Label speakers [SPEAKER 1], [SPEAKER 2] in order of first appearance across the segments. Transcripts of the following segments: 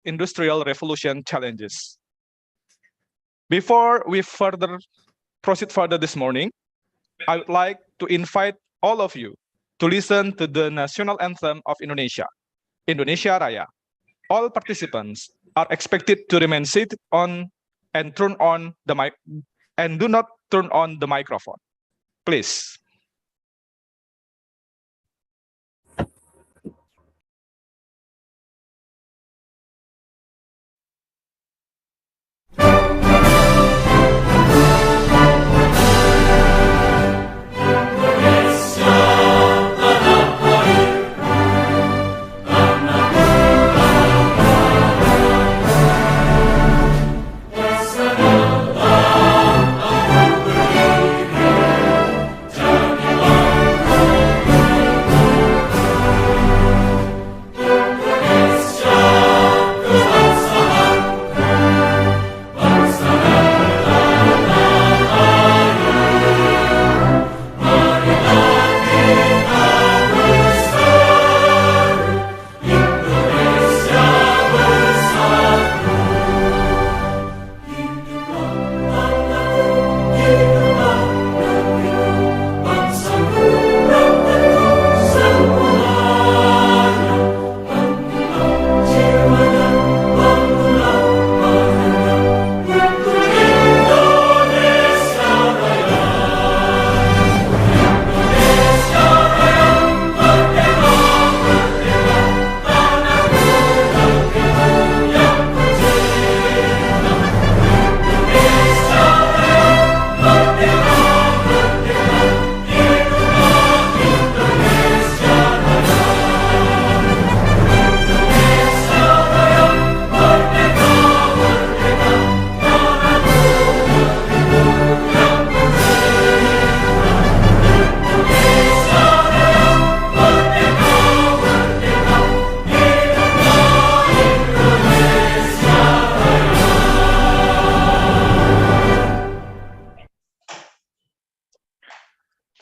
[SPEAKER 1] Industrial Revolution challenges. Before we proceed further this morning, I would like to invite all of you to listen to the national anthem of Indonesia, Indonesia Raya. All participants are expected to remain seated on and turn on the mic and do not turn on the microphone. Please.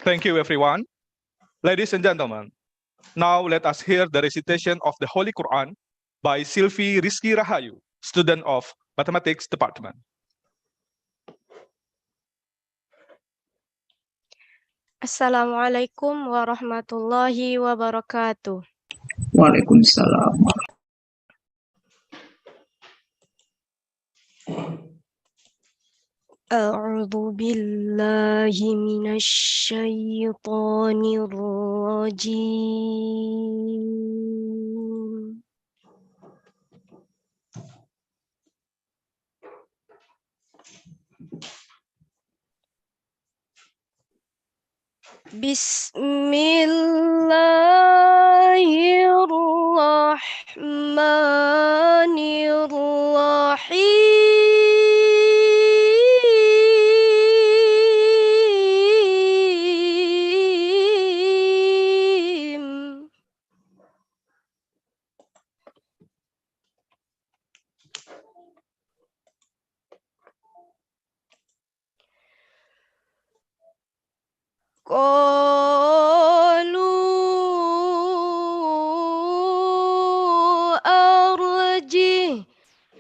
[SPEAKER 1] Thank you, everyone. Ladies and gentlemen, now let us hear the recitation of the Holy Quran by Sylvie Rizky Rahayu, student of Mathematics Department.
[SPEAKER 2] Assalamualaikum warahmatullahi wabarakatuh.
[SPEAKER 3] Waalaikumsalam.
[SPEAKER 2] A'udzu billahi minasy syaithanir rajim. Bismillahirrahmanirrahim. Qalu arjih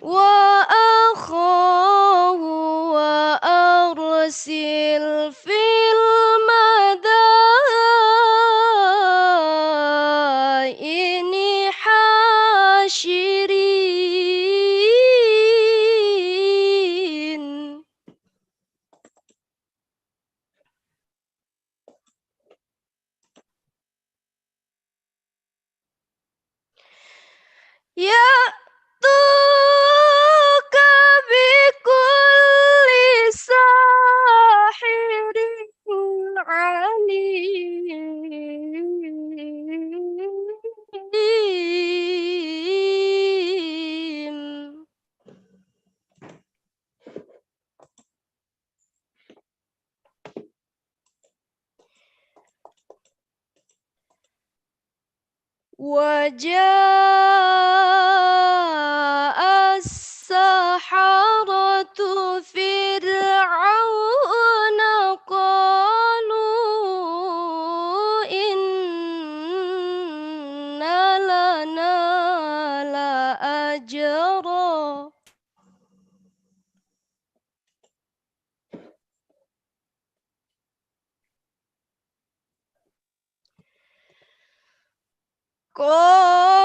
[SPEAKER 2] wa akhahu wa arsil fil madaini hasyirin. Ya'tuka bikulli sahirin alim. Wajah as-saharatu fir'auna qalu inna lana la ajran ترى قالوا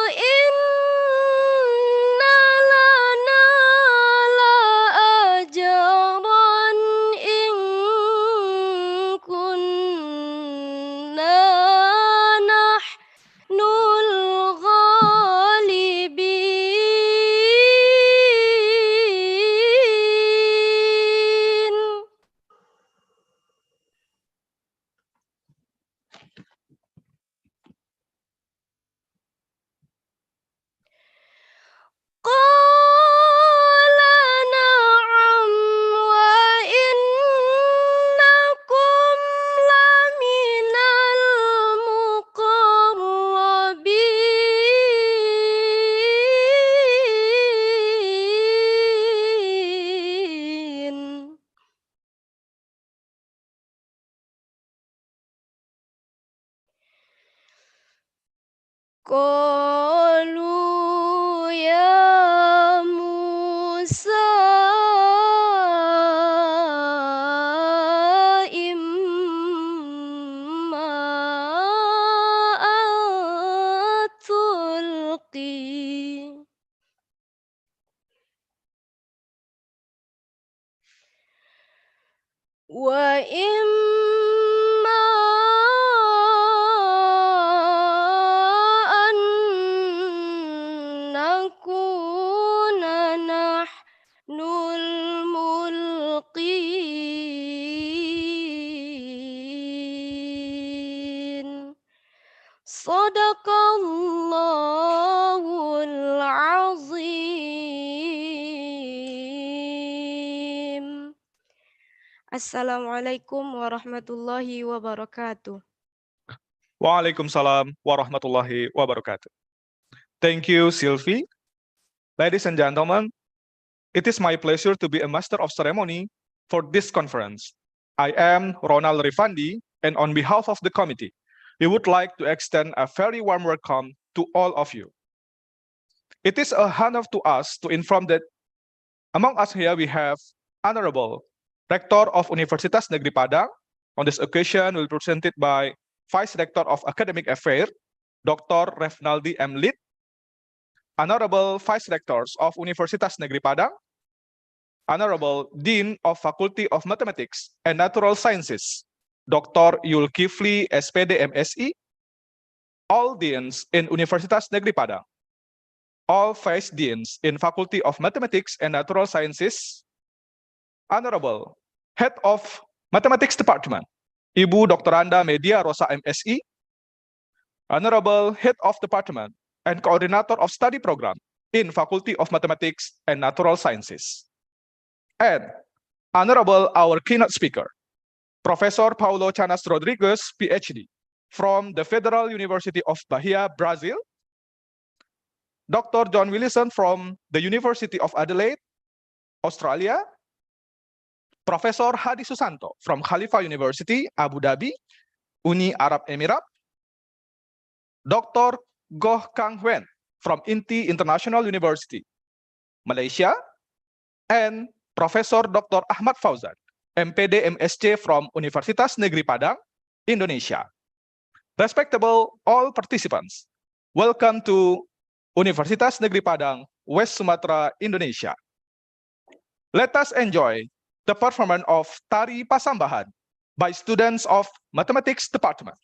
[SPEAKER 2] إن لنا لأجرا إن كنا نحن الغالبين قال نعم وإنكم لمن المقربين قالوا يا موسى إما أن تلقي وإما أن نكون نحن الملقين صدق الله العظيم. Assalamualaikum warahmatullahi wabarakatuh.
[SPEAKER 1] Waalaikumsalam warahmatullahi wabarakatuh. Thank you, Sylvie. Ladies and gentlemen, it is my pleasure to be a master of ceremony for this conference. I am Ronald Rifandi, and on behalf of the committee, we would like to extend a very warm welcome to all of you. It is a honor to us to inform that among us here we have Honorable Rector of Universitas Negeri Padang. On this occasion, will be presented by Vice Rector of Academic Affairs, Dr. Refnaldi M. Lid, Honorable Vice Rectors of Universitas Negeri Padang, Honorable Dean of Faculty of Mathematics and Natural Sciences, Dr. Yulkifli SPD MSI, all deans in Universitas Negeri Padang, all vice deans in Faculty of Mathematics and Natural Sciences, Honorable Head of Mathematics Department, Ibu Dr. Anda Media Rosa MSI, Honorable Head of Department and Coordinator of Study Program in Faculty of Mathematics and Natural Sciences, and Honorable our keynote speaker, Professor Paulo Chanas Rodriguez, PhD, from the Federal University of Bahia, Brazil, Dr. John Willison from the University of Adelaide, Australia, Professor Hadi Susanto from Khalifa University, Abu Dhabi, Uni Arab Emirat, Dr. Goh Kang Wen from Inti International University, Malaysia, and Professor Dr. Ahmad Fauzan, MPD MSc from Universitas Negeri Padang, Indonesia. Respectable all participants, welcome to Universitas Negeri Padang, West Sumatra, Indonesia. Let us enjoy the performance of Tari Pasambahan by students of Mathematics Department.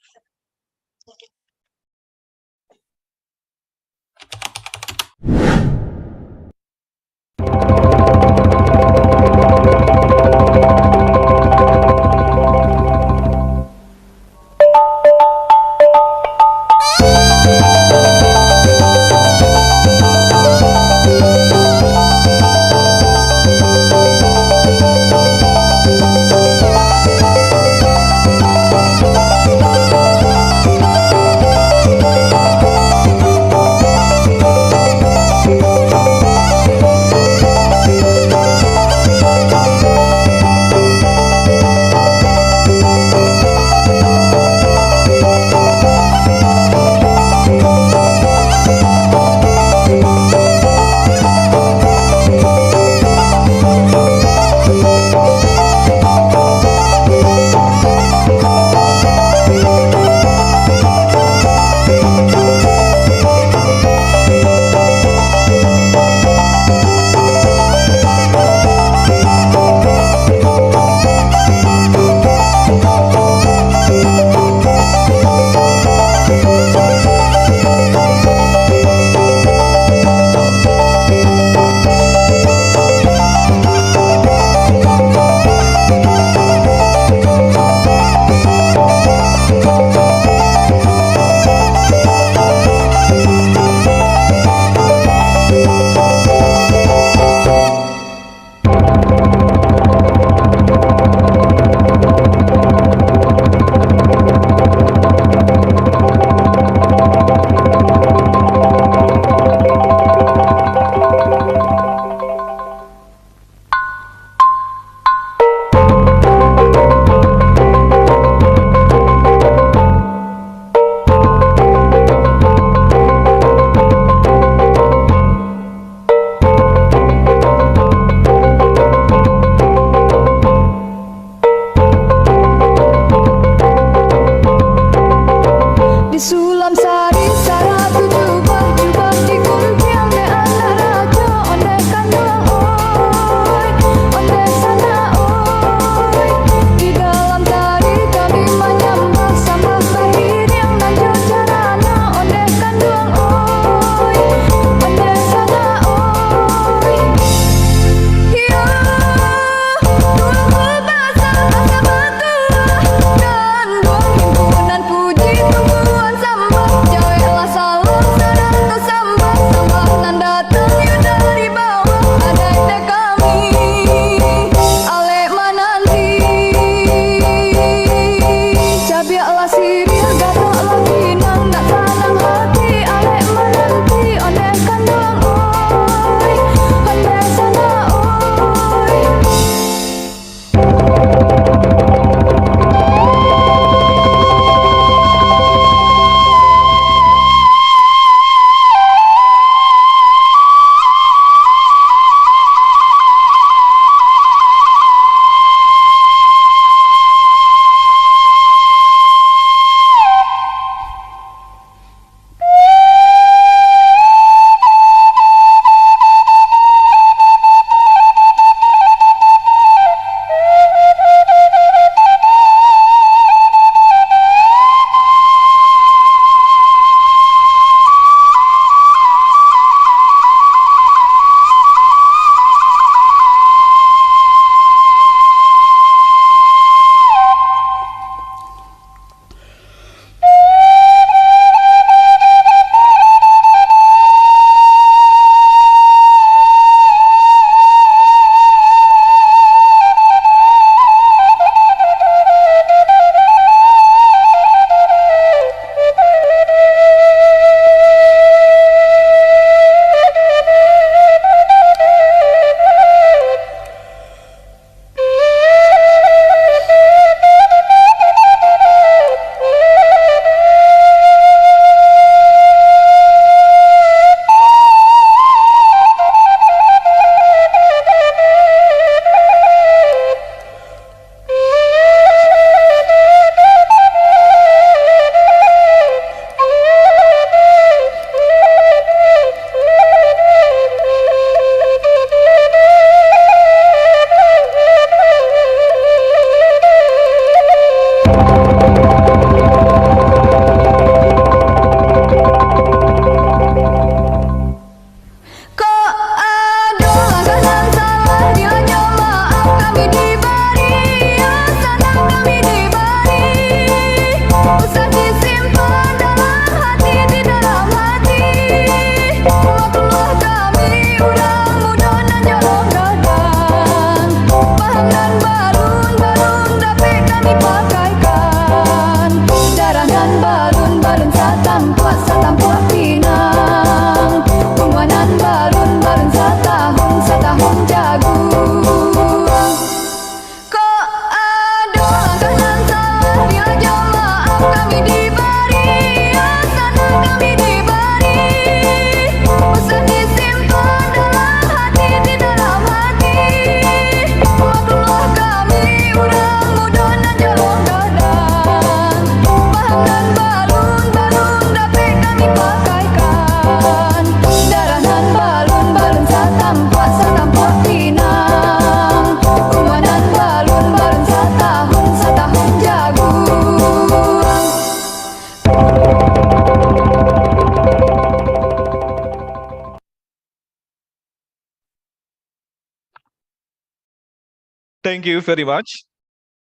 [SPEAKER 1] Thank you very much.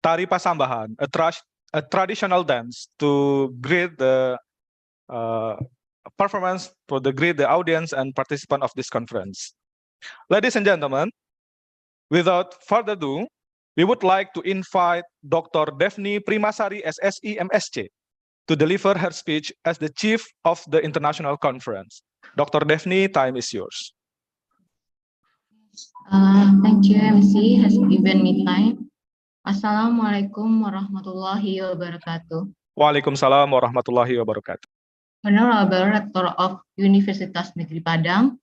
[SPEAKER 1] Tari Pasambahan, a traditional dance to greet the performance for the greet the audience and participant of this conference. Ladies and gentlemen, without further ado, we would like to invite Dr. Devni Primasari SSI MSc to deliver her speech as the chief of the international conference. Dr. Devni, time is yours.
[SPEAKER 4] Thank you, MC, has given me time. Assalamualaikum warahmatullahi wabarakatuh.
[SPEAKER 1] Waalaikumsalam warahmatullahi wabarakatuh.
[SPEAKER 4] Honorable Rector of Universitas Negeri Padang,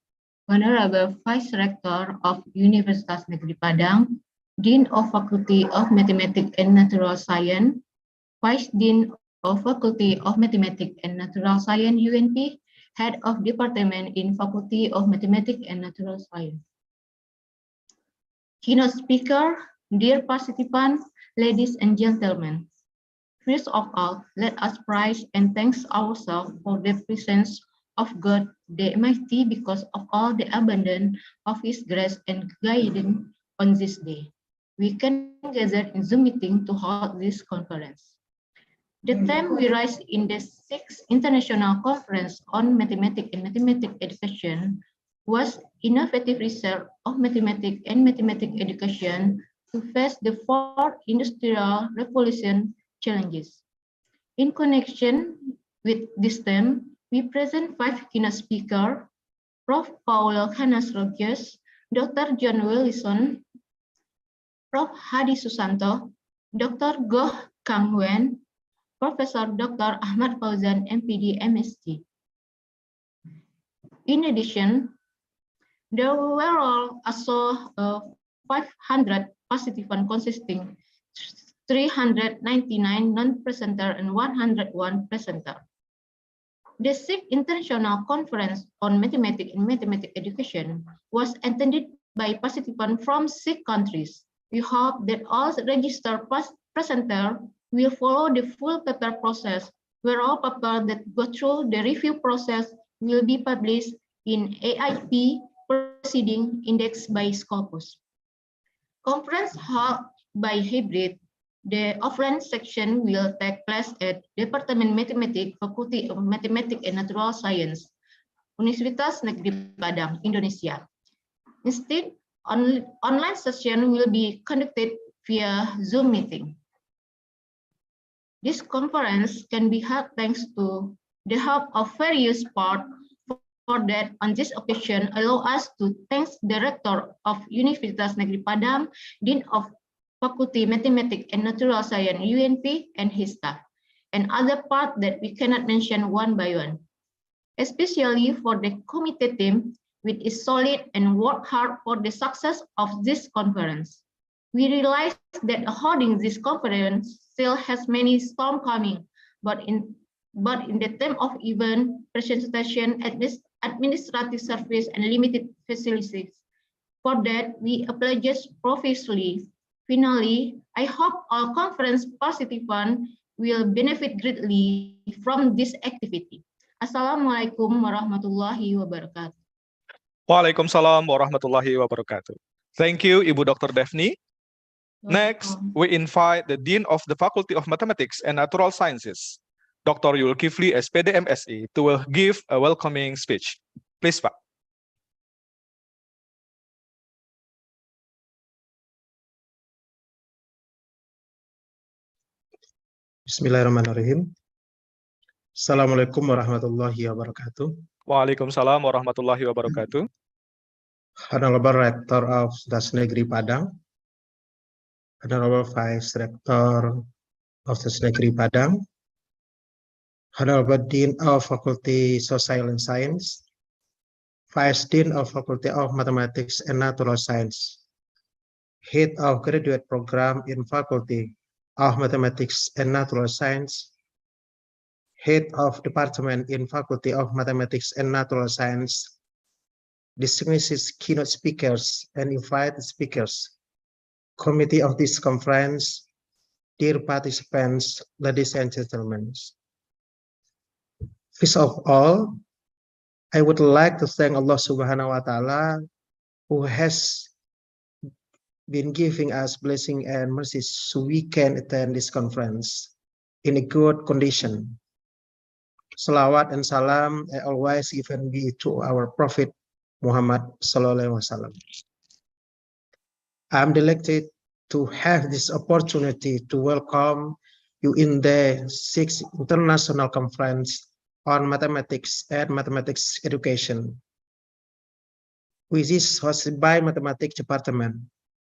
[SPEAKER 4] Honorable Vice Rector of Universitas Negeri Padang, Dean of Faculty of Mathematics and Natural Science, Vice Dean of Faculty of Mathematics and Natural Science UNP, Head of Department in Faculty of Mathematics and Natural Science. Keynote speaker, dear participants, ladies and gentlemen. First of all, let us praise and thank ourselves for the presence of God the Almighty because of all the abundance of His grace and guidance on this day. We can gather in Zoom meeting to hold this conference. The theme we raised in the 6th International Conference on Mathematics and Mathematics Education was innovative research of mathematics and mathematics education to face the 4th Industrial Revolution challenges. In connection with this theme, we present 5 keynote speakers: Prof. Paulo Canas Rogias, Dr. John Willison, Prof. Hadi Susanto, Dr. Goh Kang Wen, Professor Dr. Ahmad Fauzan, MPD, MSc. In addition, there were also 500 participants consisting 399 non-presenter and 101 presenter. The 6th International Conference on Mathematics and Mathematics Education was attended by participants from 6 countries. We hope that all registered presenters will follow the full paper process, where all papers that go through the review process will be published in AIP proceeding indexed by Scopus. Conference held by hybrid, the offline section will take place at Department Mathematics, Faculty of Mathematics and Natural Science, Universitas Negeri Padang, Indonesia. Instead, online session will be conducted via Zoom meeting. This conference can be held thanks to the help of various parts. For that, on this occasion, allow us to thank the Rector of Universitas Negeri Padang, Dean of Faculty Mathematics and Natural Science UNP and his staff, and other parts that we cannot mention one by one. Especially for the committee team, which is solid and work hard for the success of this conference. We realize that holding this conference still has many storms coming, but in the term of event, presentation, administrative service, and limited facilities. For that, we apologize profusely. Finally, I hope all conference participants will benefit greatly from this activity. Assalamualaikum warahmatullahi wabarakatuh.
[SPEAKER 1] Waalaikumsalam warahmatullahi wabarakatuh. Thank you, Ibu Dr. Devni. Next, we invite the Dean of the Faculty of Mathematics and Natural Sciences, Dr. Yulkifli SPD MSc, to give a welcoming speech. Please, Pak.
[SPEAKER 5] Bismillahirrahmanirrahim. Assalamualaikum warahmatullahi wabarakatuh.
[SPEAKER 1] Waalaikumsalam warahmatullahi wabarakatuh.
[SPEAKER 5] Honorable Rector of Das Negeri Padang, Honorable Vice Rector of Das Negeri Padang, Honorable Dean of Faculty Social and Science, Vice Dean of Faculty of Mathematics and Natural Science, Head of Graduate Program in Faculty of Mathematics and Natural Science, Head of Department in Faculty of Mathematics and Natural Science, distinguished keynote speakers and invited speakers, committee of this conference, dear participants, ladies and gentlemen. First of all, I would like to thank Allah Subhanahu wa Ta'ala who has been giving us blessing and mercy so we can attend this conference in a good condition. Salawat and salam always given be to our Prophet Muhammad Sallallahu Alaihi Wasallam. I'm delighted to have this opportunity to welcome you in the 6th International Conference on Mathematics and Mathematics Education, which is hosted by Mathematics Department,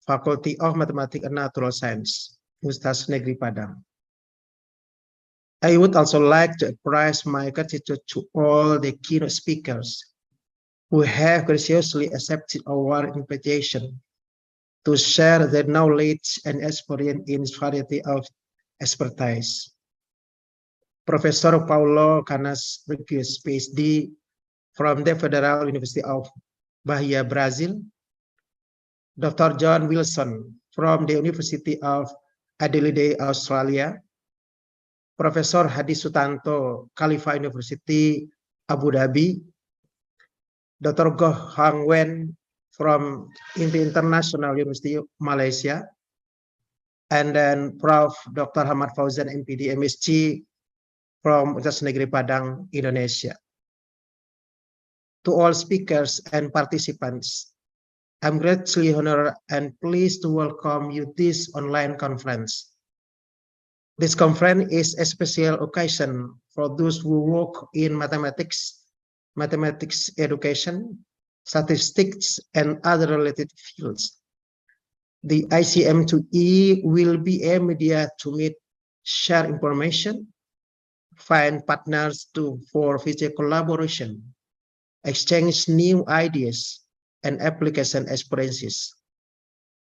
[SPEAKER 5] Faculty of Mathematics and Natural Science, Universitas Negeri Padang. I would also like to express my gratitude to all the keynote speakers who have graciously accepted our invitation to share their knowledge and experience in variety of expertise. Professor Paulo Canas Requies, PhD from the Federal University of Bahia, Brazil. Dr. John Wilson from the University of Adelaide, Australia. Professor Hadi Sutanto, Khalifa University, Abu Dhabi. Dr. Goh Hang Wen from the International University of Malaysia. And then Prof. Dr. Hamad Fauzan, MPD, MSc from Universitas Negeri Padang, Indonesia. To all speakers and participants, I'm greatly honored and pleased to welcome you to this online conference. This conference is a special occasion for those who work in mathematics, mathematics education, statistics, and other related fields. The ICM2E will be a media to meet, share information, find partners for future collaboration, exchange new ideas, and application experiences.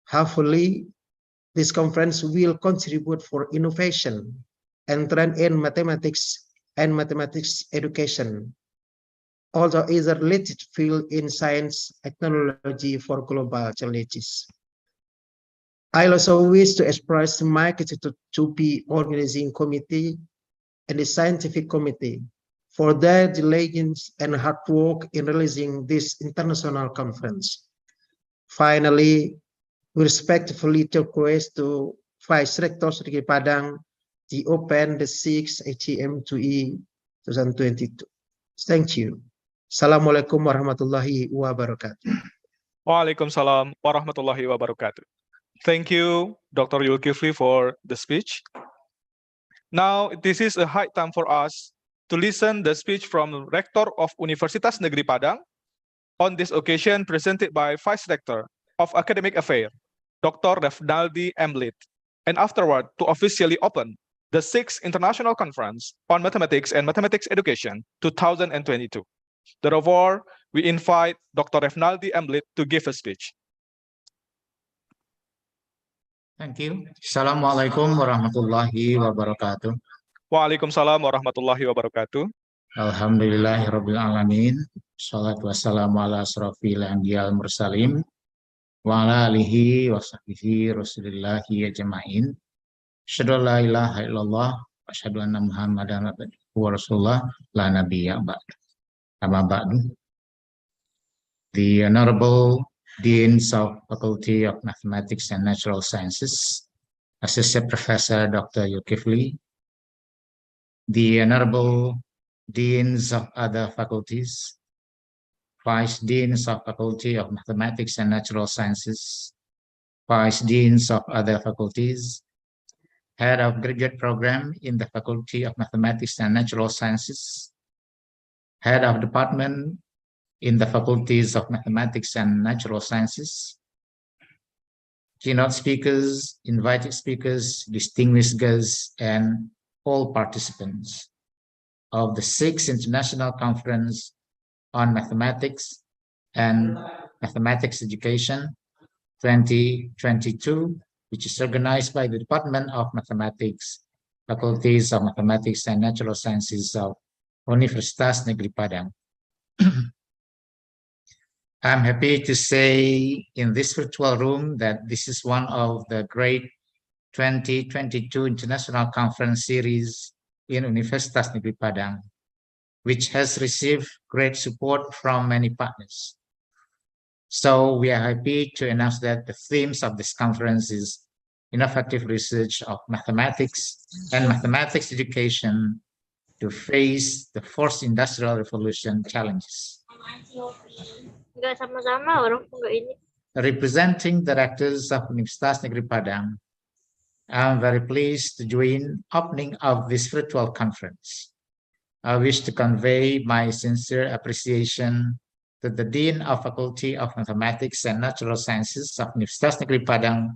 [SPEAKER 5] Hopefully, this conference will contribute for innovation and trend in mathematics and mathematics education, although is a related field in science technology for global challenges. I also wish to express my gratitude to the organizing committee and the scientific committee for their diligence and hard work in releasing this international conference. Finally, we respectfully request to Vice Rector Negeri Padang to open the 6th ATM2E 2022. Thank you. Assalamualaikum warahmatullahi wabarakatuh.
[SPEAKER 1] Waalaikumsalam warahmatullahi wabarakatuh. Thank you, Dr. Zulkifli, for the speech. Now, this is a high time for us to listen the speech from Rector of Universitas Negeri Padang, on this occasion presented by Vice Rector of Academic Affairs, Dr. Refnaldi Emlit, and afterward to officially open the 6th International Conference on Mathematics and Mathematics Education 2022. Therefore, we invite Dr. Refnaldi Emlit to give a speech.
[SPEAKER 6] Thank you. Assalamualaikum warahmatullahi wabarakatuh.
[SPEAKER 1] Waalaikumsalam warahmatullahi wabarakatuh.
[SPEAKER 6] Alhamdulillahirabbil alamin. Shalatu wassalamu ala asrofil anbiya'il mursalin wa ala alihi wa sahbihi rasulillahi ajma'in. Asyhadu an la ilaha illallah wa asyhadu anna Muhammadan abduhu wa rasulullah la nabiyya ba'du. Amma ba'du. The Honorable Deans of Faculty of Mathematics and Natural Sciences, Associate Professor Dr. Zulkifli, the Honorable Deans of other faculties, Vice Deans of Faculty of Mathematics and Natural Sciences, Vice Deans of other faculties, Head of Graduate Program in the Faculty of Mathematics and Natural Sciences, Head of Department in the Faculties of Mathematics and Natural Sciences, keynote speakers, invited speakers, distinguished guests, and all participants of the 6th International Conference on Mathematics and Mathematics Education 2022, which is organized by the Department of Mathematics, Faculties of Mathematics and Natural Sciences of Universitas Negeri Padang. I'm happy to say in this virtual room that this is one of the great 2022 International Conference series in Universitas Negeri Padang, which has received great support from many partners. So we are happy to announce that the themes of this conference is innovative research of mathematics and mathematics education to face the fourth industrial revolution challenges.
[SPEAKER 7] Enggak sama-sama, orang enggak ini.
[SPEAKER 6] Representing directors of Universitas Negeri Padang, I'm very pleased to join opening of this virtual conference. I wish to convey my sincere appreciation to the Dean of Faculty of Mathematics and Natural Sciences of Universitas Negeri Padang,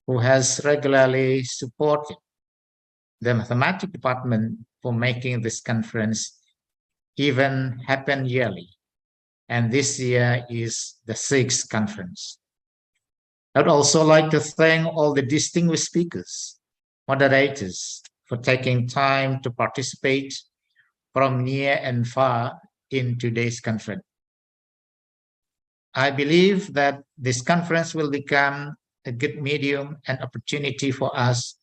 [SPEAKER 6] who has regularly supported the Mathematics Department for making this conference even happen yearly. And this year is the 6th conference. I'd also like to thank all the distinguished speakers, moderators, for taking time to participate from near and far in today's conference. I believe that this conference will become a good medium and opportunity for us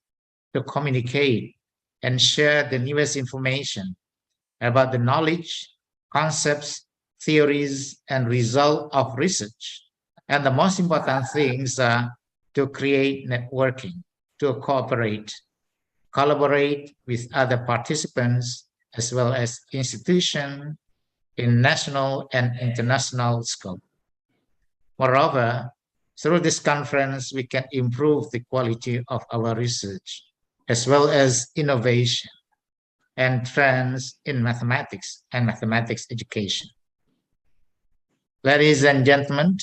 [SPEAKER 6] to communicate and share the newest information about the knowledge, concepts, theories, and results of research. And the most important things are to create networking, to cooperate, collaborate with other participants, as well as institutions in national and international scope. Moreover, through this conference, we can improve the quality of our research, as well as innovation and trends in mathematics and mathematics education. Ladies and gentlemen,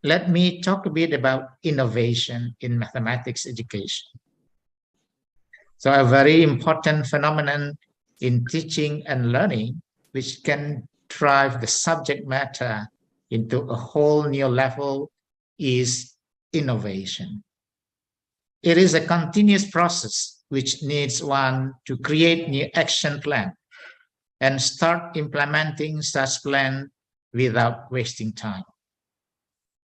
[SPEAKER 6] let me talk a bit about innovation in mathematics education. So a very important phenomenon in teaching and learning, which can drive the subject matter into a whole new level, is innovation. It is a continuous process which needs one to create new action plan and start implementing such plan without wasting time.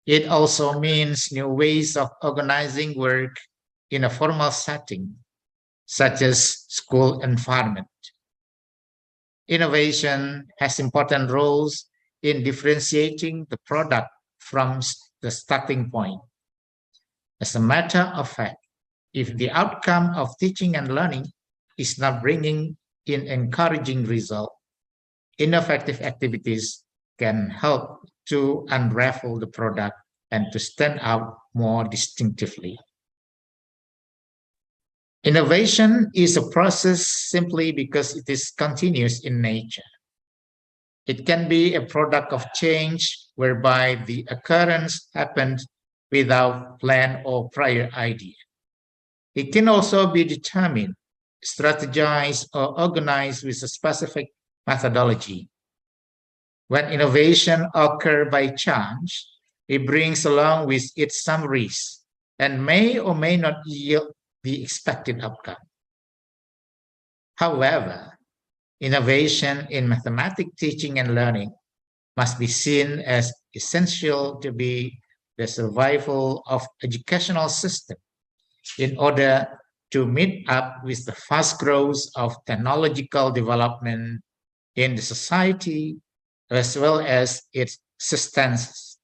[SPEAKER 6] It also means new ways of organizing work in a formal setting, such as school environment. Innovation has important roles in differentiating the product from the starting point. As a matter of fact, if the outcome of teaching and learning is not bringing in encouraging result, innovative activities can help to unravel the product and to stand out more distinctively. Innovation is a process simply because it is continuous in nature. It can be a product of change whereby the occurrence happened without plan or prior idea. It can also be determined, strategized, or organized with a specific methodology. When innovation occurs by chance, it brings along with it some risks and may or may not yield the expected outcome. However, innovation in mathematics teaching and learning must be seen as essential to be the survival of educational system in order to meet up with the fast growth of technological development in the society as well as its substances.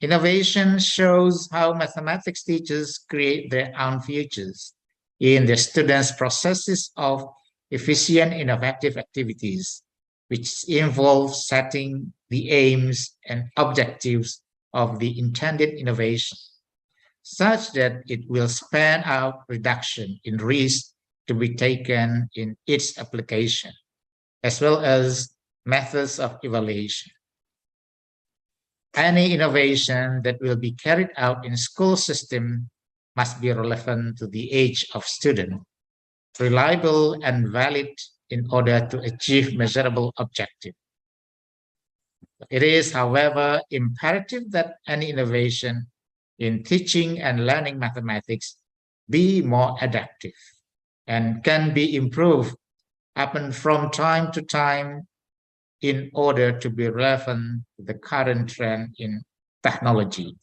[SPEAKER 6] Innovation shows how mathematics teachers create their own futures in their students' processes of efficient innovative activities, which involve setting the aims and objectives of the intended innovation, such that it will span out reduction in risk to be taken in its application, as well as methods of evaluation. Any innovation that will be carried out in school system must be relevant to the age of student, reliable and valid in order to achieve measurable objective. It is, however, imperative that any innovation in teaching and learning mathematics be more adaptive and can be improved upon from time to time in order to be relevant to the current trend in technology.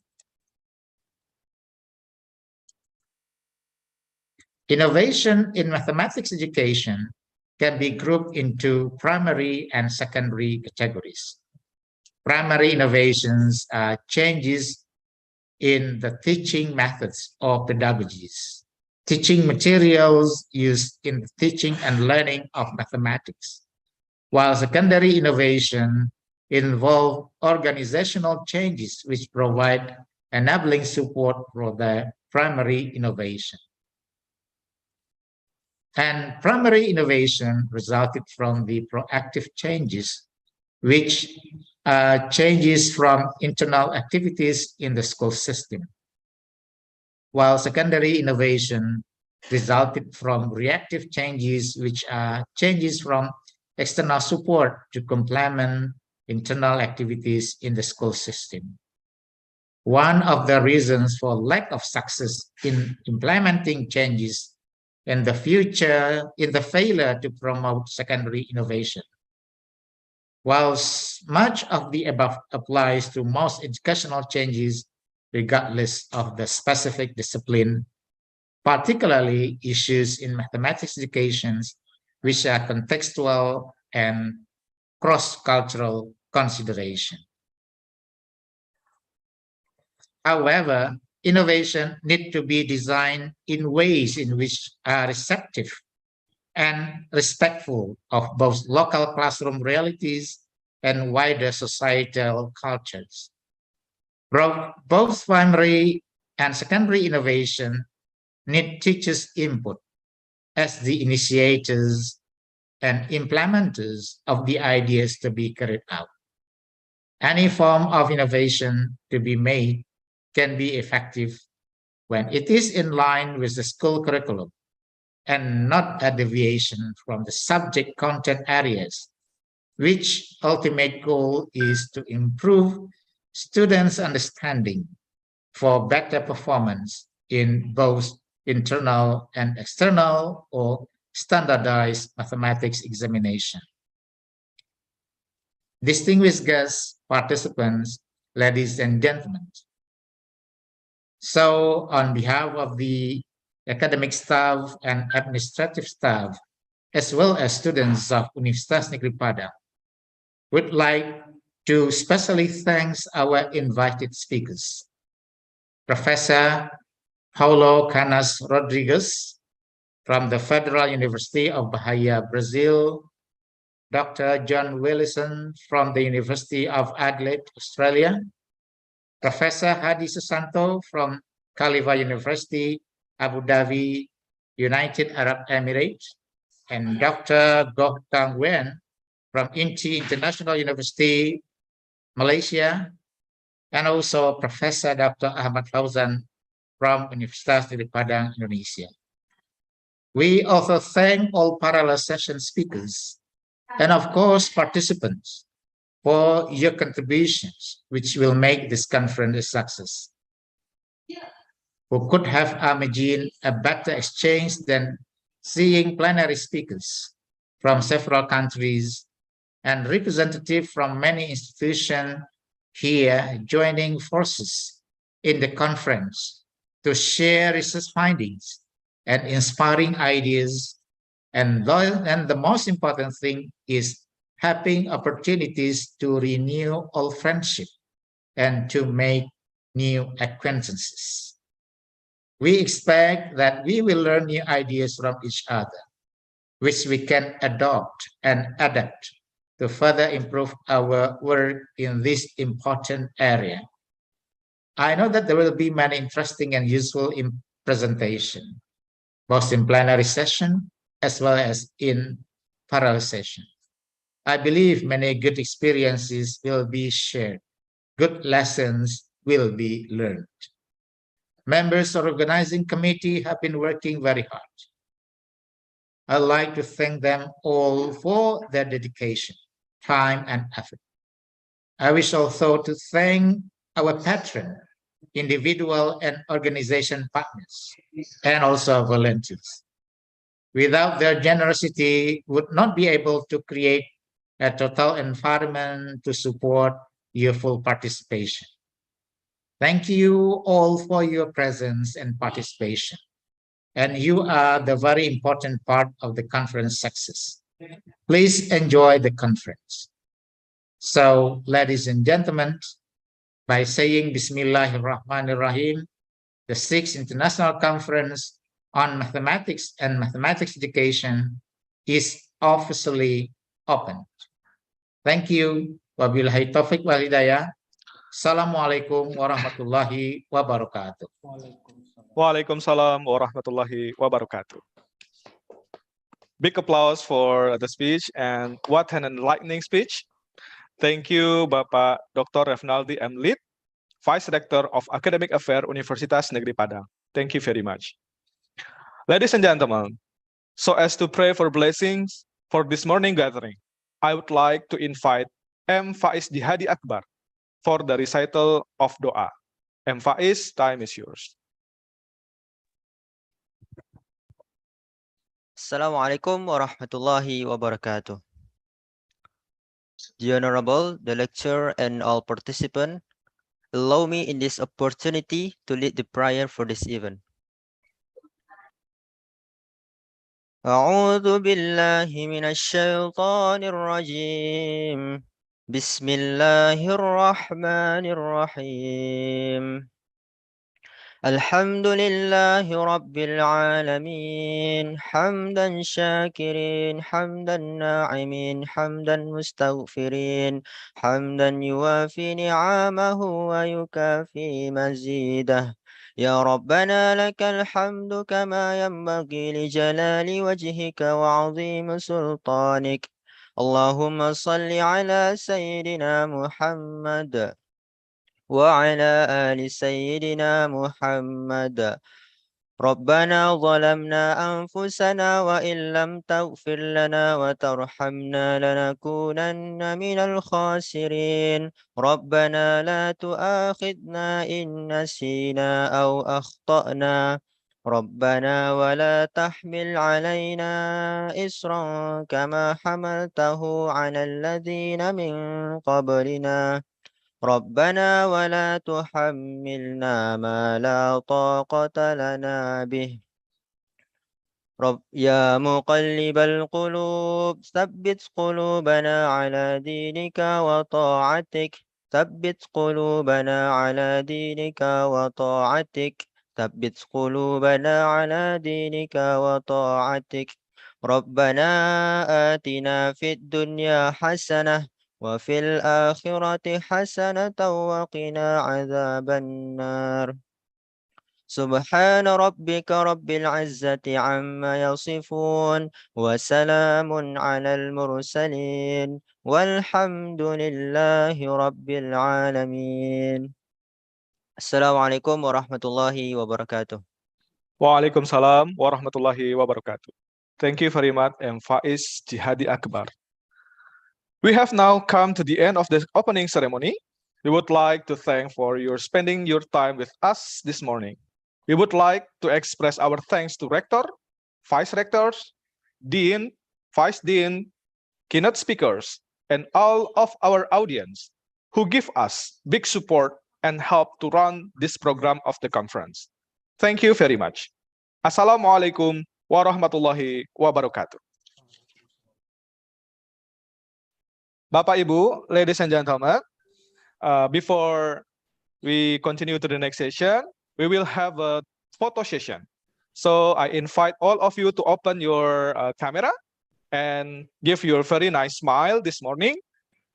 [SPEAKER 6] Innovation in mathematics education can be grouped into primary and secondary categories. primary innovations are changes in the teaching methods or pedagogies, teaching materials used in the teaching and learning of mathematics, while secondary innovation involve organizational changes which provide enabling support for the primary innovation. And primary innovation resulted from the proactive changes, which changes from internal activities in the school system, while secondary innovation resulted from reactive changes, which are changes from external support to complement internal activities in the school system. One of the reasons for lack of success in implementing changes in the future is the failure to promote secondary innovation. While much of the above applies to most educational changes, regardless of the specific discipline, particularly issues in mathematics education, which are contextual and cross-cultural consideration. However, innovation needs to be designed in ways in which are receptive and respectful of both local classroom realities and wider societal cultures. Both primary and secondary innovation need teachers' input as the initiators and implementers of the ideas to be carried out. Any form of innovation to be made can be effective when it is in line with the school curriculum and not a deviation from the subject content areas, which ultimate goal is to improve students' understanding for better performance in both internal and external or standardized mathematics examination. Distinguished guests, participants, ladies and gentlemen. So on behalf of the academic staff and administrative staff, as well as students of Universitas Negeri Padang, would like to especially thank our invited speakers, Professor Paulo Canas Rodrigues from the Federal University of Bahia, Brazil, Dr. John Willison from the University of Adelaide, Australia, Professor Hadi Susanto from Khalifa University, Abu Dhabi, United Arab Emirates, and Dr. Goh Tang Wen from INTI International University, Malaysia, and also Professor Dr. Ahmad Fauzan from Universitas Negeri Padang, Indonesia. We also thank all parallel session speakers and of course participants for your contributions, which will make this conference a success. We could have imagined a better exchange than seeing plenary speakers from several countries and representatives from many institutions here joining forces in the conference to share research findings and inspiring ideas. And the most important thing is having opportunities to renew old friendship and to make new acquaintances. We expect that we will learn new ideas from each other, which we can adopt and adapt to further improve our work in this important area. I know that there will be many interesting and useful presentation, both in plenary session as well as in parallel session. I believe many good experiences will be shared. Good lessons will be learned. Members of the organizing committee have been working very hard. I'd like to thank them all for their dedication, time, and effort. I wish also to thank our patron, individual and organization partners, and also volunteers. Without their generosity, would not be able to create a total environment to support your full participation. Thank you all for your presence and participation. And you are the very important part of the conference success. Please enjoy the conference. So, ladies and gentlemen, by saying Bismillahirrahmanirrahim, the 6th International Conference on Mathematics and Mathematics Education is officially open. Thank you. Wabillahi taufiq wal hidayah. Assalamualaikum warahmatullahi wabarakatuh.
[SPEAKER 1] Waalaikumsalam warahmatullahi wabarakatuh. Big applause for the speech, and what an enlightening speech. Thank you, Bapak Dr. Refnaldi M. Lid, Vice Rector of Academic Affairs Universitas Negeri Padang. Thank you very much. Ladies and gentlemen, so as to pray for blessings for this morning gathering, I would like to invite M. Faiz Jihadi Akbar for the recital of doa. M. Faiz, time is yours.
[SPEAKER 8] Assalamualaikum warahmatullahi wabarakatuh. The Honorable, the lecturer, and all participants, allow me in this opportunity to lead the prayer for this event. أعوذ بالله من الشيطان الرجيم. بسم الله الرحمن الرحيم. الحمد لله رب العالمين حمدا شاكرين حمدا ناعمين حمدا مستغفرين حمدا يوافي نعمه ويكافي مزيده يا ربنا لك الحمد كما ينبغي لجلال وجهك وعظيم سلطانك اللهم صل على سيدنا محمد وعلى آل سيدنا محمد ربنا ظلمنا أنفسنا وإن لم تغفر لنا وترحمنا لنكونن من الخاسرين ربنا لا تؤاخذنا إن نسينا أو أخطأنا ربنا ولا تحمل علينا إصرا كما حملته على الذين من قبلنا ربنا ولا تحملنا ما لا طاقة لنا به يا مقلب القلوب ثبت قلوبنا على دينك وطاعتك ثبت قلوبنا على دينك وطاعتك ثبت قلوبنا على دينك وطاعتك ربنا آتنا في الدنيا حسنة وفي الآخرة حسنة وقنا عذاب النار سبحان ربك رب العزة عما يصفون وسلام على المرسلين والحمد لله رب العالمين السلام عليكم ورحمة الله وبركاته.
[SPEAKER 1] Waalaikumsalam warahmatullahi wabarakatuh. Thank you very much, M. Faiz Jihadi Akbar. We have now come to the end of the opening ceremony. We would like to thank for your spending your time with us this morning. We would like to express our thanks to Rector, Vice Rectors, Dean, Vice Dean, keynote speakers, and all of our audience who give us big support and help to run this program of the conference. Thank you very much. Assalamualaikum warahmatullahi wabarakatuh. Bapak Ibu, ladies and gentlemen, before we continue to the next session, we will have a photo session. So I invite all of you to open your camera and give your very nice smile this morning.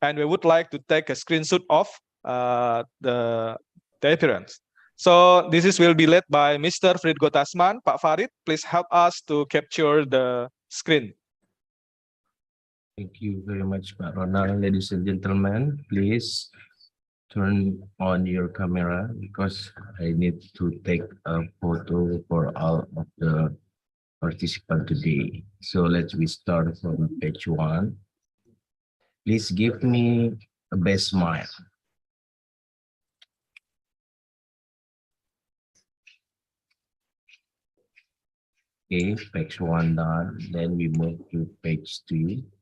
[SPEAKER 1] And we would like to take a screenshot of the appearance. So this will be led by Mr. Frid Gotasman. Pak Farid, please help us to capture the screen.
[SPEAKER 9] Thank you very much, Pak Ronald. Ladies and gentlemen, please turn on your camera because I need to take a photo for all of the participants today. So let's start from page 1. Please give me a best smile. Okay, page 1 done. Then we move to page 2.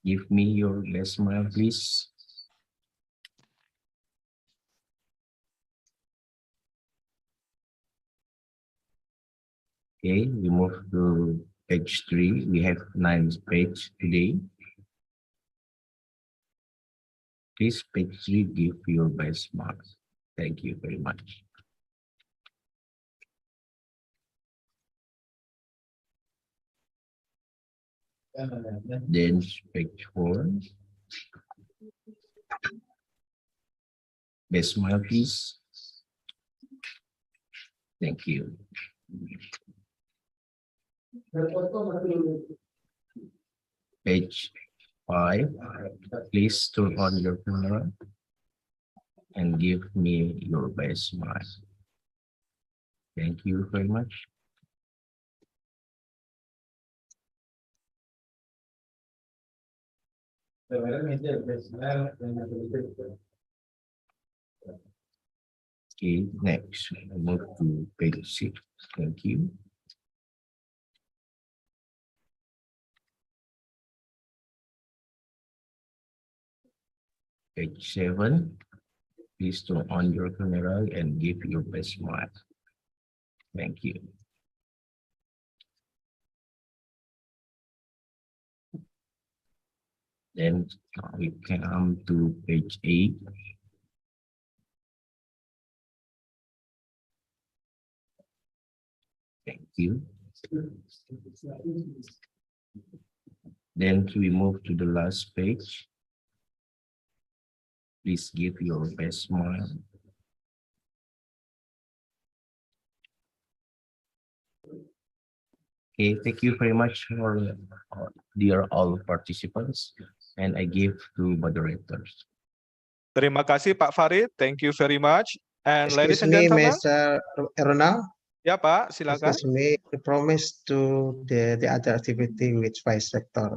[SPEAKER 9] Give me your best smile, please. Okay, we move to page 3. We have 9 pages today. Please, page 3, give your best marks. Thank you very much. Then page 4. Best smile, please. Thank you. Page 5. Please turn on your camera and give me your best smile. Thank you very much. Okay, next, I move to page 6. Thank you. Page 7. Please turn on your camera and give your best smile. Thank you. Then we come to page 8. Thank you. Then we move to the last page. Please give your best smile. Okay, thank you very much for dear all participants, and I give to moderators.
[SPEAKER 1] Terima kasih Pak Farid. Thank you very much. And ladies
[SPEAKER 5] Excuse
[SPEAKER 1] and
[SPEAKER 5] me,
[SPEAKER 1] gentlemen.
[SPEAKER 5] Mr. Ronald.
[SPEAKER 1] Ya Pak, silakan.
[SPEAKER 5] Excuse me, I promise to the other activity with vice rector.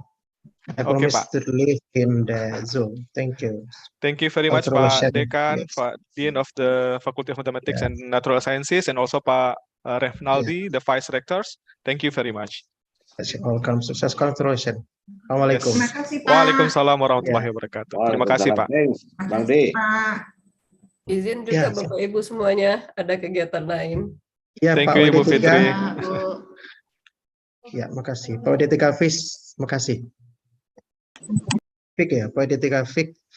[SPEAKER 5] I
[SPEAKER 1] Oke,
[SPEAKER 5] promise
[SPEAKER 1] Pak.
[SPEAKER 5] to live in the Zoom. Thank you.
[SPEAKER 1] Thank you very much, Pak Dekan, Pak Dean of the Faculty of Mathematics and Natural Sciences, and also Pak Refnaldi, the Vice Rectors. Thank you very much.
[SPEAKER 5] Welcome, sukses contribution. Assalamualaikum.
[SPEAKER 1] Yes. Waalaikumsalam warahmatullahi wabarakatuh. Terima kasih, Pak.
[SPEAKER 10] Bang D.
[SPEAKER 11] Izin juga Bapak Ibu semuanya, ada kegiatan lain.
[SPEAKER 5] Ya,
[SPEAKER 1] Thank
[SPEAKER 5] Pak
[SPEAKER 1] you, Ibu
[SPEAKER 5] WD3.
[SPEAKER 1] Fitri.
[SPEAKER 5] Ya, makasih. Pak WD3 Fis, makasih. Fik ya, Pak WD3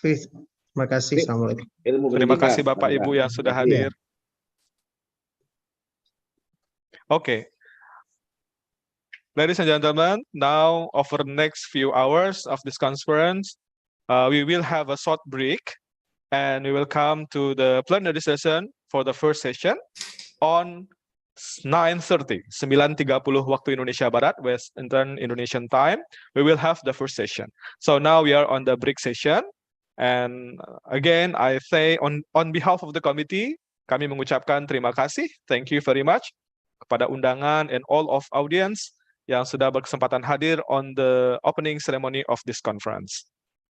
[SPEAKER 5] Fis, makasih. Assalamualaikum.
[SPEAKER 1] Terima kasih Bapak Ibu yang sudah hadir. Okay. Ladies and gentlemen, now over the next few hours of this conference, we will have a short break and we will come to the plenary session for the first session on 9:30 waktu Indonesia Barat, West Indonesian time. We will have the first session. So now we are on the break session, and again I say on behalf of the committee, kami mengucapkan terima kasih, thank you very much kepada undangan and all of audience yang sudah berkesempatan hadir on the opening ceremony of this conference.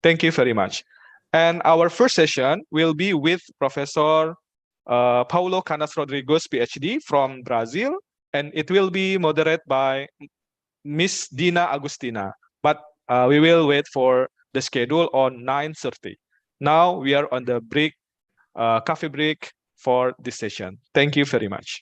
[SPEAKER 1] Thank you very much. And our first session will be with Professor Paulo Canas Rodrigues, PhD from Brazil, and it will be moderated by Miss Dina Agustina. But we will wait for the schedule on 9:30. Now we are on the break, coffee break for this session. Thank you very much.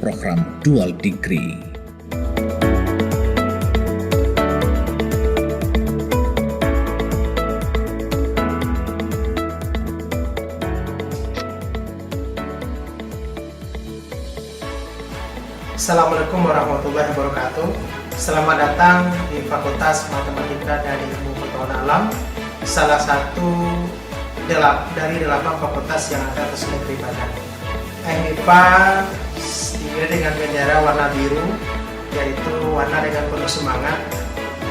[SPEAKER 12] Program Dual Degree.
[SPEAKER 5] Assalamualaikum warahmatullahi wabarakatuh. Selamat datang di Fakultas Matematika dan Ilmu Pengetahuan Alam, salah satu dari 8 fakultas yang ada di negeri Padang. MIPA dipilih dengan bendera warna biru, yaitu warna dengan penuh semangat.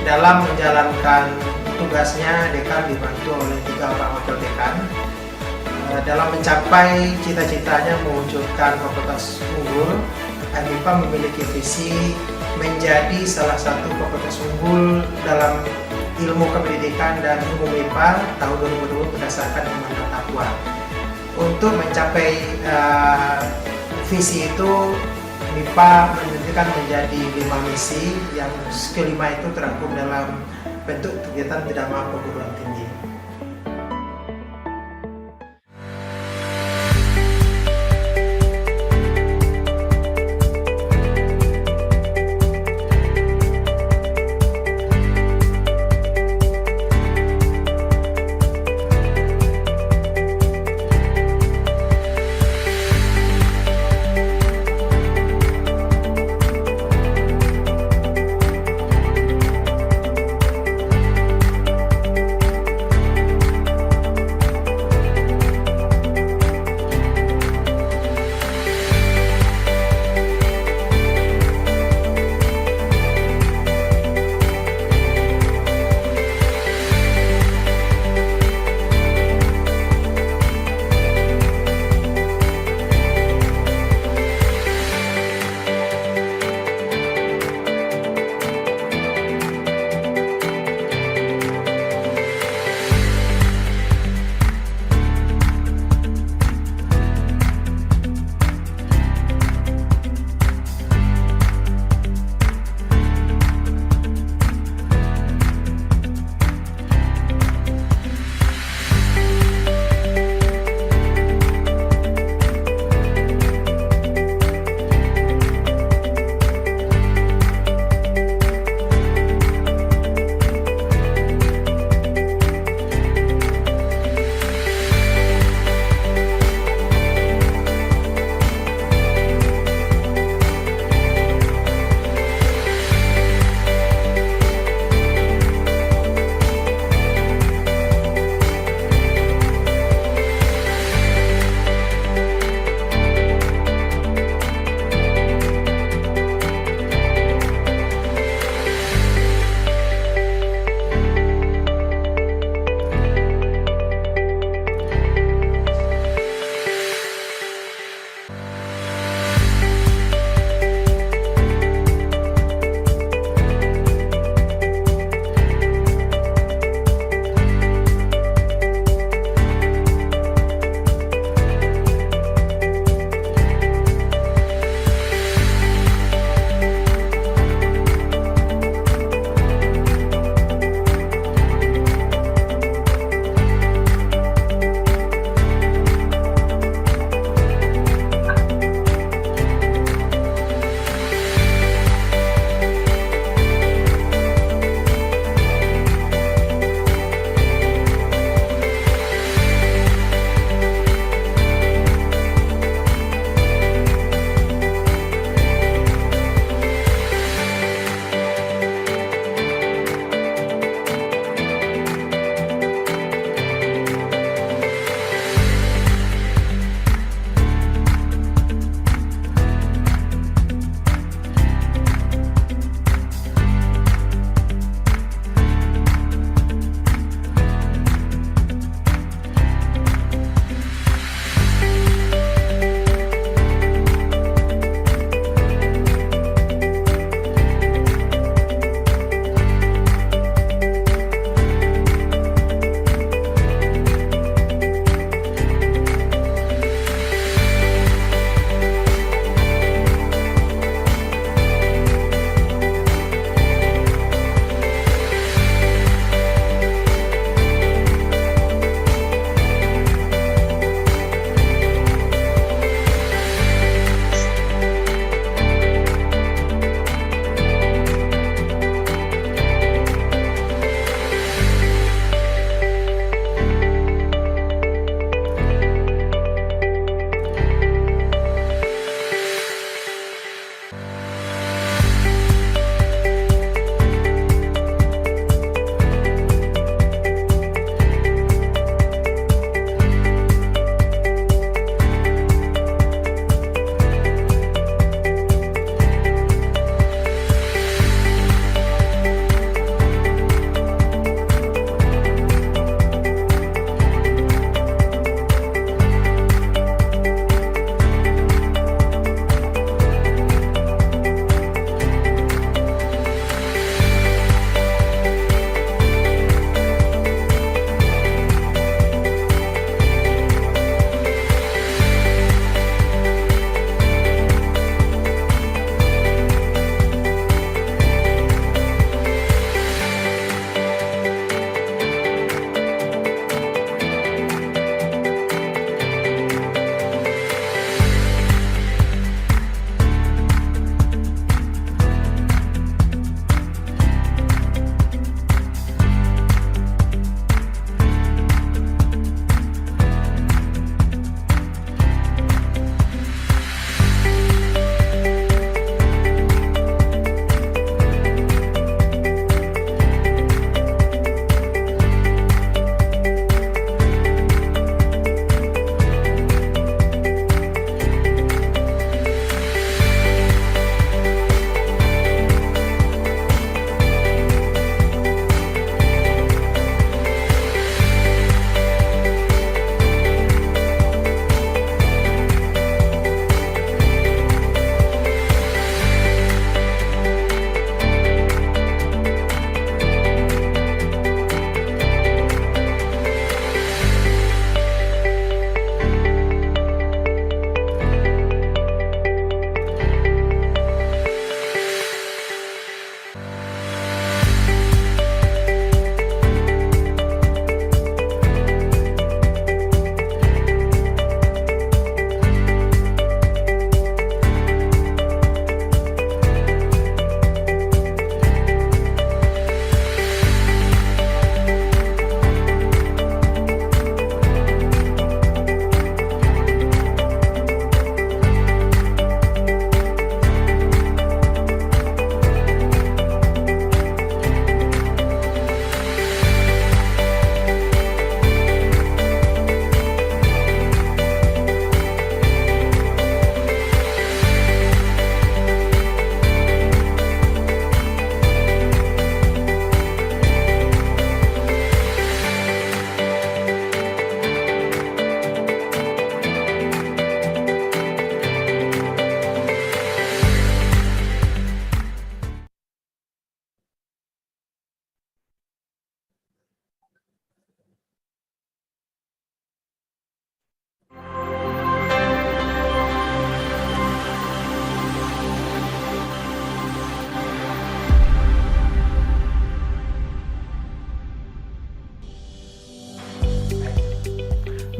[SPEAKER 5] Dalam menjalankan tugasnya, dekan dibantu oleh 3 orang wakil dekan. Dalam mencapai cita-citanya mewujudkan fakultas unggul, MIPA memiliki visi menjadi salah satu fakultas unggul dalam ilmu kependidikan dan ilmu MIPA tahun 2020 berdasarkan amanat
[SPEAKER 10] kemampuan. Untuk mencapai visi itu, MIPA menentukan menjadi 5 misi, yang kelima itu terangkum dalam bentuk kegiatan bidama perguruan tinggi.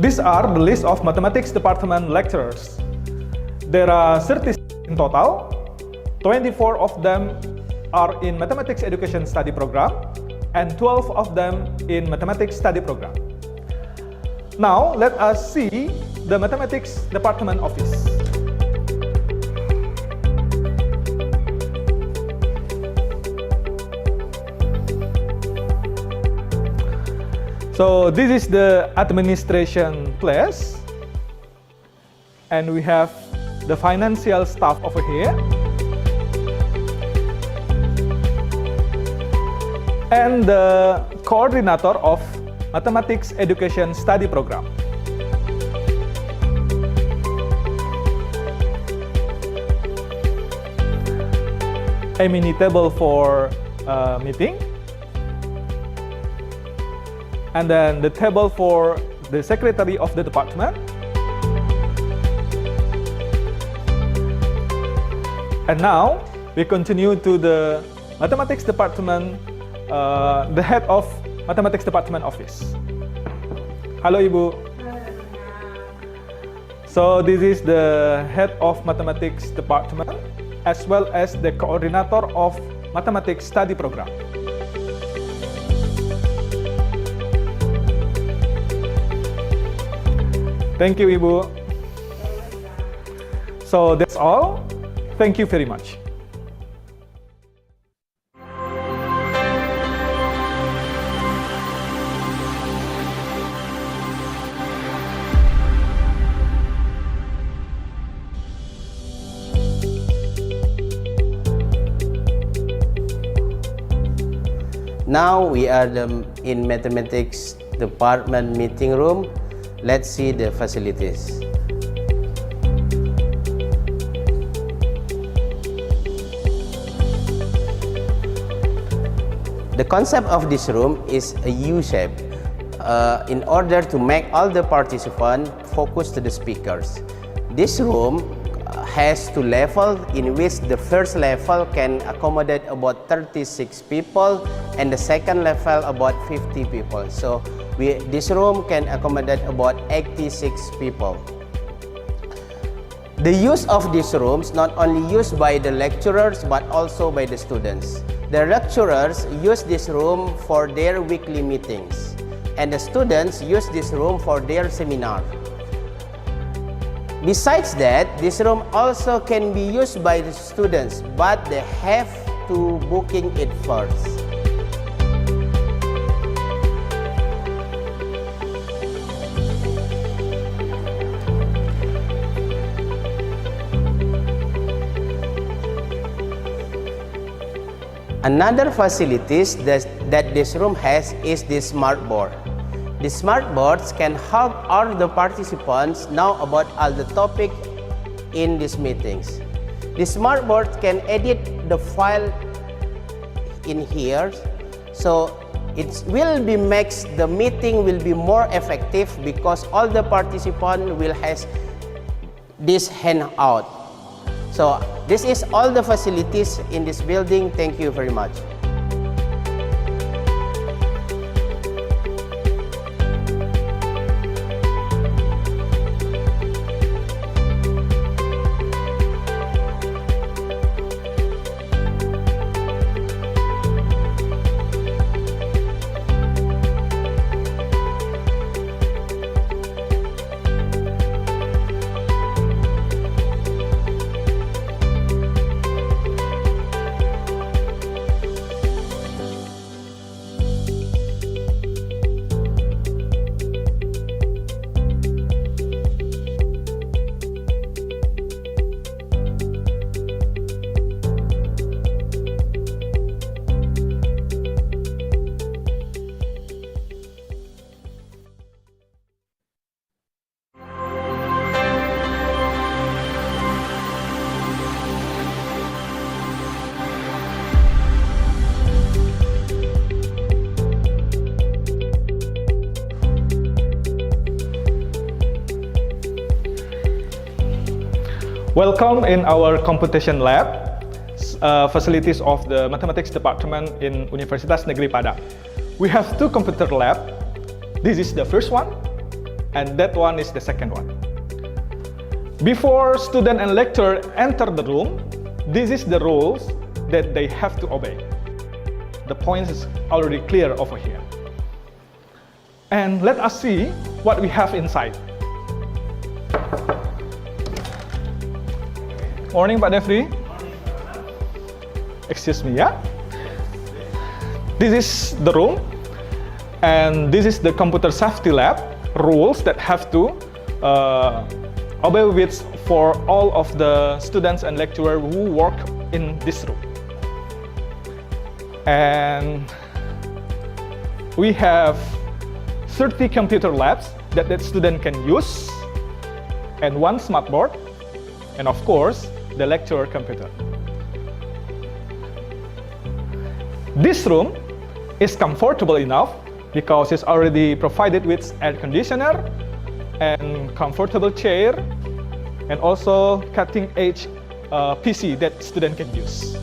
[SPEAKER 1] These are the list of mathematics department lecturers. There are 30 in total. 24 of them are in mathematics education study program and 12 of them in mathematics study program. Now let us see the mathematics department office. So this is the administration place, and we have the financial staff over here, and the coordinator of mathematics education study program. A mini table for meeting. And then the table for the secretary of the department. And now we continue to the mathematics department, the head of mathematics department office. Halo Ibu. So this is the head of mathematics department as well as the coordinator of mathematics study program. Thank you, Ibu. So that's all. Thank you very much.
[SPEAKER 13] Now we are in mathematics department meeting room. Let's see the facilities. The concept of this room is a U shape in order to make all the participants focus to the speakers. This room has two levels in which the first level can accommodate about 36 people and the second level about 50 people. So this room can accommodate about 86 people. The use of these rooms not only used by the lecturers but also by the students. The lecturers use this room for their weekly meetings and the students use this room for their seminar. Besides that, this room also can be used by the students but they have to booking it first. Another facilities that this room has is this smart board. The smart boards can help all the participants know about all the topic in these meetings. The smart board can edit the file in here, so it will be makes the meeting will be more effective because all the participants will have this handout. So this is all the facilities in this building. Thank you very much.
[SPEAKER 1] Welcome in our computation lab, facilities of the mathematics department in Universitas Negeri Padang. We have two computer lab. This is the first one, and that one is the second one. Before student and lecturer enter the room, this is the rules that they have to obey. The points is already clear over here. And let us see what we have inside. Morning, Pak Devri. Excuse me, yeah? This is the room, and this is the computer safety lab rules that have to obey with for all of the students and lecturers who work in this room. And we have 30 computer labs that the student can use, and one smartboard, and of course, the lecturer computer. This room is comfortable enough because it's already provided with air conditioner and comfortable chair, and also cutting-edge PC that student can use.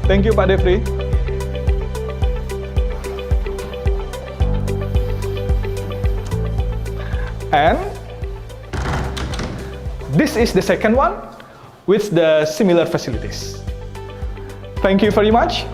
[SPEAKER 1] Thank you, Pak Devri. And this is the second one with the similar facilities. Thank you very much.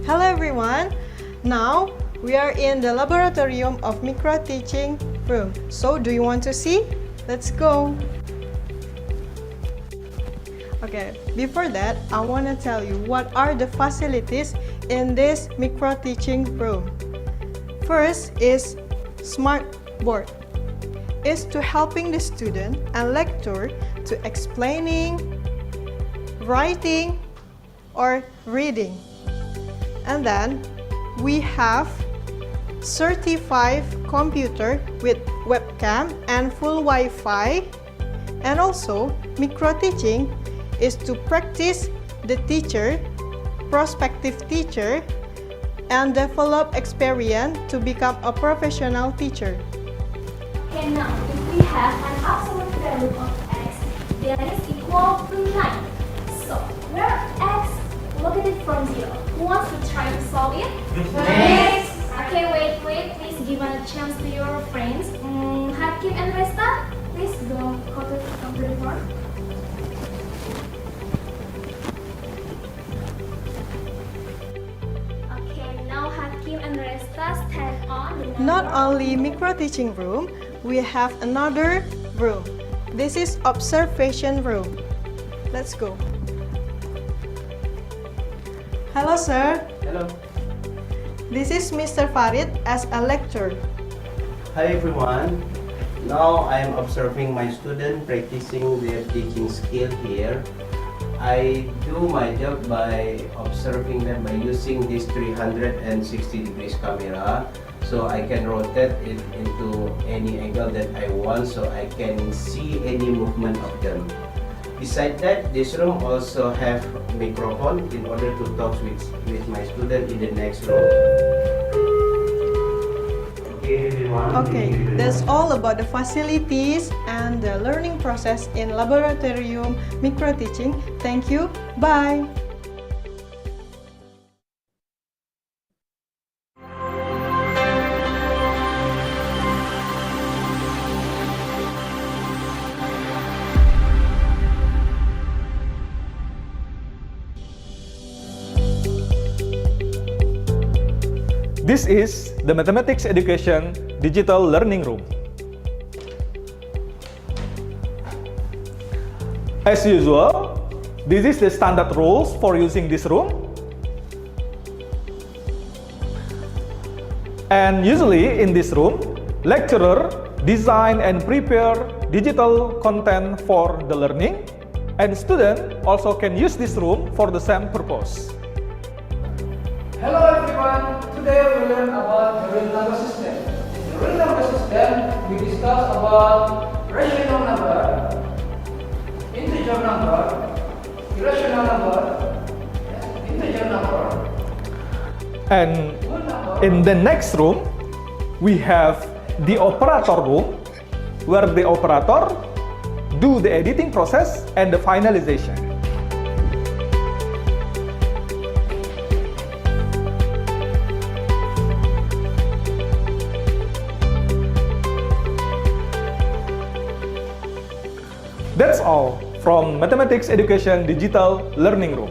[SPEAKER 14] Hello everyone! Now we are in the laboratorium of micro teaching room. So do you want to see? Let's go! Okay, before that, I want to tell you what are the facilities in this micro teaching room. First is smart board. It's to helping the student and lecturer to explaining, writing, or reading. And then we have 35 computer with webcam and full Wi-Fi. And also, micro teaching is to practice the teacher, prospective teacher, and develop experience to become a professional teacher.
[SPEAKER 15] Okay, now if we have an absolute value of x that is equal to 9. So, where x located from 0? Who wants to try to solve it?
[SPEAKER 7] Yes.
[SPEAKER 15] Okay, wait. Please give a chance to your friends. Hakim and Resta, please go to the door. Okay, now Hakim and Resta stand on the
[SPEAKER 14] Not only micro teaching room, we have another room. This is observation room. Let's go. Hello, sir.
[SPEAKER 16] Hello.
[SPEAKER 14] This is Mr. Farid as a lecturer.
[SPEAKER 16] Hi everyone. Now I am observing my student practicing their teaching skill here. I do my job by observing them by using this 360 degrees camera, so I can rotate it into any angle that I want, so I can see any movement of them. Besides that, this room also have microphone in order to talk with my student in the next room. Okay, everyone.
[SPEAKER 14] Okay, that's all about the facilities and the learning process in laboratorium micro teaching. Thank you. Bye.
[SPEAKER 1] This is the Mathematics Education Digital Learning Room. As usual, this is the standard rules for using this room. And usually in this room, lecturer design and prepare digital content for the learning, and student also can use this room for the same purpose.
[SPEAKER 10] Hello everyone, today we learn about the real number system.
[SPEAKER 17] During the system, we discuss about rational number, integer number, irrational number, integer number.
[SPEAKER 1] And in the next room, we have the operator room, where the operator do the editing process and the finalization. That's all from Mathematics Education Digital Learning Room.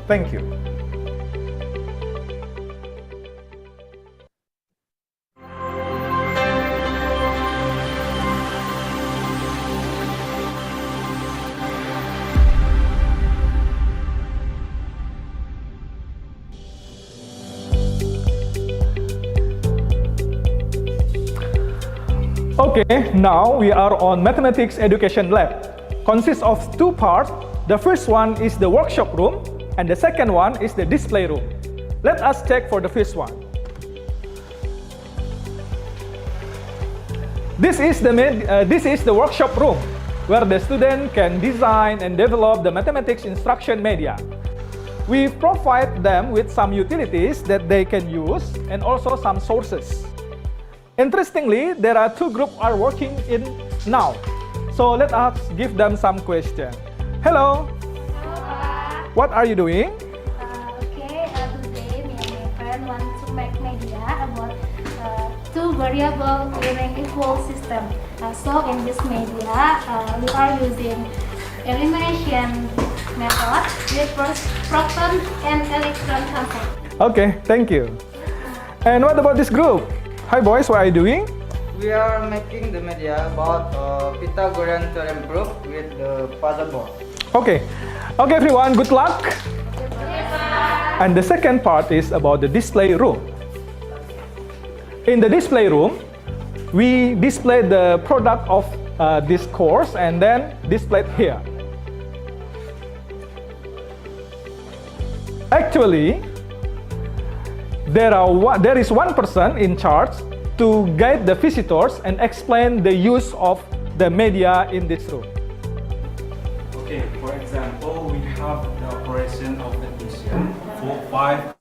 [SPEAKER 1] Thank you. Okay, now we are on Mathematics Education Lab. Consists of two parts. The first one is the workshop room, and the second one is the display room. Let us check for the first one. This is the workshop room, where the student can design and develop the mathematics instruction media. We provide them with some utilities that they can use and also some sources. Interestingly, there are two groups are working in now. So let us give them some question. Hello.
[SPEAKER 15] Hello.
[SPEAKER 1] What are you doing?
[SPEAKER 15] Today me and my friend want to make media about two variable in an equal system. So in this media, we are using elimination method with proton and electron transfer.
[SPEAKER 1] Okay, thank you. And what about this group? Hi boys, what are you doing?
[SPEAKER 17] We are making the media about Pythagorean theorem proof with the puzzle board.
[SPEAKER 1] Okay, everyone, good luck. And the second part is about the display room. In the display room, we display the product of this course and then displayed here. Actually, there is one person in charge to guide the visitors and explain the use of the media in this room.
[SPEAKER 18] Okay, for example, we have the operation of addition for 5.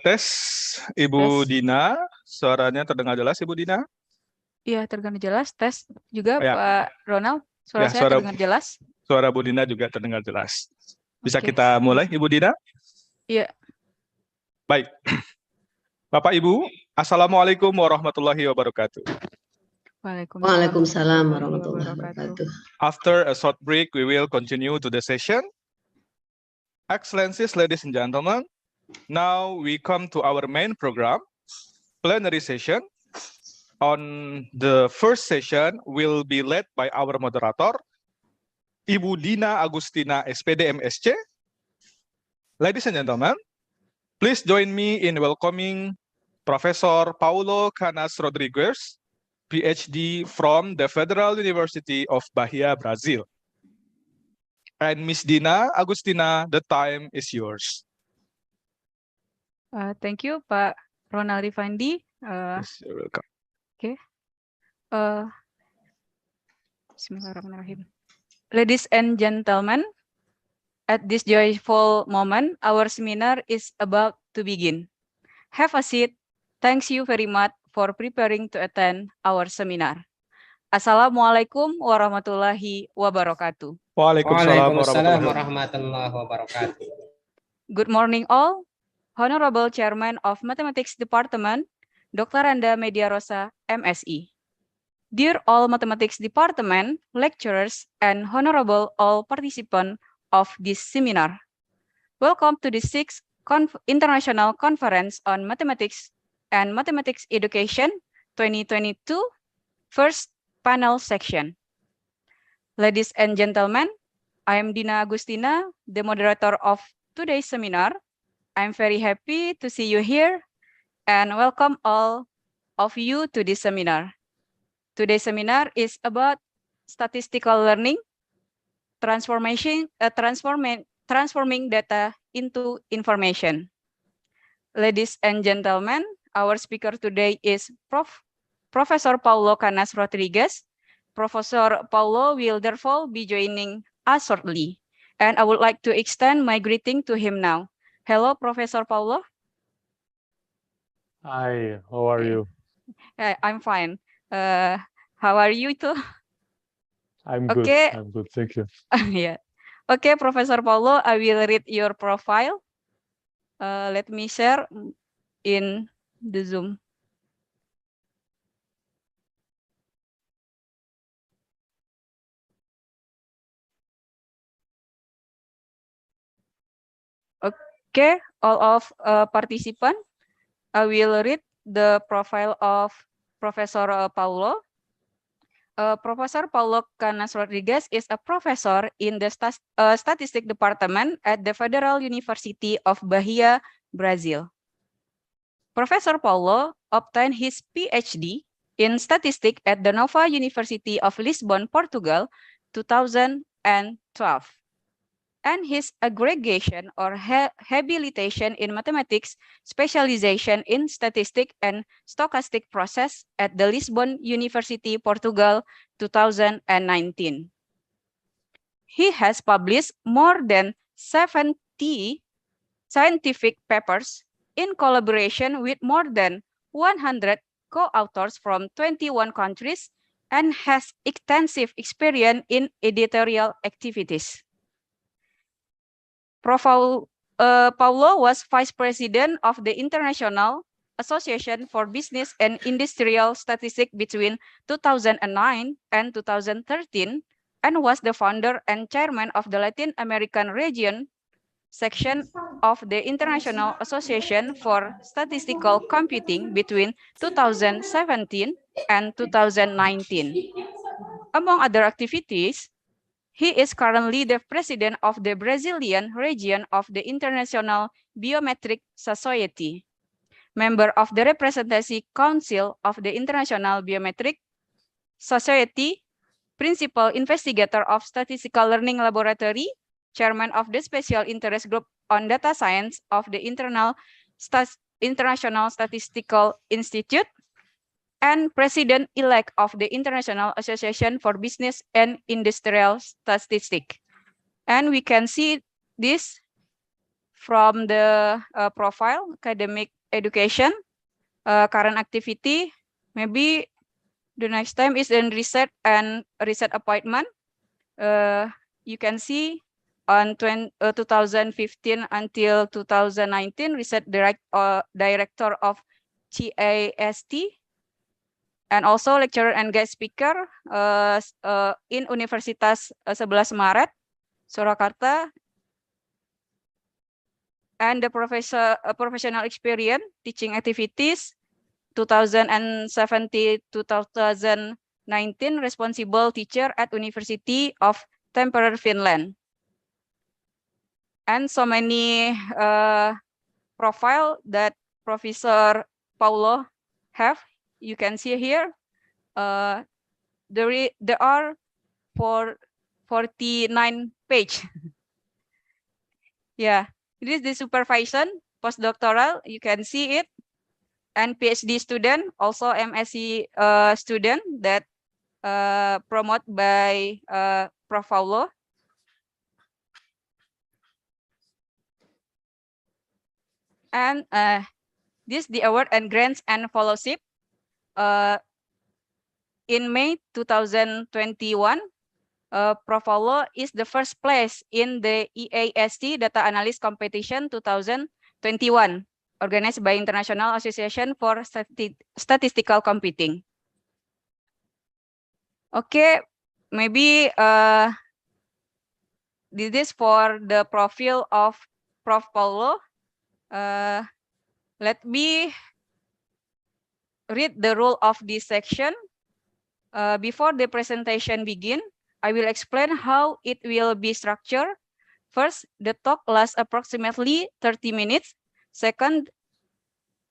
[SPEAKER 1] Tes, Ibu Dina, suaranya terdengar jelas, Ibu Dina?
[SPEAKER 19] Iya, terdengar jelas. Tes juga,
[SPEAKER 1] Ya.
[SPEAKER 19] Pak Ronald. Suara saya terdengar jelas.
[SPEAKER 1] Suara Bu Dina juga terdengar jelas. Bisa
[SPEAKER 19] Oke.
[SPEAKER 1] kita mulai, Ibu Dina?
[SPEAKER 19] Iya.
[SPEAKER 1] Baik. Bapak Ibu, Assalamualaikum warahmatullahi wabarakatuh.
[SPEAKER 20] Waalaikumsalam warahmatullahi wabarakatuh.
[SPEAKER 1] After a short break, we will continue to the session. Excellencies, ladies and gentlemen, now we come to our main program, plenary session. On the first session will be led by our moderator, Ibu Dina Agustina, SPD MSc. Ladies and gentlemen, please join me in welcoming Professor Paulo Canas Rodrigues, PhD from the Federal University of Bahia, Brazil. And Miss Dina Agustina, the time is yours.
[SPEAKER 19] Thank you, Pak Ronald Rifandi.
[SPEAKER 1] Yes, you're welcome.
[SPEAKER 19] Okay. Bismillahirrahmanirrahim. Ladies and gentlemen, at this joyful moment, our seminar is about to begin. Have a seat. Thanks you very much for preparing to attend our seminar. Assalamualaikum warahmatullahi wabarakatuh.
[SPEAKER 13] Waalaikumsalam warahmatullahi wabarakatuh.
[SPEAKER 19] Good morning all. Honorable Chairman of Mathematics Department, Dr. Anda Media Rosa, MSI. Dear all Mathematics Department, lecturers, and honorable all participants of this seminar. Welcome to the 6th International Conference on Mathematics and Mathematics Education 2022, first panel section. Ladies and gentlemen, I am Dina Agustina, the moderator of today's seminar. I'm very happy to see you here and welcome all of you to this seminar. Today's seminar is about statistical learning, transforming data into information. Ladies and gentlemen, our speaker today is Professor Paulo Canas Rodrigues. Professor Paulo will therefore be joining us shortly, and I would like to extend my greeting to him now. Hello, Professor Paulo.
[SPEAKER 20] Hi, how are you?
[SPEAKER 19] I'm fine. How are you too?
[SPEAKER 20] I'm good.
[SPEAKER 19] Okay.
[SPEAKER 20] I'm good. Thank you.
[SPEAKER 19] Yeah. Okay, Professor Paulo, I will read your profile. Let me share in the Zoom. Okay, all of participants, I will read the profile of Professor Paulo. Professor Paulo Canas Rodrigues is a professor in the Statistics Department at the Federal University of Bahia, Brazil. Professor Paulo obtained his PhD in Statistics at the Nova University of Lisbon, Portugal, 2012. And his aggregation or habilitation in mathematics, specialization in statistics and stochastic process at the Lisbon University, Portugal, 2019. He has published more than 70 scientific papers in collaboration with more than 100 co-authors from 21 countries and has extensive experience in editorial activities. Paulo was vice president of the International Association for Business and Industrial Statistics between 2009 and 2013 and was the founder and chairman of the Latin American region section of the International Association for Statistical Computing between 2017 and 2019. Among other activities, he is currently the president of the Brazilian region of the International Biometric Society, member of the Representative Council of the International Biometric Society, principal investigator of Statistical Learning Laboratory, chairman of the Special Interest Group on Data Science of the International Statistical Institute, and president-elect of the International Association for Business and Industrial Statistics. And we can see this from the profile, academic education, current activity. Maybe the next time is in research and research appointment. You can see on 2015 until 2019, research director of CAST, and also lecturer and guest speaker in Universitas 11 Maret, Surakarta, and the professional experience, teaching activities, 2017-2019, responsible teacher at University of temporary Finland. And so many profile that Professor Paulo have. You can see here. There are 49 page. Yeah, it is the supervision, postdoctoral, you can see it, and PhD student, also MSc student that promoted by Prof. Paulo. And this the award and grants and fellowship. In May 2021, Prof. Paulo is the first place in the EAST Data Analyst Competition 2021, organized by International Association for Statistical Computing. Okay, maybe this is for the profile of Prof. Paulo. Let me read the rule of this section. Before the presentation begin, I will explain how it will be structured. First, the talk lasts approximately 30 minutes. Second,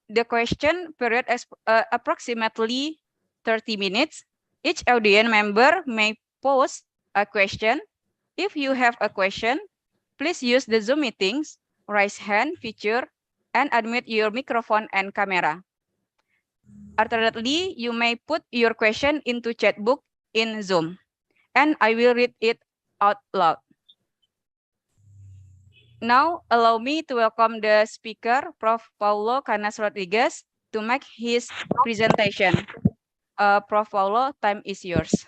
[SPEAKER 19] the question period is approximately 30 minutes. Each audience member may pose a question. If you have a question, please use the Zoom meetings raise hand feature and unmute your microphone and camera. Alternately, you may put your question into chat box in Zoom, and I will read it out loud. Now, allow me to welcome the speaker, Prof. Paulo Canas Rodriguez, to make his presentation. Prof. Paulo, time is yours.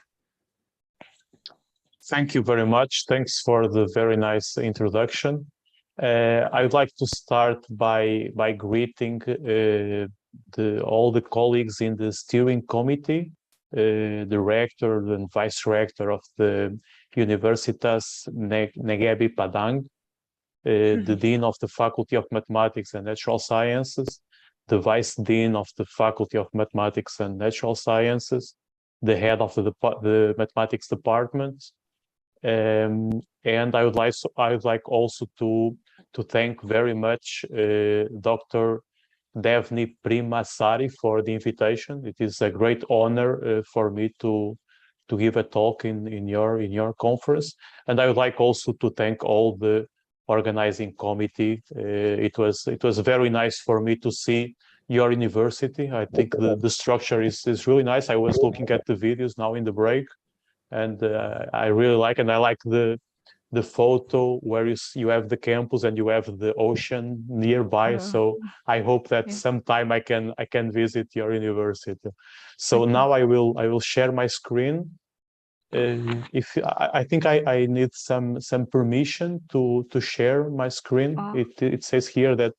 [SPEAKER 20] Thank you very much. Thanks for the very nice introduction. I would like to start by greeting all the colleagues in the steering committee, the rector and vice rector of the Universitas Negeri Padang, the dean of the Faculty of Mathematics and Natural Sciences, the vice dean of the Faculty of Mathematics and Natural Sciences, the head of the mathematics department, and I would like also to thank very much Dr. Devni Primasari for the invitation. It is a great honor for me to give a talk in your conference, and I would like also to thank all the organizing committee. It was very nice for me to see your university. I think the structure is really nice. I was looking at the videos now in the break, and I really like, and I like the photo where you have the campus and you have the ocean nearby. So I hope that sometime I can visit your university. So now I will share my screen. If I think I need some permission to share my screen. It says here that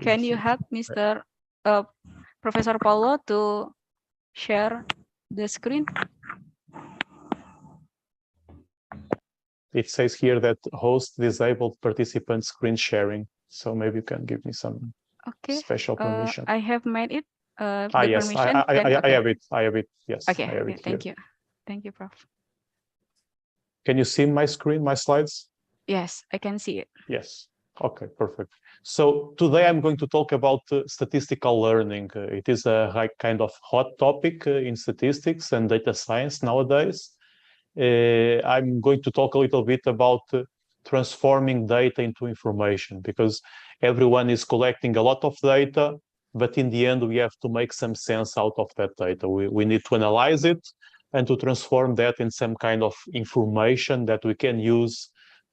[SPEAKER 19] Can you help Mr. Professor Paulo to share the screen?
[SPEAKER 20] It says here that host disabled participant screen sharing. So maybe you can give me some special permission.
[SPEAKER 19] I have made it.
[SPEAKER 20] Yes,
[SPEAKER 19] permission.
[SPEAKER 20] I have it. I have it. Yes.
[SPEAKER 19] Okay.
[SPEAKER 20] I have it
[SPEAKER 19] Thank
[SPEAKER 20] here.
[SPEAKER 19] you. Thank you, Prof.
[SPEAKER 20] Can you see my screen, my slides?
[SPEAKER 19] Yes, I can see it.
[SPEAKER 20] Yes. Okay, perfect. So today I'm going to talk about statistical learning. It is a kind of hot topic in statistics and data science nowadays. I'm going to talk a little bit about transforming data into information, because everyone is collecting a lot of data, but in the end we have to make some sense out of that data. We need to analyze it and to transform that in some kind of information that we can use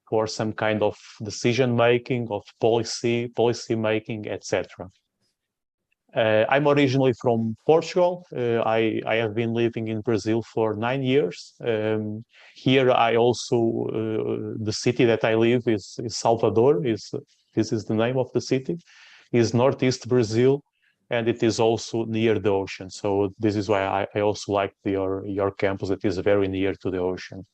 [SPEAKER 20] for some kind of decision making, of policy making, etc. I'm originally from Portugal. I have been living in Brazil for 9 years. Here I also, the city that I live is Salvador. This is the name of the city. Is Northeast Brazil, and it is also near the ocean. So this is why I also like your campus. It is very near to the ocean.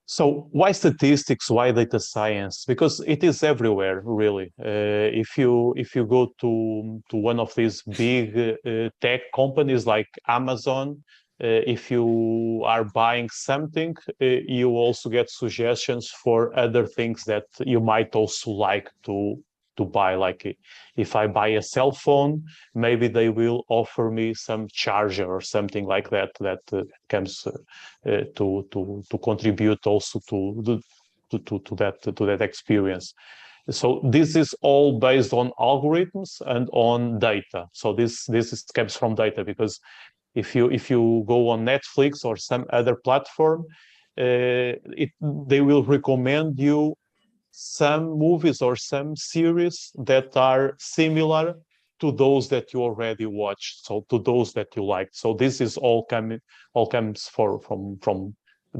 [SPEAKER 20] So why statistics? Why data science? Because it is everywhere, really. If you go to one of these big tech companies like Amazon, If you are buying something, you also get suggestions for other things that you might also like to buy. Like if I buy a cell phone, maybe they will offer me some charger or something like that comes to contribute also to that experience. So this is all based on algorithms and on data. So this comes from data, because if you go on Netflix or some other platform, they will recommend you some movies or some series that are similar to those that you already watched, so to those that you liked. So this is all comes from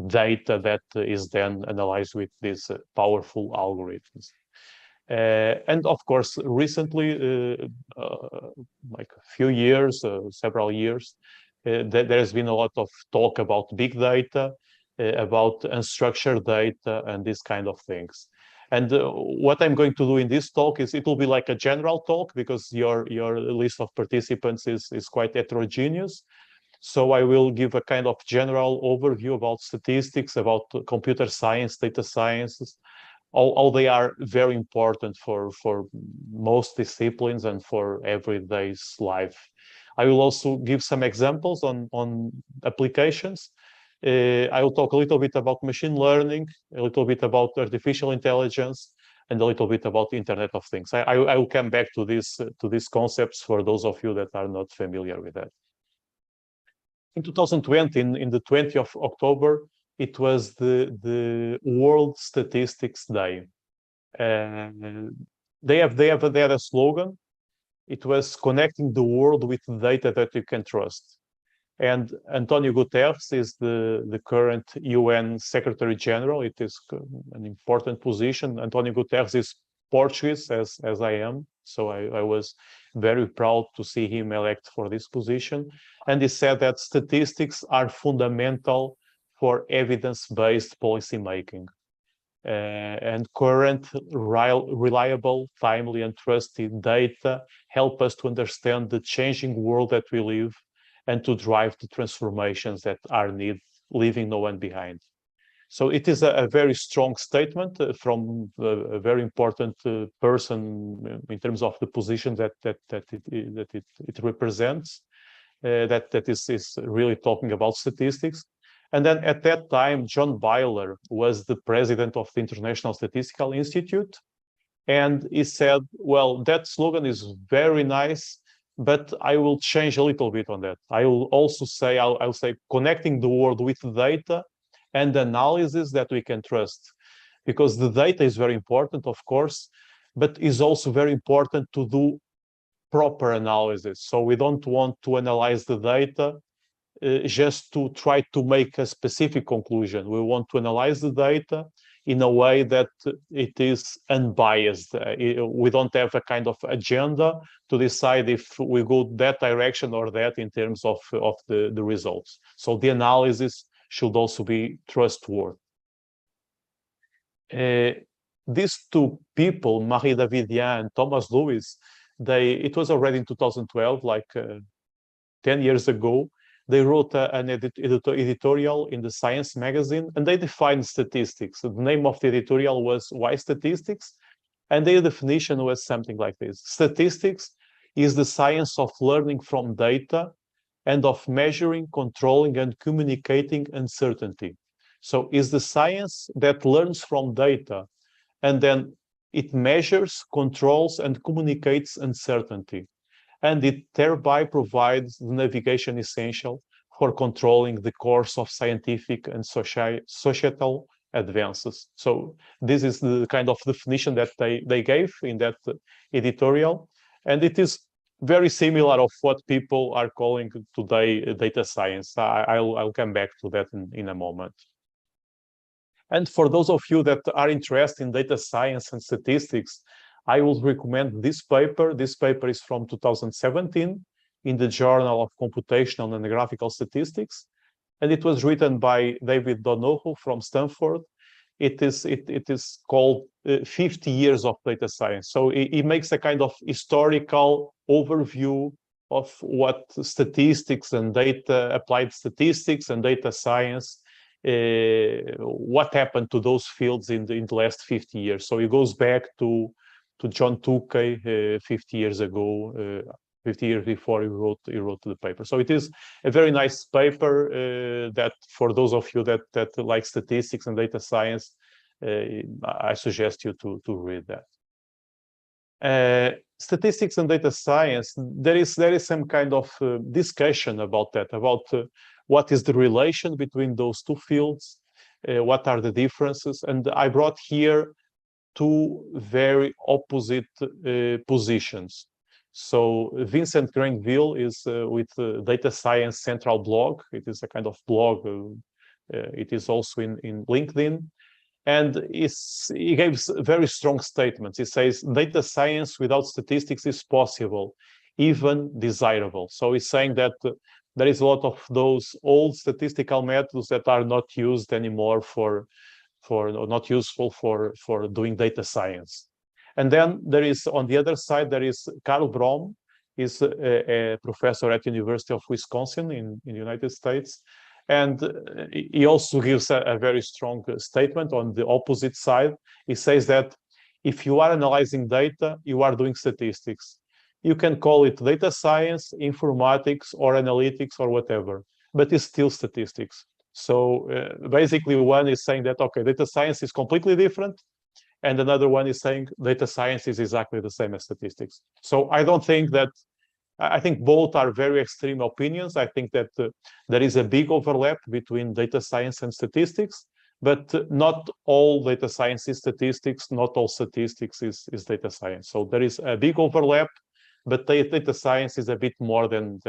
[SPEAKER 20] data that is then analyzed with these powerful algorithms. And of course, recently, like a few years, several years, there has been a lot of talk about big data, about unstructured data, and these kind of things. And what I'm going to do in this talk is, it will be like a general talk, because your list of participants is quite heterogeneous. So I will give a kind of general overview about statistics, about computer science, data sciences. All they are very important for most disciplines and for everyday's life. I will also give some examples on applications. I will talk a little bit about machine learning, a little bit about artificial intelligence, and a little bit about the Internet of Things. I will come back to these concepts for those of you that are not familiar with that. In 2020, in the 20th of October, it was the World Statistics Day. They had a slogan. It was connecting the world with data that you can trust. And Antonio Guterres is the current UN Secretary General. It is an important position. Antonio Guterres is Portuguese, as I am. So I was very proud to see him elect for this position. And he said that statistics are fundamental for evidence-based policymaking. And current, reliable, timely, and trusted data help us to understand the changing world that we live and to drive the transformations that are needed, leaving no one behind. So it is a very strong statement from a very important person in terms of the position that it represents. That is really talking about statistics. And then at that time, John Byler was the president of the International Statistical Institute. And he said, well, that slogan is very nice, but I will change a little bit on that. I will also say, I'll say connecting the world with data and analysis that we can trust. Because the data is very important, of course, but is also very important to do proper analysis. So we don't want to analyze the data just to try to make a specific conclusion. We want to analyze the data in a way that it is unbiased. We don't have a kind of agenda to decide if we go that direction or that in terms of the results. So the analysis should also be trustworthy. These two people, Marie Davidian and Thomas Lewis, it was already in 2012, like 10 years ago, they wrote an editorial in the Science magazine, and they defined statistics. The name of the editorial was Why Statistics? And their definition was something like this. Statistics is the science of learning from data and of measuring, controlling, and communicating uncertainty. So it's the science that learns from data, and then it measures, controls, and communicates uncertainty. And it thereby provides the navigation essential for controlling the course of scientific and societal advances. So this is the kind of definition that they gave in that editorial. And it is very similar of what people are calling today data science. I'll come back to that in a moment. And for those of you that are interested in data science and statistics, I would recommend this paper. This paper is from 2017 in the Journal of Computational and Graphical Statistics. And it was written by David Donoghue from Stanford. It is called 50 Years of Data Science. So it makes a kind of historical overview of what statistics and data, applied statistics and data science, what happened to those fields in the last 50 years. So it goes back to John Tukey 50 years ago, 50 years before he wrote the paper. So it is a very nice paper that for those of you that like statistics and data science, I suggest you to read that. Statistics and data science, there is some kind of discussion about that, about what is the relation between those two fields, what are the differences, and I brought here two very opposite positions. So Vincent Granville is with Data Science Central blog. It is a kind of blog. It is also in LinkedIn. And he gives very strong statements. He says data science without statistics is possible, even desirable. So he's saying that there is a lot of those old statistical methods that are not used anymore not useful for doing data science. And then there is, on the other side, there is Carl Brom, is a professor at University of Wisconsin in the United States. And he also gives a very strong statement on the opposite side. He says that if you are analyzing data, you are doing statistics. You can call it data science, informatics, or analytics, or whatever, but it's still statistics. So basically one is saying that, okay, data science is completely different. And another one is saying data science is exactly the same as statistics. So I don't think that, I think both are very extreme opinions. I think that there is a big overlap between data science and statistics, but not all data science is statistics, not all statistics is data science. So there is a big overlap, but data science is a bit more than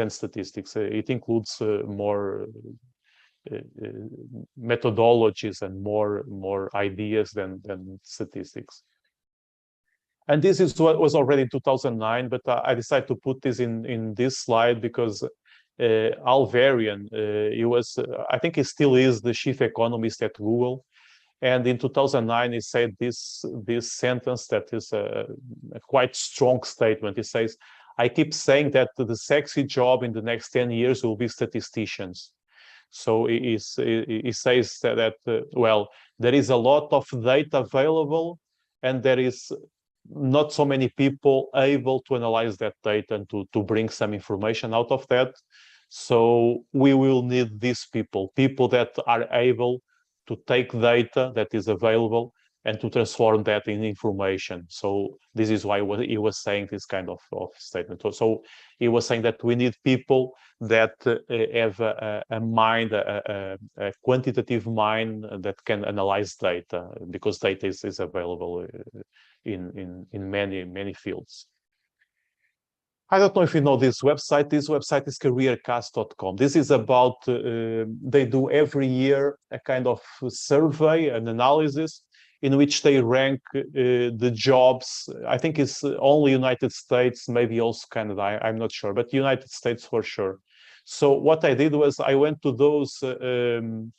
[SPEAKER 20] statistics. It includes more methodologies and more ideas than statistics. And this is what was already in 2009, but I decided to put this in this slide because Al Varian, he was, I think he still is the chief economist at Google. And in 2009, he said this sentence that is a quite strong statement. He says, I keep saying that the sexy job in the next 10 years will be statisticians. So he says that well, there is a lot of data available, and there is not so many people able to analyze that data and to bring some information out of that. So we will need these people that are able to take data that is available and to transform that in information. So this is why he was saying this kind of statement. So he was saying that we need people that have a mind, a quantitative mind that can analyze data, because data is available in many fields. I don't know if you know this website. This website is careercast.com. This is about, they do every year a kind of survey, an analysis in which they rank the jobs. I think it's only United States, maybe also Canada, I'm not sure, but United States for sure. So what I did was I went to those, to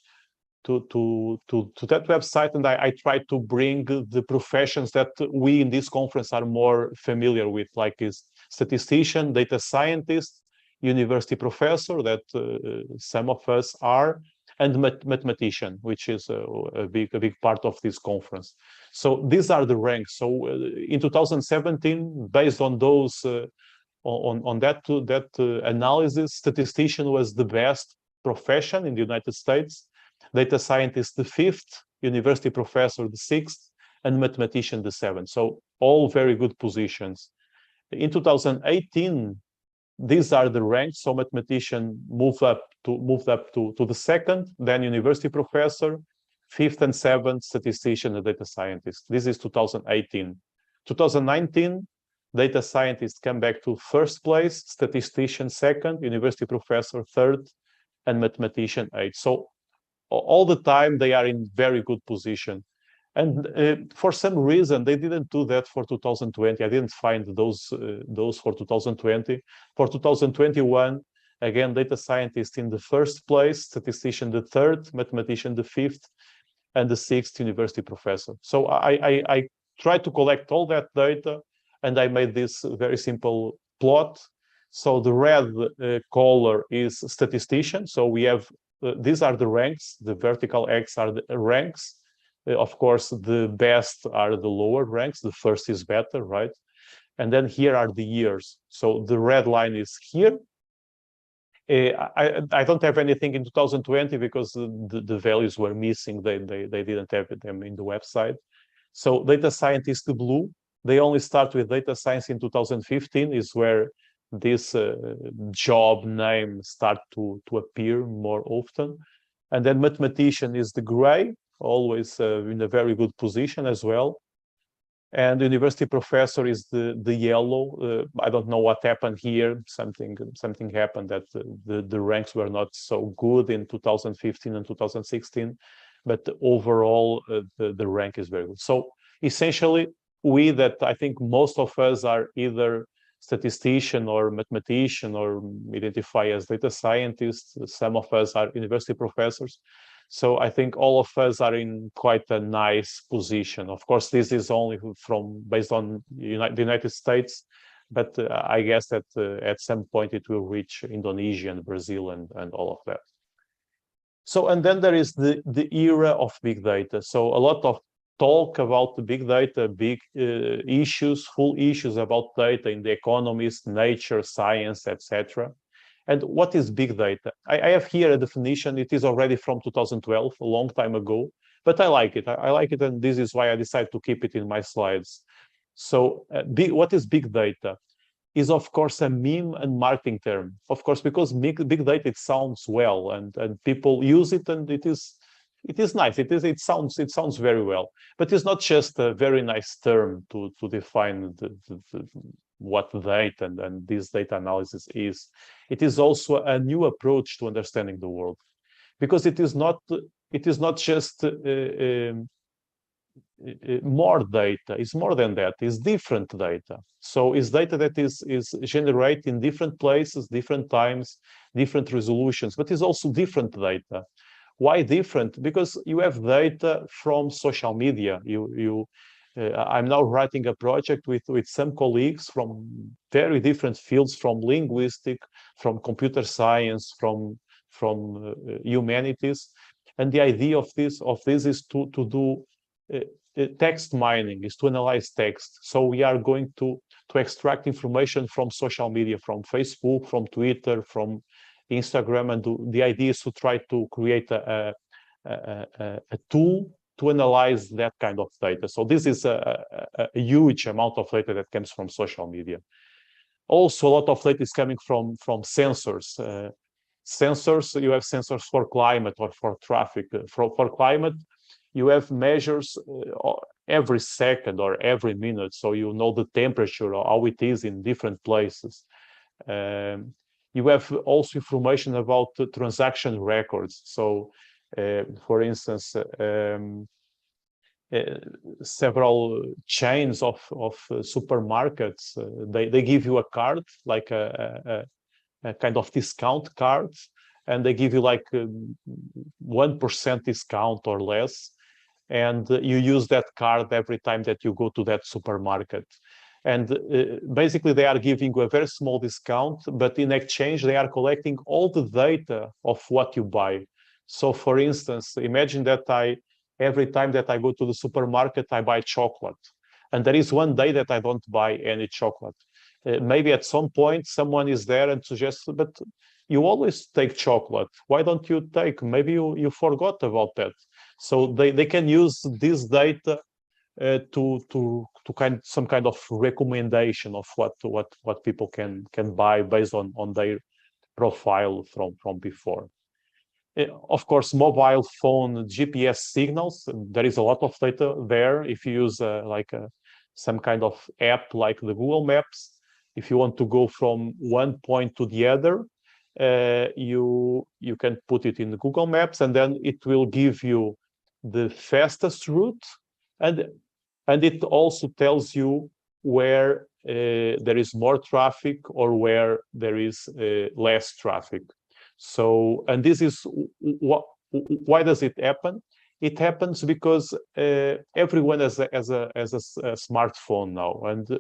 [SPEAKER 20] that website, and I tried to bring the professions that we in this conference are more familiar with, like is statistician, data scientist, university professor, that some of us are, and mathematician, which is a big part of this conference. So these are the ranks. So in 2017, based on those, on that analysis, statistician was the best profession in the United States, data scientist the 5th, university professor the 6th, and mathematician the 7th. So all very good positions. In 2018, these are the ranks. So mathematician moved up to the 2nd, then university professor, 5th and 7th, statistician and data scientist. This is 2018. 2019, data scientist came back to 1st place, statistician 2nd, university professor 3rd, and mathematician 8th. So all the time they are in very good position. And for some reason, they didn't do that for 2020. I didn't find those for 2020. For 2021, again, data scientist in the 1st place, statistician the 3rd, mathematician the 5th, and the 6th university professor. So I tried to collect all that data, and I made this very simple plot So the red color is statistician. So we have, these are the ranks, the vertical X are the ranks. Of course, the best are the lower ranks, the first is better, right? And then here are the years. So the red line is here. I don't have anything in 2020 because the values were missing. They didn't have them in the website. So data scientist, the blue, they only start with data science in 2015 is where this job name start to appear more often. And then mathematician is the gray, always in a very good position as well. And university professor is the yellow. I don't know what happened here. Something happened that the ranks were not so good in 2015 and 2016, but overall the rank is very good. So essentially, I think most of us are either statistician or mathematician or identify as data scientists. Some of us are university professors. So I think all of us are in quite a nice position. Of course, this is only based on the United States, but I guess that at some point it will reach Indonesia and Brazil and all of that. So, and then there is the era of big data. So a lot of talk about the big data, big issues, full issues about data in the economists, nature, science, etc. And what is big data? I have here a definition. It is already from 2012, a long time ago, but I like it. I like it, and this is why I decided to keep it in my slides. So what is big data? Is of course a meme and marketing term. Of course, because big data, it sounds well, and people use it, and it is nice. It sounds very well, but it's not just a very nice term to define what data and this data analysis is. It is also a new approach to understanding the world, because it is not just more data. It's more than that. It's different data. So it's data that is generated in different places, different times, different resolutions, but it's also different data. Why different? Because you have data from social media. I'm now writing a project with some colleagues from very different fields, from linguistics, from computer science, from humanities, and the idea of this is to do text mining, is to analyze text. So we are going to extract information from social media, from Facebook, from Twitter, from Instagram, and the idea is to try to create a tool to analyze that kind of data. So this is a huge amount of data that comes from social media. Also, a lot of data is coming from sensors. Sensors, you have sensors for climate or for traffic. For climate, you have measures every second or every minute, so you know the temperature or how it is in different places. You have also information about the transaction records. So, for instance, several chains of supermarkets, they give you a card, like a kind of discount card, and they give you like 1% discount or less, and you use that card every time that you go to that supermarket. And basically they are giving you a very small discount, but in exchange they are collecting all the data of what you buy. So for instance, imagine that every time that I go to the supermarket, I buy chocolate, and there is one day that I don't buy any chocolate. Maybe at some point someone is there and suggests, but you always take chocolate. Why don't you take? Maybe you forgot about that. So they can use this data to some kind of recommendation of what people can buy based on their profile from before. Of course, mobile phone GPS signals, there is a lot of data there. If you use some kind of app like the Google Maps, if you want to go from one point to the other, you can put it in the Google Maps, and then it will give you the fastest route, and it also tells you where there is more traffic or where there is less traffic. So, and this is why does it happen? It happens because everyone has a smartphone now, and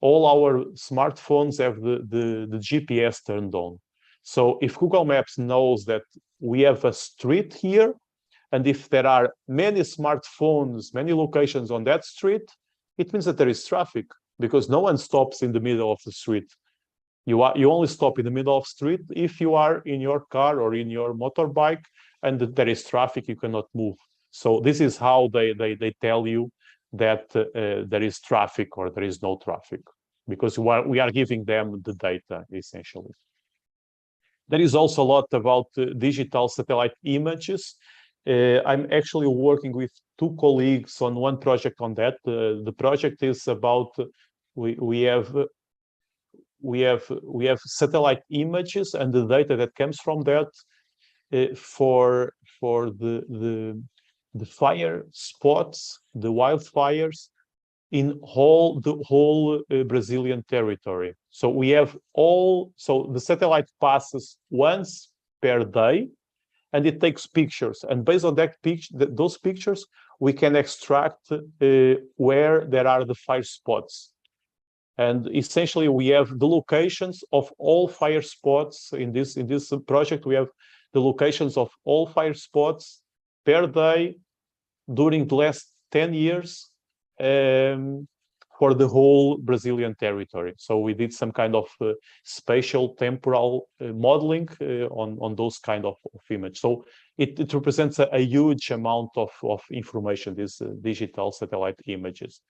[SPEAKER 20] all our smartphones have the GPS turned on. So if Google Maps knows that we have a street here, and if there are many smartphones, many locations on that street, it means that there is traffic, because no one stops in the middle of the street. You only stop in the middle of the street if you are in your car or in your motorbike and there is traffic, you cannot move. So this is how they tell you that there is traffic or there is no traffic, because we are giving them the data, essentially. There is also a lot about digital satellite images. I'm actually working with 2 colleagues on one project on that. The project is about, we have satellite images and the data that comes from that for the fire spots, the wildfires in the whole Brazilian territory. So we have so the satellite passes once per day, and it takes pictures. And based on those pictures, we can extract where there are the fire spots. And essentially, we have the locations of all fire spots in this project. We have the locations of all fire spots per day during the last 10 years for the whole Brazilian territory. So we did some kind of spatial temporal modeling on those kind of image. So it represents a huge amount of information, these digital satellite images.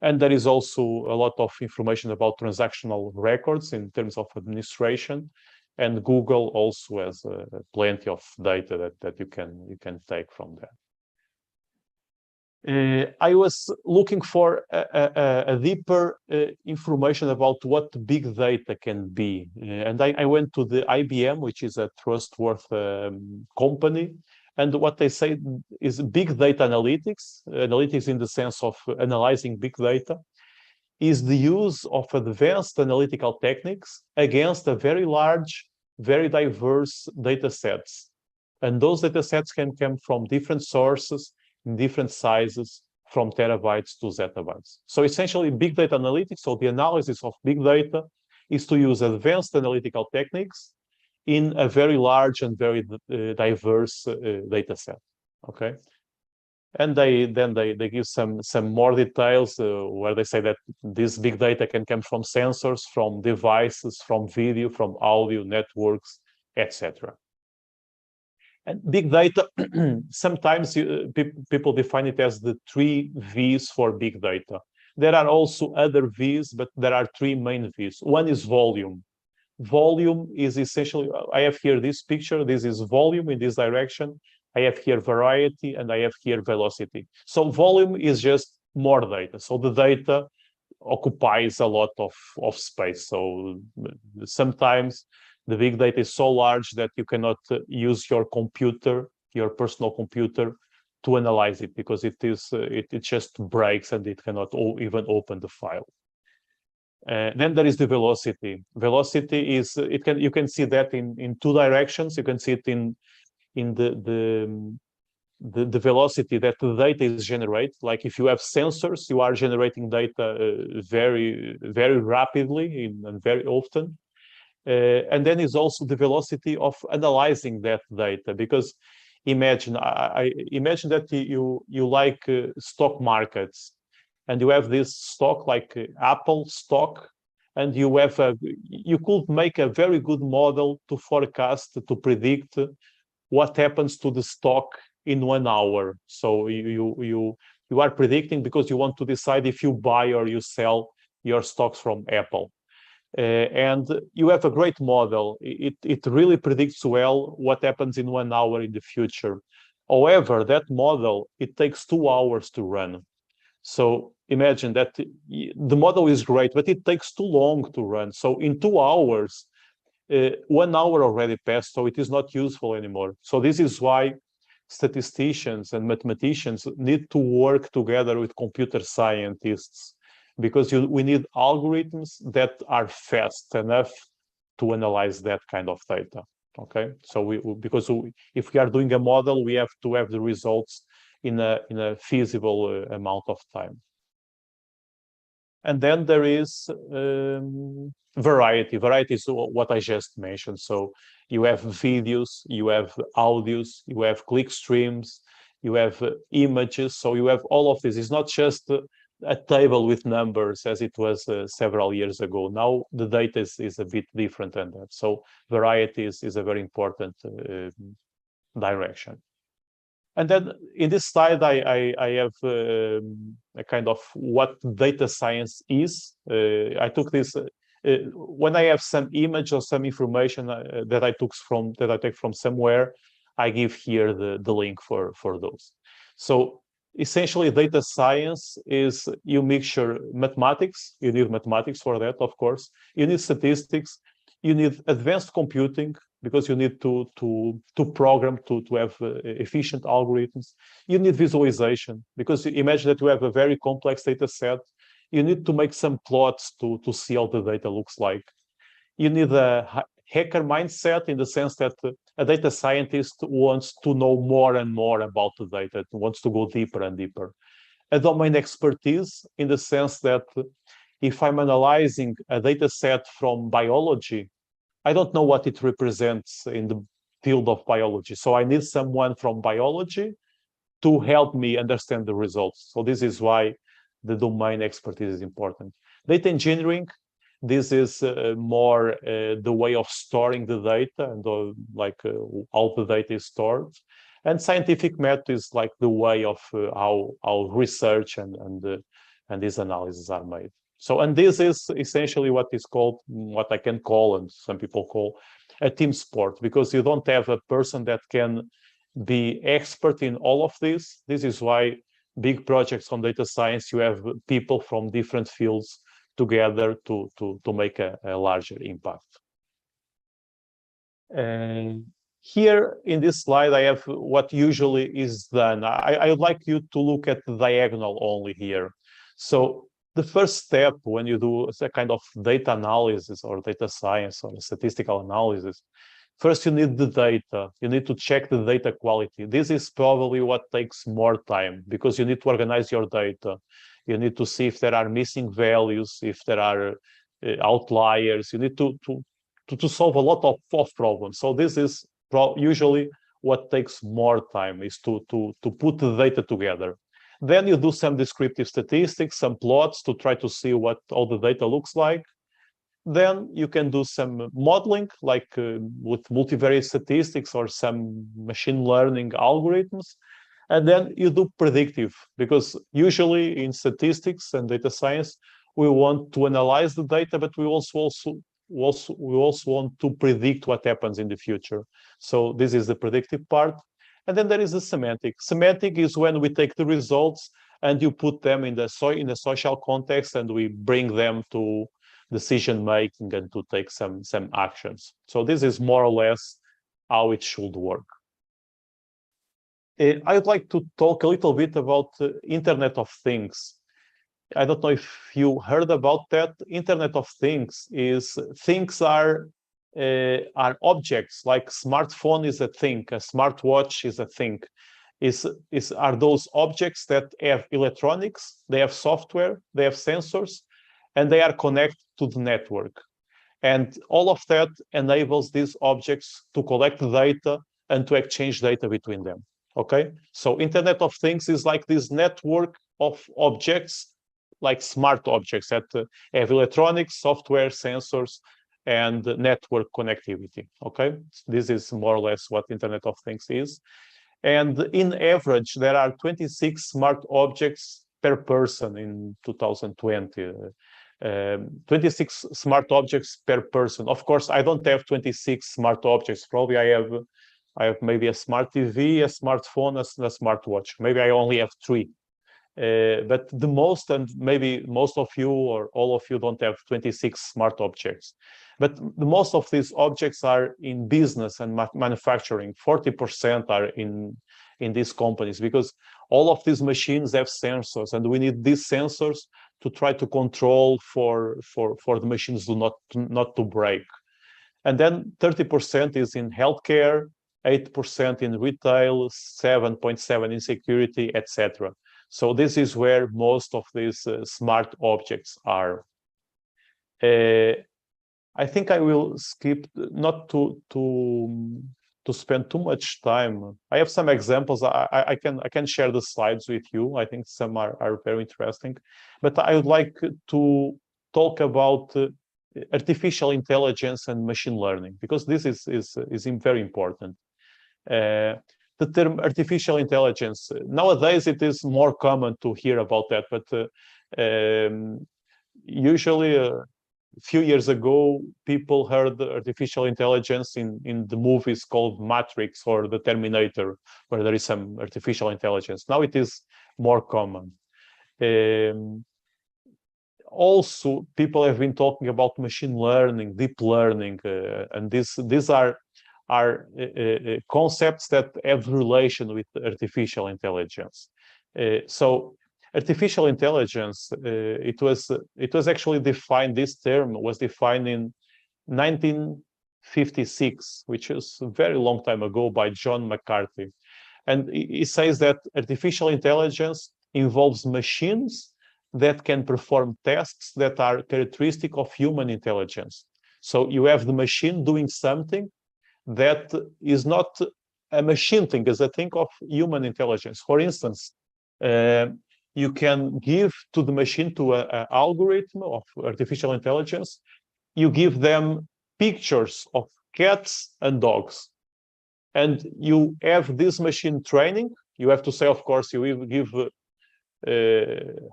[SPEAKER 20] And there is also a lot of information about transactional records in terms of administration. And Google also has plenty of data that you can take from that. I was looking for a deeper information about what big data can be. And I went to the IBM, which is a trustworthy company. And what they say is big data analytics in the sense of analyzing big data, is the use of advanced analytical techniques against a very large, very diverse data sets. And those data sets can come from different sources, in different sizes, from terabytes to zettabytes. So essentially, big data analytics, so the analysis of big data, is to use advanced analytical techniques in a very large and very diverse data set. Okay, and they give some more details where they say that this big data can come from sensors, from devices, from video, from audio, networks, etc. And big data, sometimes people define it as the 3 V's for big data. There are also other V's, but there are 3 main V's. One is volume. Volume is essentially, I have here this picture, this is volume in this direction. I have here variety, and I have here velocity. So volume is just more data. So the data occupies a lot of space. So sometimes the big data is so large that you cannot use your computer, your personal computer, to analyze it, because it just breaks and it cannot even open the file. Then there is the velocity. Velocity is you can see that in 2 directions. You can see it in the velocity that the data is generated. Like if you have sensors, you are generating data very, very rapidly and very often. And then is also the velocity of analyzing that data, because imagine imagine that you like stock markets, and you have this stock like Apple stock, and you could make a very good model to forecast, to predict what happens to the stock in 1 hour. So you are predicting because you want to decide if you buy or you sell your stocks from Apple. And you have a great model. It really predicts well what happens in 1 hour in the future. However, that model, it takes 2 hours to run. So imagine that the model is great, but it takes too long to run. So in 2 hours, 1 hour already passed, so it is not useful anymore. So this is why statisticians and mathematicians need to work together with computer scientists, because we need algorithms that are fast enough to analyze that kind of data. Okay, so if we are doing a model, we have to have the results in a feasible amount of time. And then there is variety. Variety is what I just mentioned. So you have videos, you have audios, you have click streams, you have images. So you have all of this. It's not just a table with numbers as it was several years ago. Now the data is a bit different than that. So variety is a very important direction. And then in this slide, I have a kind of what data science is. I took this when I have some image or some information that I take from somewhere. I give here the link for those. So essentially, data science is you mixture mathematics. You need mathematics for that, of course. You need statistics. You need advanced computing, because you need to program to have efficient algorithms. You need visualization, because imagine that you have a very complex data set. You need to make some plots to see how the data looks like. You need a hacker mindset, in the sense that a data scientist wants to know more and more about the data, wants to go deeper and deeper. A domain expertise, in the sense that if I'm analyzing a data set from biology, I don't know what it represents in the field of biology. So I need someone from biology to help me understand the results. So this is why the domain expertise is important. Data engineering, this is more the way of storing the data and how the data is stored. And scientific method is like the way of how research and these analyses are made. So, and this is essentially what I can call, and some people call, a team sport, because you don't have a person that can be expert in all of this. This is why big projects on data science, you have people from different fields together to make a larger impact. And here in this slide, I have what usually is done. I would like you to look at the diagonal only here. So the first step when you do a kind of data analysis or data science or statistical analysis, first you need the data. You need to check the data quality. This is probably what takes more time, because you need to organize your data. You need to see if there are missing values, if there are outliers. You need to solve a lot of problems. So this is usually what takes more time, is to put the data together. Then you do some descriptive statistics, some plots to try to see what all the data looks like. Then you can do some modeling, like with multivariate statistics or some machine learning algorithms. And then you do predictive, because usually in statistics and data science, we want to analyze the data, but we also want to predict what happens in the future. So this is the predictive part. And then there is the semantic. Semantic is when we take the results and you put them in the social context, and we bring them to decision making and to take some actions. So this is more or less how it should work. I'd like to talk a little bit about Internet of Things. I don't know if you heard about that. Internet of Things is things are objects. Like smartphone is a thing, a smartwatch is a thing. Are those objects that have electronics, they have software, they have sensors, and they are connected to the network. And all of that enables these objects to collect data and to exchange data between them. Okay, so Internet of Things is like this network of objects, like smart objects that have electronics, software, sensors, and network connectivity. Okay, this is more or less what Internet of Things is. And in average, there are 26 smart objects per person in 2020. 26 smart objects per person. Of course, I don't have 26 smart objects. Probably I have maybe a smart TV, a smartphone, a smartwatch. Maybe I only have 3. But the most, and maybe most of you or all of you don't have 26 smart objects. But the most of these objects are in business and manufacturing. 40% are in these companies, because all of these machines have sensors, and we need these sensors to try to control for the machines not to break. And then 30% is in healthcare, 8% in retail, 7.7% in security, etc. So this is where most of these smart objects are. I think I will skip, not to spend too much time. I have some examples. I can share the slides with you. I think some are very interesting, but I would like to talk about artificial intelligence and machine learning, because this is very important. The term artificial intelligence, nowadays it is more common to hear about that, but usually a few years ago, people heard artificial intelligence in the movies called Matrix or the Terminator, where there is some artificial intelligence. Now it is more common. Also, people have been talking about machine learning, deep learning, and these are concepts that have relation with artificial intelligence. So artificial intelligence, it was actually defined, this term was defined in 1956, which is a very long time ago, by John McCarthy. And he says that artificial intelligence involves machines that can perform tasks that are characteristic of human intelligence. So you have the machine doing something that is not a machine thing, is a thing of human intelligence. For instance, you can give to the machine, to an algorithm of artificial intelligence, you give them pictures of cats and dogs. And you have this machine training. You have to say, of course, you will give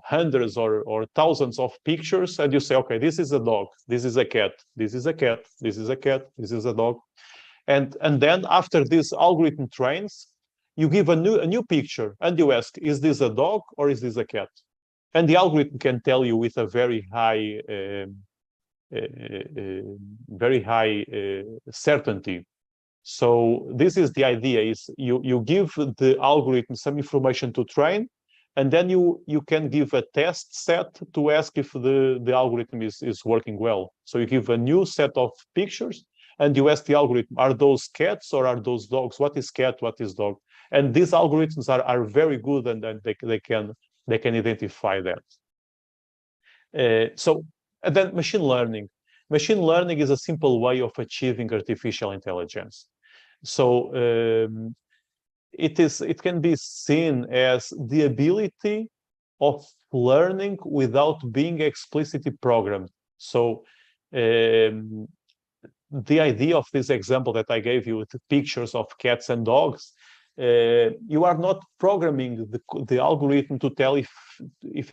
[SPEAKER 20] hundreds or thousands of pictures, and you say, okay, this is a dog, this is a cat, this is a cat, this is a cat, this is a dog. And then after this algorithm trains, you give a new picture and you ask, is this a dog or is this a cat? And the algorithm can tell you with a very high certainty. So this is the idea, is you give the algorithm some information to train, and then you can give a test set to ask if the algorithm is working well. So you give a new set of pictures and you ask the algorithm, are those cats or are those dogs? What is cat, what is dog? And these algorithms are very good, and they can identify that. And then machine learning. Machine learning is a simple way of achieving artificial intelligence. So it can be seen as the ability of learning without being explicitly programmed. So the idea of this example that I gave you with the pictures of cats and dogs, you are not programming the algorithm to tell if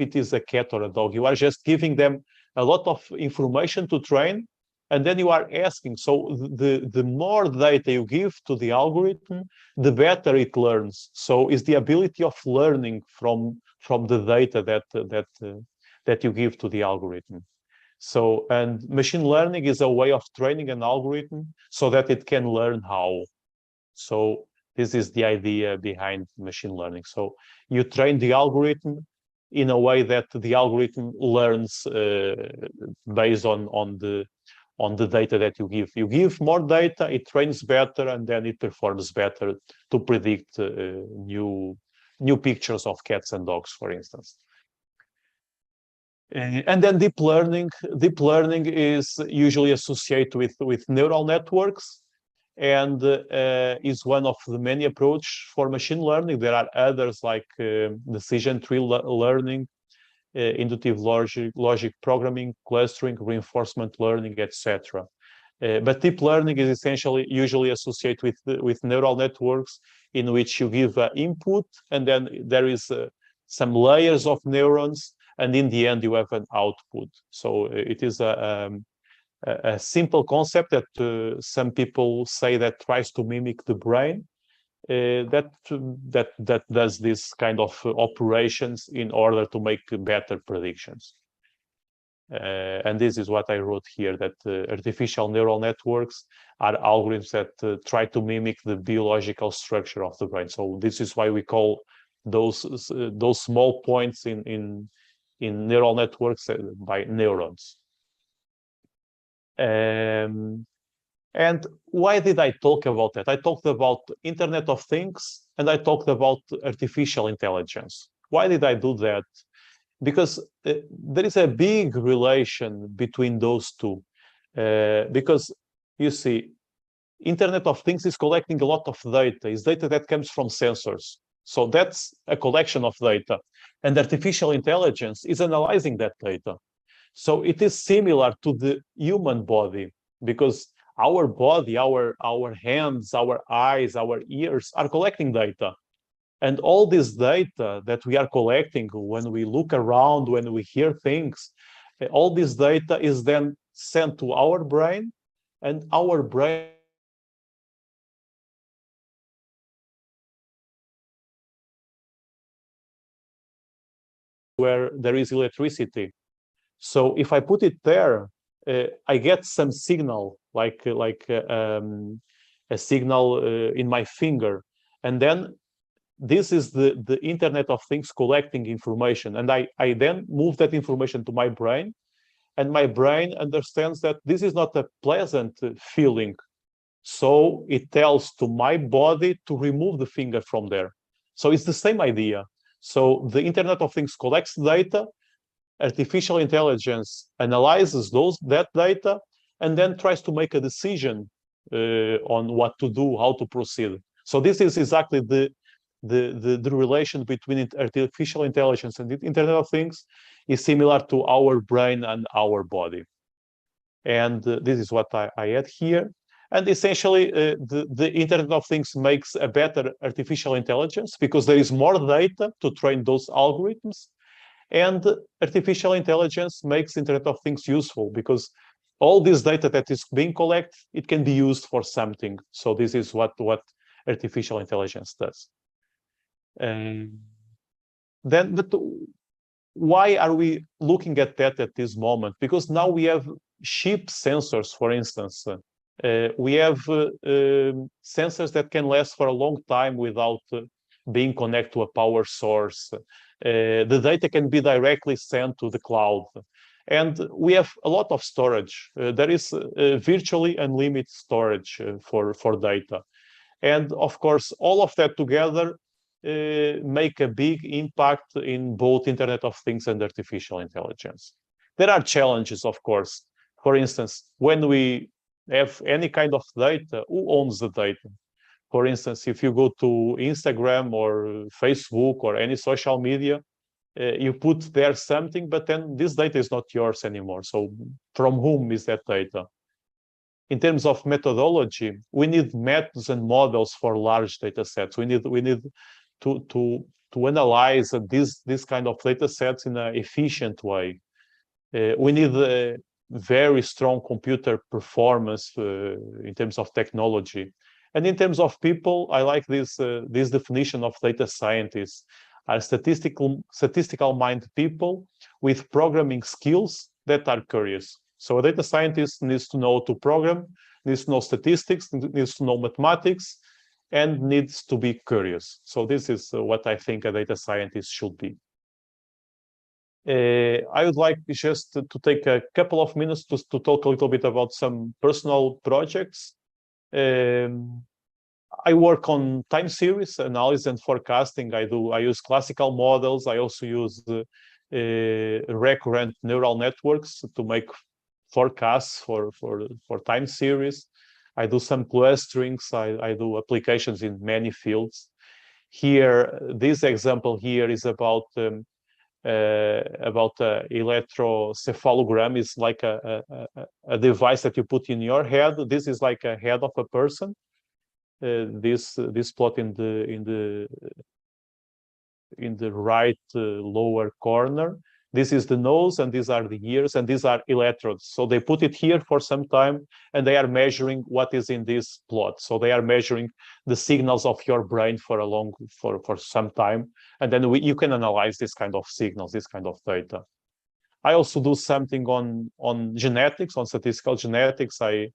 [SPEAKER 20] it is a cat or a dog. You are just giving them a lot of information to train, and then you are asking. So the more data you give to the algorithm, the better it learns. So it's the ability of learning from the data that you give to the algorithm. So, and machine learning is a way of training an algorithm so that it can learn how. So this is the idea behind machine learning. So you train the algorithm in a way that the algorithm learns based on the data that you give. You give more data, it trains better, and then it performs better to predict new pictures of cats and dogs, for instance. And then deep learning is usually associated with neural networks, and is one of the many approaches for machine learning. There are others like decision tree learning, inductive logic programming, clustering, reinforcement learning, etc. But deep learning is essentially usually associated with neural networks, in which you give input, and then there is some layers of neurons, and in the end you have an output. So it is a simple concept that some people say that tries to mimic the brain, that does this kind of operations in order to make better predictions. And this is what I wrote here, that artificial neural networks are algorithms that try to mimic the biological structure of the brain. So this is why we call those small points in neural networks by neurons. And why did I talk about that? I talked about Internet of Things, and I talked about artificial intelligence. Why did I do that? Because there is a big relation between those two. Because you see, Internet of Things is collecting a lot of data. It's data that comes from sensors. So that's a collection of data. And artificial intelligence is analyzing that data. So it is similar to the human body, because our body, our hands, our eyes, our ears are collecting data. And all this data that we are collecting when we look around, when we hear things, all this data is then sent to our brain, and our brain where there is electricity. So if I put it there, I get some signal, like a signal in my finger, and then this is the Internet of Things collecting information, and I then move that information to my brain, and my brain understands that this is not a pleasant feeling, so it tells to my body to remove the finger from there. So it's the same idea. So the Internet of Things collects data, artificial intelligence analyzes that data, and then tries to make a decision on what to do, how to proceed. So this is exactly the relation between artificial intelligence and the Internet of Things is similar to our brain and our body. And this is what I add here. And essentially, the Internet of Things makes a better artificial intelligence because there is more data to train those algorithms. And artificial intelligence makes Internet of Things useful because all this data that is being collected, it can be used for something. So this is what artificial intelligence does. And then why are we looking at that at this moment? Because now we have cheap sensors, for instance. We have sensors that can last for a long time without being connected to a power source. The data can be directly sent to the cloud. And we have a lot of storage. There is virtually unlimited storage for data. And of course, all of that together make a big impact in both Internet of Things and artificial intelligence. There are challenges, of course. For instance, when we have any kind of data, who owns the data? For instance, if you go to Instagram or Facebook or any social media, you put there something, but then this data is not yours anymore. So from whom is that data? In terms of methodology, we need methods and models for large data sets. We need to analyze this kind of data sets in an efficient way. We need very strong computer performance in terms of technology. And in terms of people, I like this definition of data scientists are statistical mind people with programming skills that are curious. So a data scientist needs to know to program, needs to know statistics, needs to know mathematics, and needs to be curious. So this is what I think a data scientist should be. I would like just to take a couple of minutes to talk a little bit about some personal projects. I work on time series analysis and forecasting. I use classical models. I also use recurrent neural networks to make forecasts for time series. I do some clusterings. I do applications in many fields. Here, this example here is about electrocephalogram. Is like a device that you put in your head. This is like a head of a person. This plot in the right lower corner. This is the nose, and these are the ears, and these are electrodes. So they put it here for some time, and they are measuring what is in this plot. So they are measuring the signals of your brain for some time, and then you can analyze this kind of signals, this kind of data. I also do something on genetics, on statistical genetics. I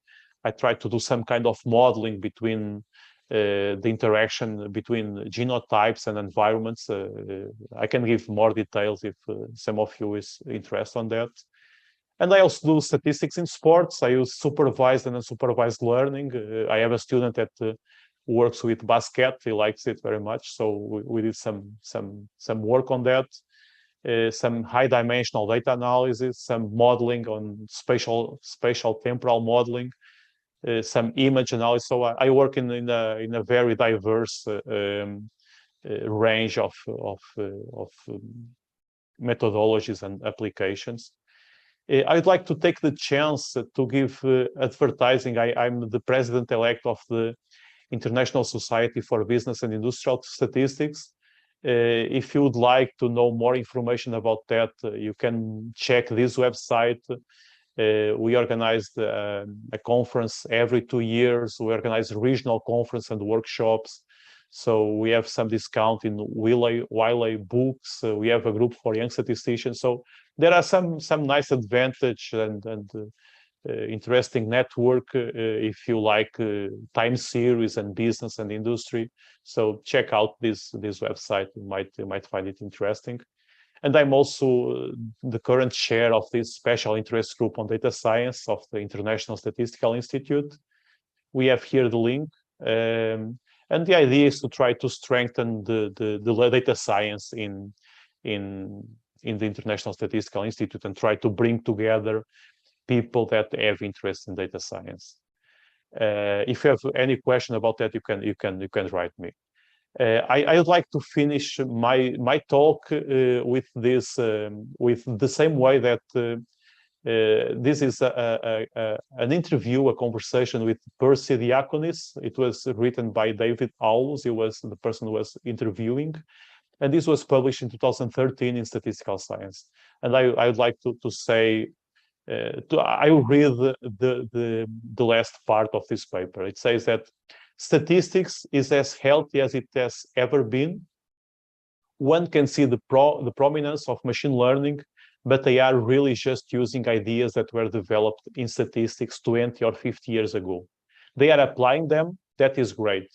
[SPEAKER 20] try to do some kind of modeling between the interaction between genotypes and environments. I can give more details if some of you is interested on that. And I also do statistics in sports. I use supervised and unsupervised learning. I have a student at works with Basket. He likes it very much, so we did some work on that. Some high dimensional data analysis, some modeling on spatial temporal modeling, some image analysis. So I work in a very diverse range of methodologies and applications. I'd like to take the chance to give advertising. I'm the president-elect of the International Society for Business and Industrial Statistics. If you would like to know more information about that, you can check this website. We organized a conference every 2 years. We organize regional conference and workshops. So we have some discount in Wiley books. We have a group for young statisticians. So there are some nice advantage and interesting network if you like time series and business and industry. So check out this website. You might find it interesting. And I'm also the current chair of this special interest group on data science of the International Statistical Institute. We have here the link. And the idea is to try to strengthen the data science in the International Statistical Institute and try to bring together people that have interest in data science. If you have any question about that, you can write me. I would like to finish my talk with this with the same way that this is an interview, a conversation with Percy Diaconis. It was written by David Owls. He was the person who was interviewing. And this was published in 2013 in Statistical Science. And I would like to say, I will read the last part of this paper. It says that statistics is as healthy as it has ever been. One can see the prominence of machine learning, but they are really just using ideas that were developed in statistics 20 or 50 years ago. They are applying them, that is great.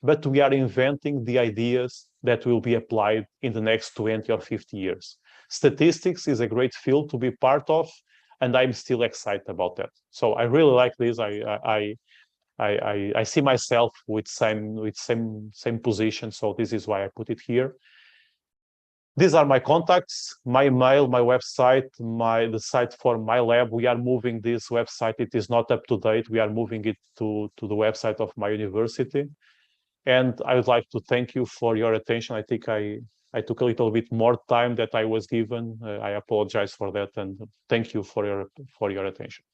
[SPEAKER 20] But we are inventing the ideas that will be applied in the next 20 or 50 years. Statistics is a great field to be part of, and I'm still excited about that. So I really like this. I see myself with same position, so this is why I put it here. These are my contacts, my email, my website, the site for my lab. We are moving this website. It is not up to date. We are moving it to the website of my university. And I would like to thank you for your attention. I think I took a little bit more time that I was given. I apologize for that, and thank you for your attention.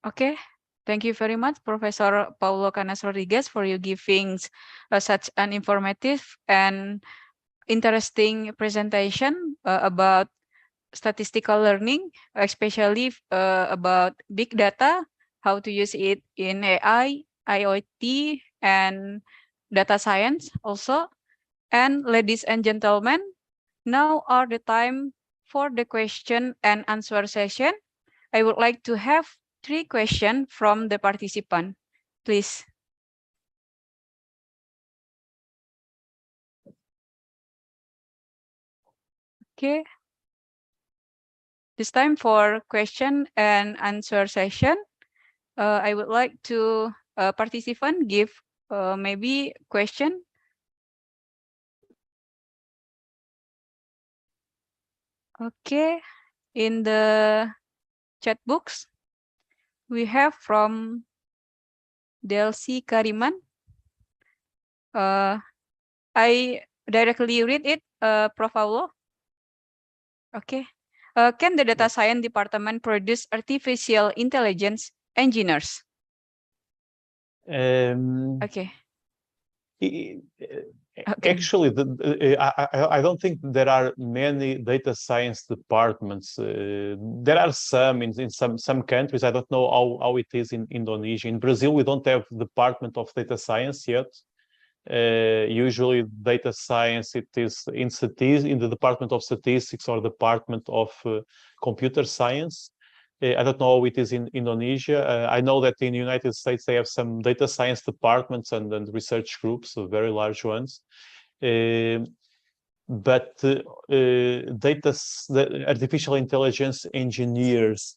[SPEAKER 19] Okay. Thank you very much, Professor Paulo Canas Rodriguez, for you giving such an informative and interesting presentation about statistical learning, especially about big data, how to use it in AI, IoT, and data science also. And ladies and gentlemen, now are the time for the question and answer session. I would like to have 3 questions from the participant, please. Okay. This time for question and answer session. I would like to participant give maybe question. Okay, in the chat box, we have from Delcy Kariman. I directly read it, Prof. Paulo. Okay. Can the data science department produce artificial intelligence engineers? Okay.
[SPEAKER 20] Actually, I don't think there are many data science departments. There are some in some countries. I don't know how it is in Indonesia. In Brazil, we don't have department of data science yet. Usually, data science it is in the Department of Statistics or Department of Computer Science. I don't know how it is in Indonesia. I know that in the United States, they have some data science departments and research groups, so very large ones. But artificial intelligence engineers,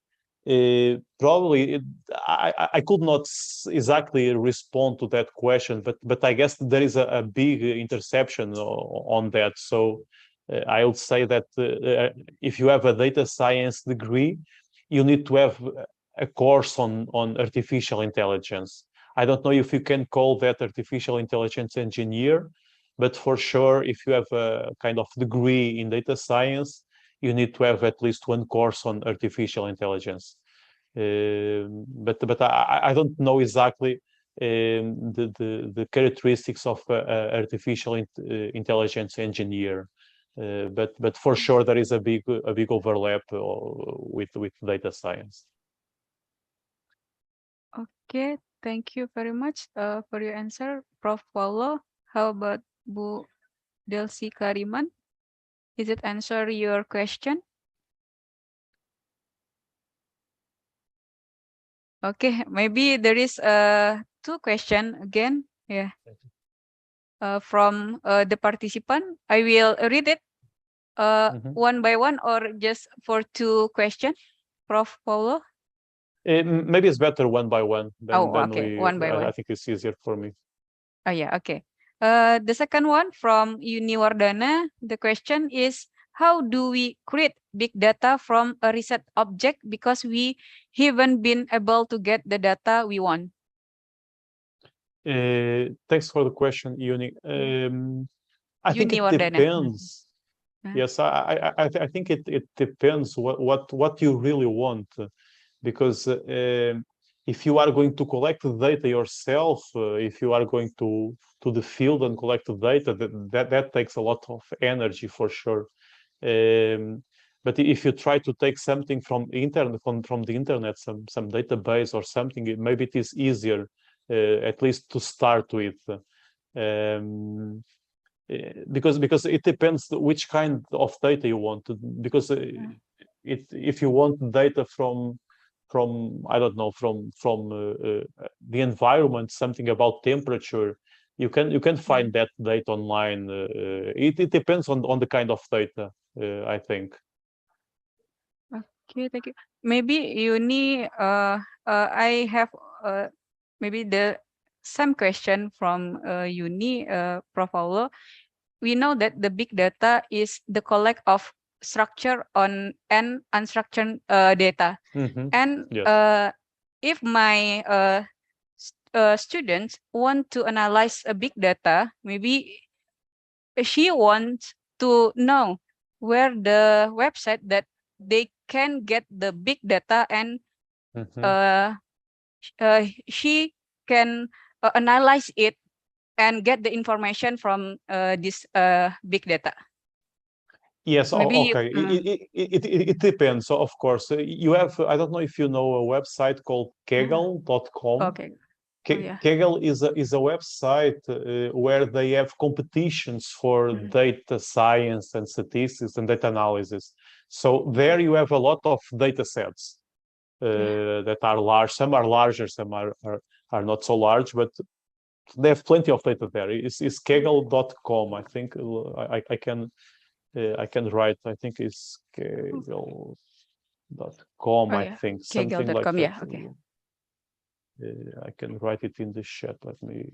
[SPEAKER 20] Probably I could not exactly respond to that question, but I guess there is a big interception on that. So I would say that if you have a data science degree, you need to have a course on artificial intelligence. I don't know if you can call that artificial intelligence engineer, but for sure, if you have a kind of degree in data science, you need to have at least one course on artificial intelligence. But I don't know exactly the characteristics of artificial intelligence engineer. But for sure there is a big overlap with data science.
[SPEAKER 19] Okay, thank you very much for your answer, Prof. Paulo. How about Bu Delsi Kariman? Is it answer your question? Okay, maybe there is two question again. Yeah. From the participant. I will read it one by one or just for two questions, Prof. Paulo?
[SPEAKER 20] Maybe it's better one by one.
[SPEAKER 19] Okay, one by one.
[SPEAKER 20] I think it's easier for me.
[SPEAKER 19] Oh yeah, okay. The second one from Yuni Wardana. The question is, how do we create big data from a reset object because we haven't been able to get the data we want?
[SPEAKER 20] Thanks for the question, Yuni. I think it depends. Yes, I think it depends what you really want, because if you are going to collect the data yourself, if you are going to the field and collect the data, that takes a lot of energy for sure. But if you try to take something from the internet, some database or something, maybe it is easier, at least to start with. Because it depends which kind of data you want. Because if you want data from I don't know, from the environment, something about temperature, you can find that data online. It depends on the kind of data, I think.
[SPEAKER 19] Okay, thank you. Maybe Yuni, I have maybe the same question from Yuni, Prof. Paulo. We know that the big data is the collect of structure on and unstructured data. And
[SPEAKER 20] Yes.
[SPEAKER 19] if my students want to analyze a big data, maybe she wants to know where the website that they can get the big data and she can analyze it and get the information from this big data.
[SPEAKER 20] Yes,
[SPEAKER 19] Maybe
[SPEAKER 20] okay. It depends. So of course, you have, I don't know if you know a website called Kaggle.com.
[SPEAKER 19] Okay.
[SPEAKER 20] Kaggle is a website where they have competitions for data science and statistics and data analysis. So there you have a lot of data sets that are large. Some are larger, some are not so large, but they have plenty of data there. It's Kaggle.com. I think I can write. I think it's Kaggle.com. I think something like that.
[SPEAKER 19] Yeah, okay.
[SPEAKER 20] I can write it in the chat. Let me.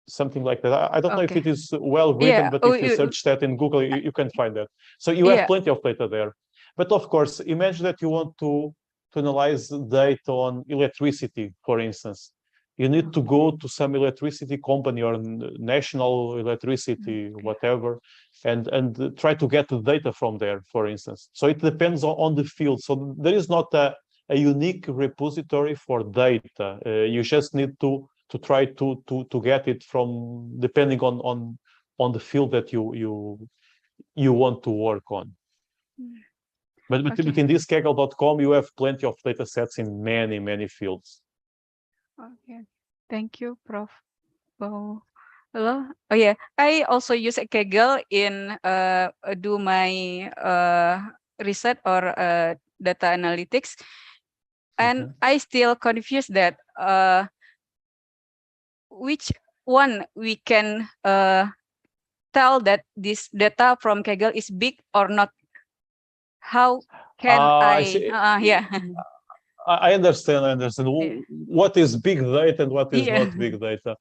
[SPEAKER 20] Something like that. I don't know if it is well written, but if you search that in Google, you can find that. So you have plenty of data there. But of course, imagine that you want to analyze data on electricity, for instance. You need to go to some electricity company or national electricity, whatever, and try to get the data from there, for instance. So it depends on the field. So there is not a unique repository for data. You just need to try to get it from, depending on the field that you want to work on. But in this Kaggle.com, you have plenty of data sets in many fields.
[SPEAKER 19] Okay, thank you, Prof. Hello. Oh yeah, I also use a Kaggle in do my research or data analytics, and I still confused that which one we can tell that this data from Kaggle is big or not. How can
[SPEAKER 20] I
[SPEAKER 19] I?
[SPEAKER 20] see.
[SPEAKER 19] Yeah.
[SPEAKER 20] I understand. I understand. What is big data and what is
[SPEAKER 19] Yeah.
[SPEAKER 20] not big data?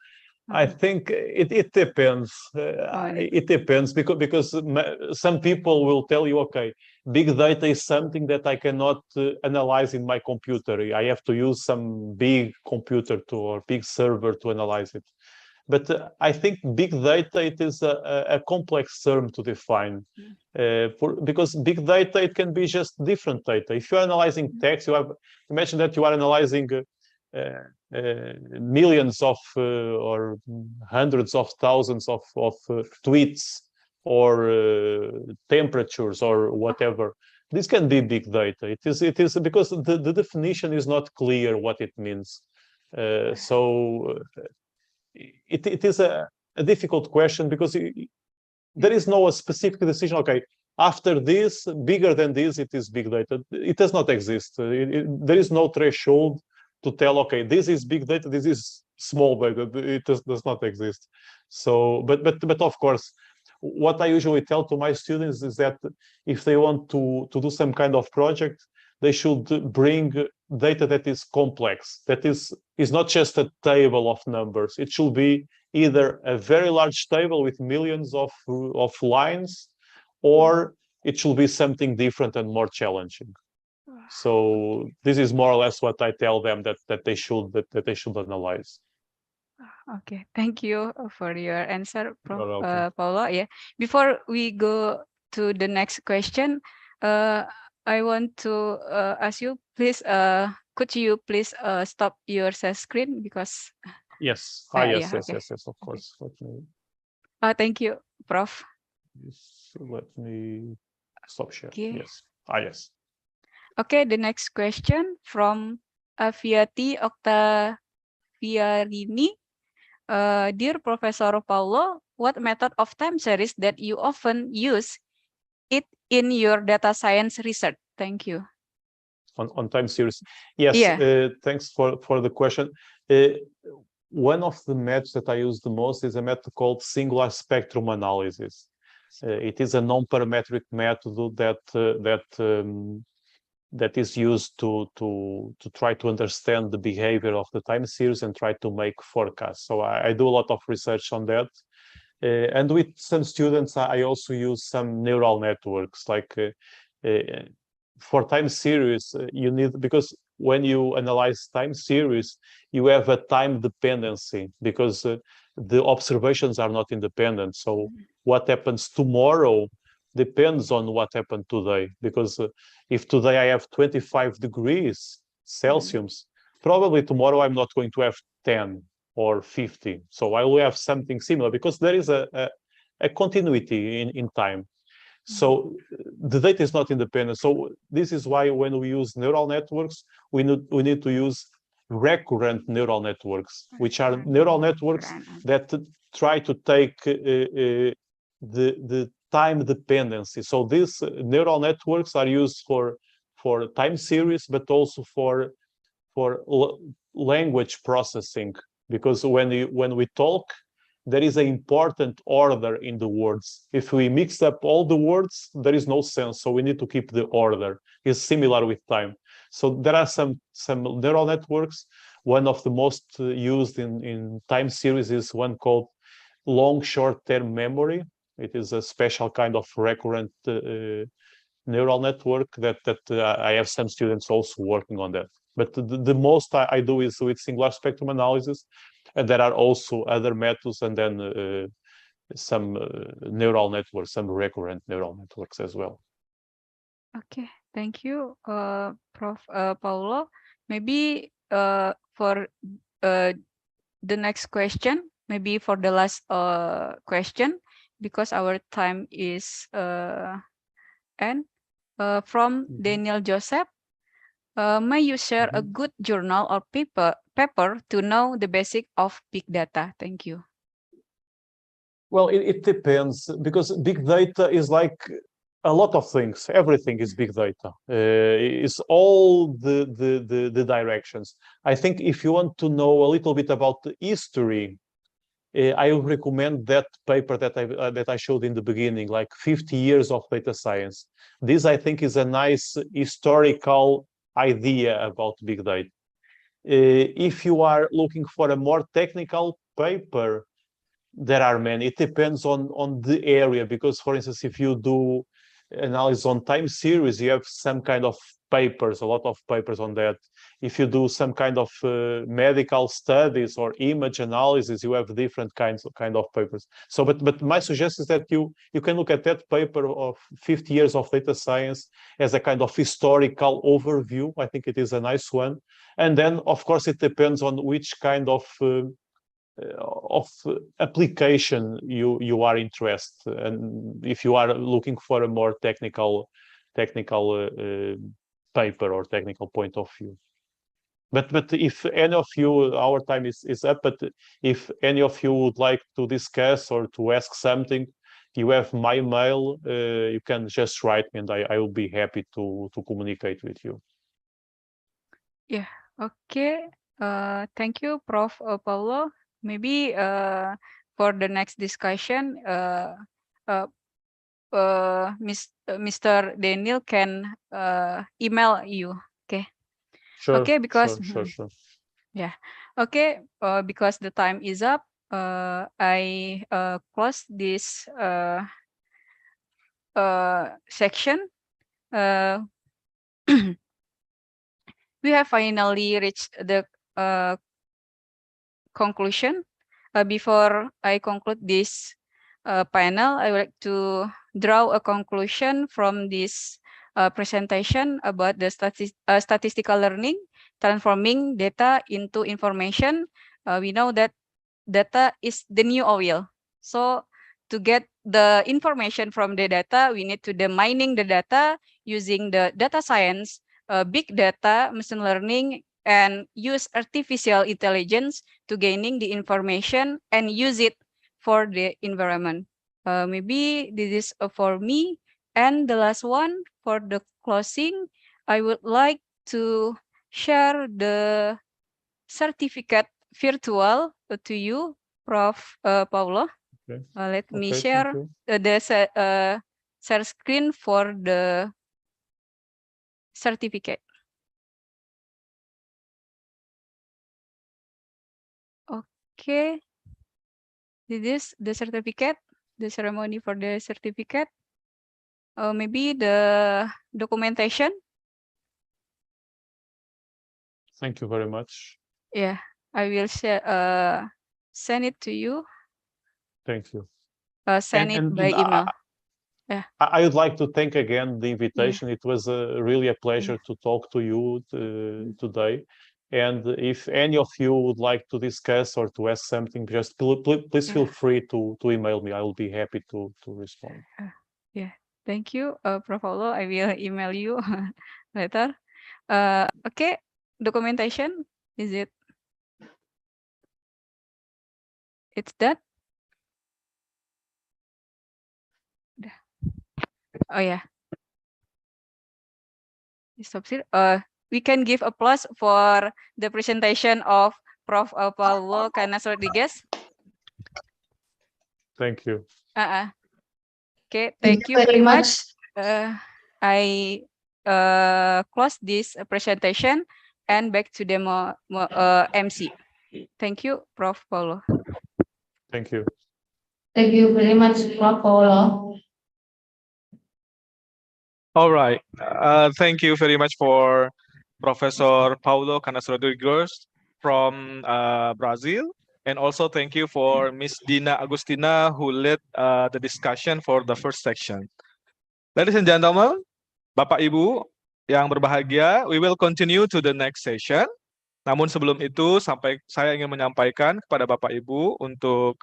[SPEAKER 20] I think it depends. It depends because some people will tell you, okay, big data is something that I cannot analyze in my computer. I have to use some big computer to or big server to analyze it. But I think big data, it is a complex term to define. Because big data, it can be just different data. If you're analyzing text, imagine that you are analyzing millions of or hundreds of thousands of tweets or temperatures or whatever. This can be big data. It is because the definition is not clear what it means. So it is a difficult question because there is no specific decision. Okay, after this, bigger than this, it is big data. It does not exist. There is no threshold to tell, okay, this is big data, this is small data. It does not exist. So, but of course, what I usually tell to my students is that if they want to do some kind of project, they should bring data that is complex, that is not just a table of numbers. It should be either a very large table with millions of lines, or it should be something different and more challenging. So this is more or less what I tell them that they should analyze.
[SPEAKER 19] Okay, thank you for your answer, Prof. Paulo. Yeah, before we go to the next question, I want to ask you, please, could you please stop your share screen because
[SPEAKER 20] yes,
[SPEAKER 19] yes,
[SPEAKER 20] yes, of course. Let me.
[SPEAKER 19] Thank you, Prof.
[SPEAKER 20] Let me stop share.
[SPEAKER 19] Okay.
[SPEAKER 20] Yes. Yes.
[SPEAKER 19] Okay, the next question from Aviati Octaviarini. Dear Professor Paulo, what method of time series that you often use it in your data science research? Thank you.
[SPEAKER 20] On time series. Yes,
[SPEAKER 19] yeah.
[SPEAKER 20] Thanks for the question. One of the methods that I use the most is a method called singular spectrum analysis. It is a non-parametric method that is used to try to understand the behavior of the time series and try to make forecasts. So I do a lot of research on that. And with some students, I also use some neural networks. Like for time series, you need, because when you analyze time series, you have a time dependency because the observations are not independent. So what happens tomorrow depends on what happened today. Because if today I have 25 degrees Celsius, probably tomorrow I'm not going to have 10 or 50. So I will have something similar because there is a continuity in time. So the data is not independent. So this is why when we use neural networks, we need to use recurrent neural networks, which are neural networks that try to take the time dependency. So these neural networks are used for time series, but also for language processing, because when we talk, there is an important order in the words. If we mix up all the words, there is no sense. So we need to keep the order. It's similar with time. So there are some neural networks. One of the most used in time series is one called long short-term memory. It is a special kind of recurrent neural network that I have some students also working on that. But the most I do is with singular spectrum analysis, and there are also other methods, and then some neural networks, some recurrent neural networks as well.
[SPEAKER 19] Okay, thank you, Prof. Paulo. Maybe for the next question, maybe for the last question, because our time is end. From Daniel Joseph. May you share a good journal or paper to know the basic of big data? Thank you.
[SPEAKER 20] Well, it depends, because big data is like a lot of things. Everything is big data. It's all the directions. I think if you want to know a little bit about the history I would recommend that paper that I showed in the beginning, like 50 years of data science. This, I think, is a nice historical idea about big data. If you are looking for a more technical paper, there are many. It depends on the area, because, for instance, if you do analysis on time series, you have some kind of papers, a lot of papers on that. If you do some kind of medical studies or image analysis, you have different kinds of papers. So, but my suggestion is that you can look at that paper of 50 years of data science as a kind of historical overview. I think it is a nice one. And then, of course, it depends on which kind of application you are interested, and if you are looking for a more technical paper or technical point of view. But if any of you, our time is up, but if any of you would like to discuss or to ask something, you have my mail. You can just write me, and I will be happy to communicate with you.
[SPEAKER 19] Yeah, okay. Thank you, Prof. Paulo. Maybe for the next discussion, Mr. Daniel can email you. Okay.
[SPEAKER 20] Sure.
[SPEAKER 19] Okay, because
[SPEAKER 20] sure.
[SPEAKER 19] yeah. Okay. Because the time is up, I close this section. We have finally reached the conclusion. Before I conclude this panel, I would like to draw a conclusion from this presentation about the statistical learning, transforming data into information. We know that data is the new oil. So to get the information from the data, we need to do mining the data using the data science, big data, machine learning, and use artificial intelligence to gaining the information and use it for the environment. Maybe this is for me. And the last one, for the closing, I would like to share the certificate virtual to you, Prof. Paulo.
[SPEAKER 20] Okay.
[SPEAKER 19] Let me
[SPEAKER 20] Okay,
[SPEAKER 19] share the share screen for the certificate. Okay. This is the certificate, the ceremony for the certificate. Maybe the documentation.
[SPEAKER 20] Thank you very much.
[SPEAKER 19] Yeah, I will share, send it to you.
[SPEAKER 20] Thank you.
[SPEAKER 19] Send it by email. Yeah.
[SPEAKER 20] I would like to thank again the invitation. It was really a pleasure to talk to you today. And if any of you would like to discuss or to ask something, just please feel free to email me. I will be happy to respond.
[SPEAKER 19] Yeah, thank you, Prof. Paulo. I will email you later. Okay, documentation, is it? It's that? Oh yeah. Stop here. We can give applause for the presentation of Prof. Paulo Canas Rodriguez.
[SPEAKER 20] Thank you.
[SPEAKER 19] Okay, thank you very much. I close this presentation and back to the MC. Thank you, Prof. Paulo.
[SPEAKER 20] Thank you.
[SPEAKER 4] Thank you very much, Prof. Paulo.
[SPEAKER 1] All right. Thank you very much for Professor Paulo Canas Rodriguez from Brazil. And also thank you for Miss Dina Agustina, who led the discussion for the first section. Ladies and gentlemen, Bapak Ibu yang berbahagia, we will continue to the next session. Namun sebelum itu, saya ingin menyampaikan kepada Bapak Ibu untuk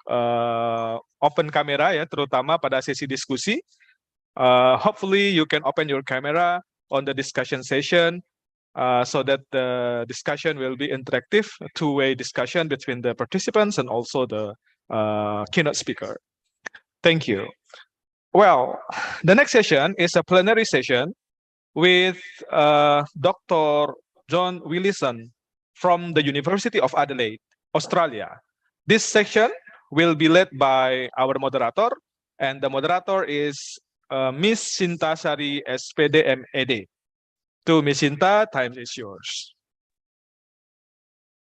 [SPEAKER 1] open kamera ya, terutama pada sesi diskusi. Hopefully you can open your camera on the discussion session so that the discussion will be interactive, two-way discussion between the participants and also the keynote speaker. Thank you. Well, the next session is a plenary session with Dr. John Willison from the University of Adelaide, Australia. This section will be led by our moderator, and the moderator is Miss Sinta Sari, SPD MED. To Miss Sinta, time is yours.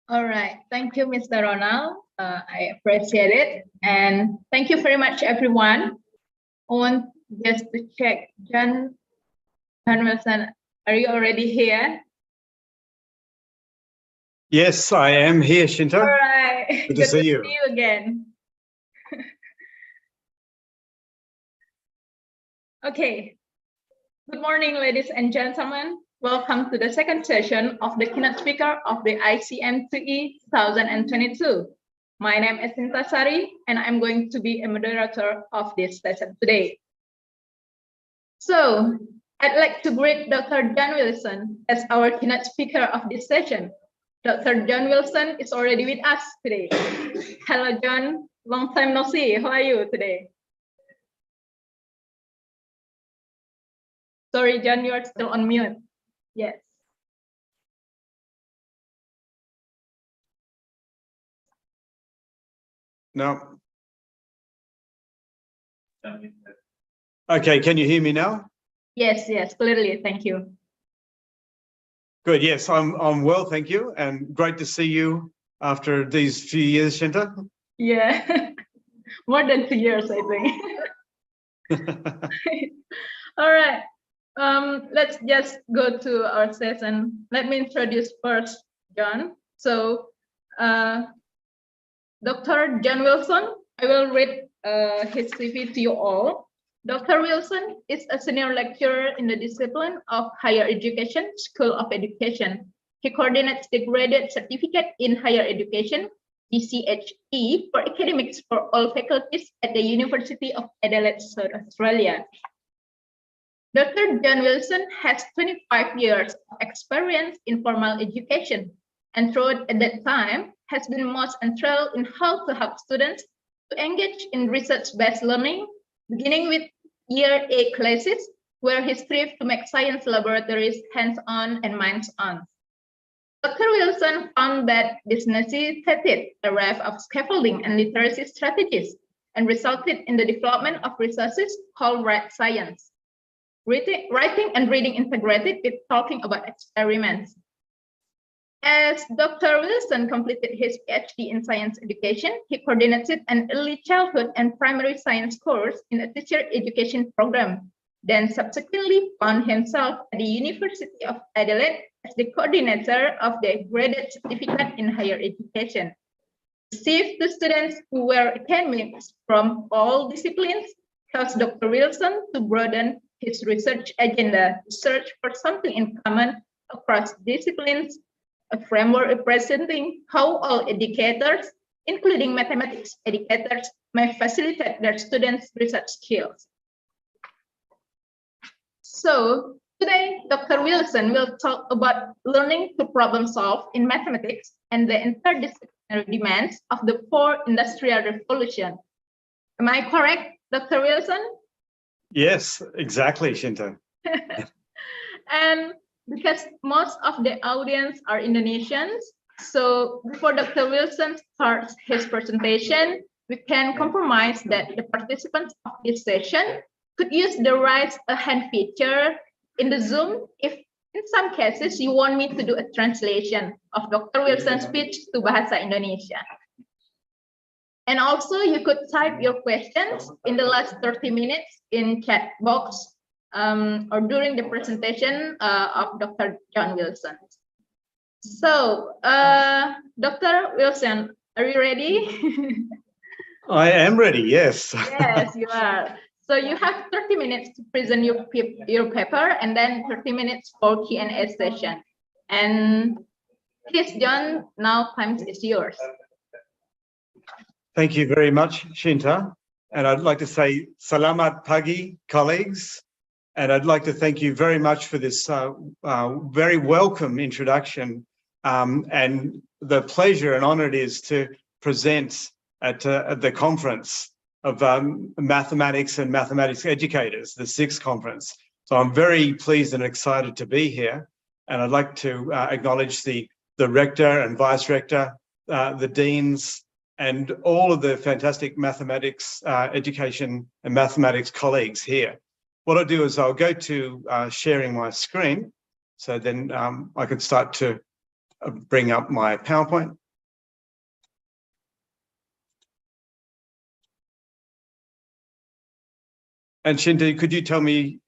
[SPEAKER 21] All right, thank you, Mr. Ronald. I appreciate it, and thank you very much, everyone. I want just to check, John Wilson, are you already here?
[SPEAKER 22] Yes, I am here, Shinta.
[SPEAKER 21] All right,
[SPEAKER 22] Good to see you.
[SPEAKER 21] Again. Okay, good morning, ladies and gentlemen. Welcome to the second session of the keynote speaker of the ICM2E 2022. My name is Sinta Sari, and I'm going to be a moderator of this session today. So, I'd like to greet Dr. John Wilson as our keynote speaker of this session. Dr. John Wilson is already with us today. Hello, John. Long time no see. How are you today? Sorry, John, you are still on mute. Yes.
[SPEAKER 22] No. Okay, can you hear me now?
[SPEAKER 21] Yes, clearly. Thank you.
[SPEAKER 22] Good. Yes, I'm well, thank you, and great to see you after these few years, Shinta.
[SPEAKER 21] Yeah, more than 2 years, I think. All right. Let's just go to our session. Let me introduce first John. So, Dr. John Wilson, I will read his CV to you all. Dr. Wilson is a senior lecturer in the discipline of Higher Education, School of Education. He coordinates the Graduate Certificate in Higher Education, GCHE, for academics for all faculties at the University of Adelaide, South Australia. Dr. John Wilson has 25 years of experience in formal education, and throughout at that time has been most enthralled in how to help students to engage in research-based learning, beginning with Year A classes, where he strived to make science laboratories hands-on and minds-on. Dr. Wilson found that this necessitated a raft of scaffolding and literacy strategies, and resulted in the development of resources called Red Science. Writing and reading integrated with talking about experiments. As Dr. Wilson completed his PhD in science education, he coordinated an early childhood and primary science course in a teacher education program, then subsequently found himself at the University of Adelaide as the coordinator of the Graduate Certificate in Higher Education. Received the students who were academics from all disciplines, caused Dr. Wilson to broaden his research agenda to search for something in common across disciplines, a framework representing how all educators, including mathematics educators, may facilitate their students' research skills. So today, Dr. Wilson will talk about learning to problem solve in mathematics and the interdisciplinary demands of the fourth industrial revolution. Am I correct, Dr. Wilson?
[SPEAKER 22] Yes, exactly, Shinta.
[SPEAKER 21] And because most of the audience are Indonesians, so before Dr. Wilson starts his presentation, we can compromise that the participants of this session could use the raise a hand feature in the Zoom if in some cases you want me to do a translation of Dr. Wilson's speech to Bahasa Indonesia. And also you could type your questions in the last 30 minutes in chat box or during the presentation of Dr. John Wilson. So, Dr. Wilson, are you ready?
[SPEAKER 22] I am ready, yes.
[SPEAKER 21] Yes, you are. So you have 30 minutes to present your paper and then 30 minutes for Q&A session. And please, John, now time is yours.
[SPEAKER 22] Thank you very much, Shinta. And I'd like to say Selamat Pagi, colleagues. And I'd like to thank you very much for this very welcome introduction and the pleasure and honor it is to present at the conference of mathematics and mathematics educators, the 6th conference. So I'm very pleased and excited to be here. And I'd like to acknowledge the rector and vice rector, the deans, and all of the fantastic mathematics education and mathematics colleagues here. What I'll do is I'll go to sharing my screen, so then I can start to bring up my PowerPoint. And Shinta, could you tell me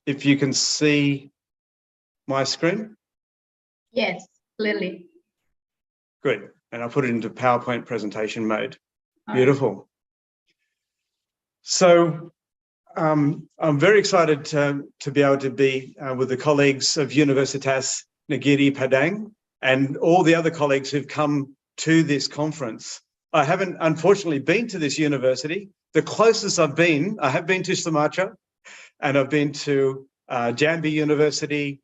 [SPEAKER 22] if you can see my screen?
[SPEAKER 21] Yes, clearly.
[SPEAKER 22] Good. And I'll put it into PowerPoint presentation mode.
[SPEAKER 21] All
[SPEAKER 22] Beautiful. So I'm very excited to be able to be with the colleagues of Universitas Negeri Padang and all the other colleagues who've come to this conference. I haven't, unfortunately, been to this university. The closest I've been, I have been to Sumatra, and I've been to Jambi University,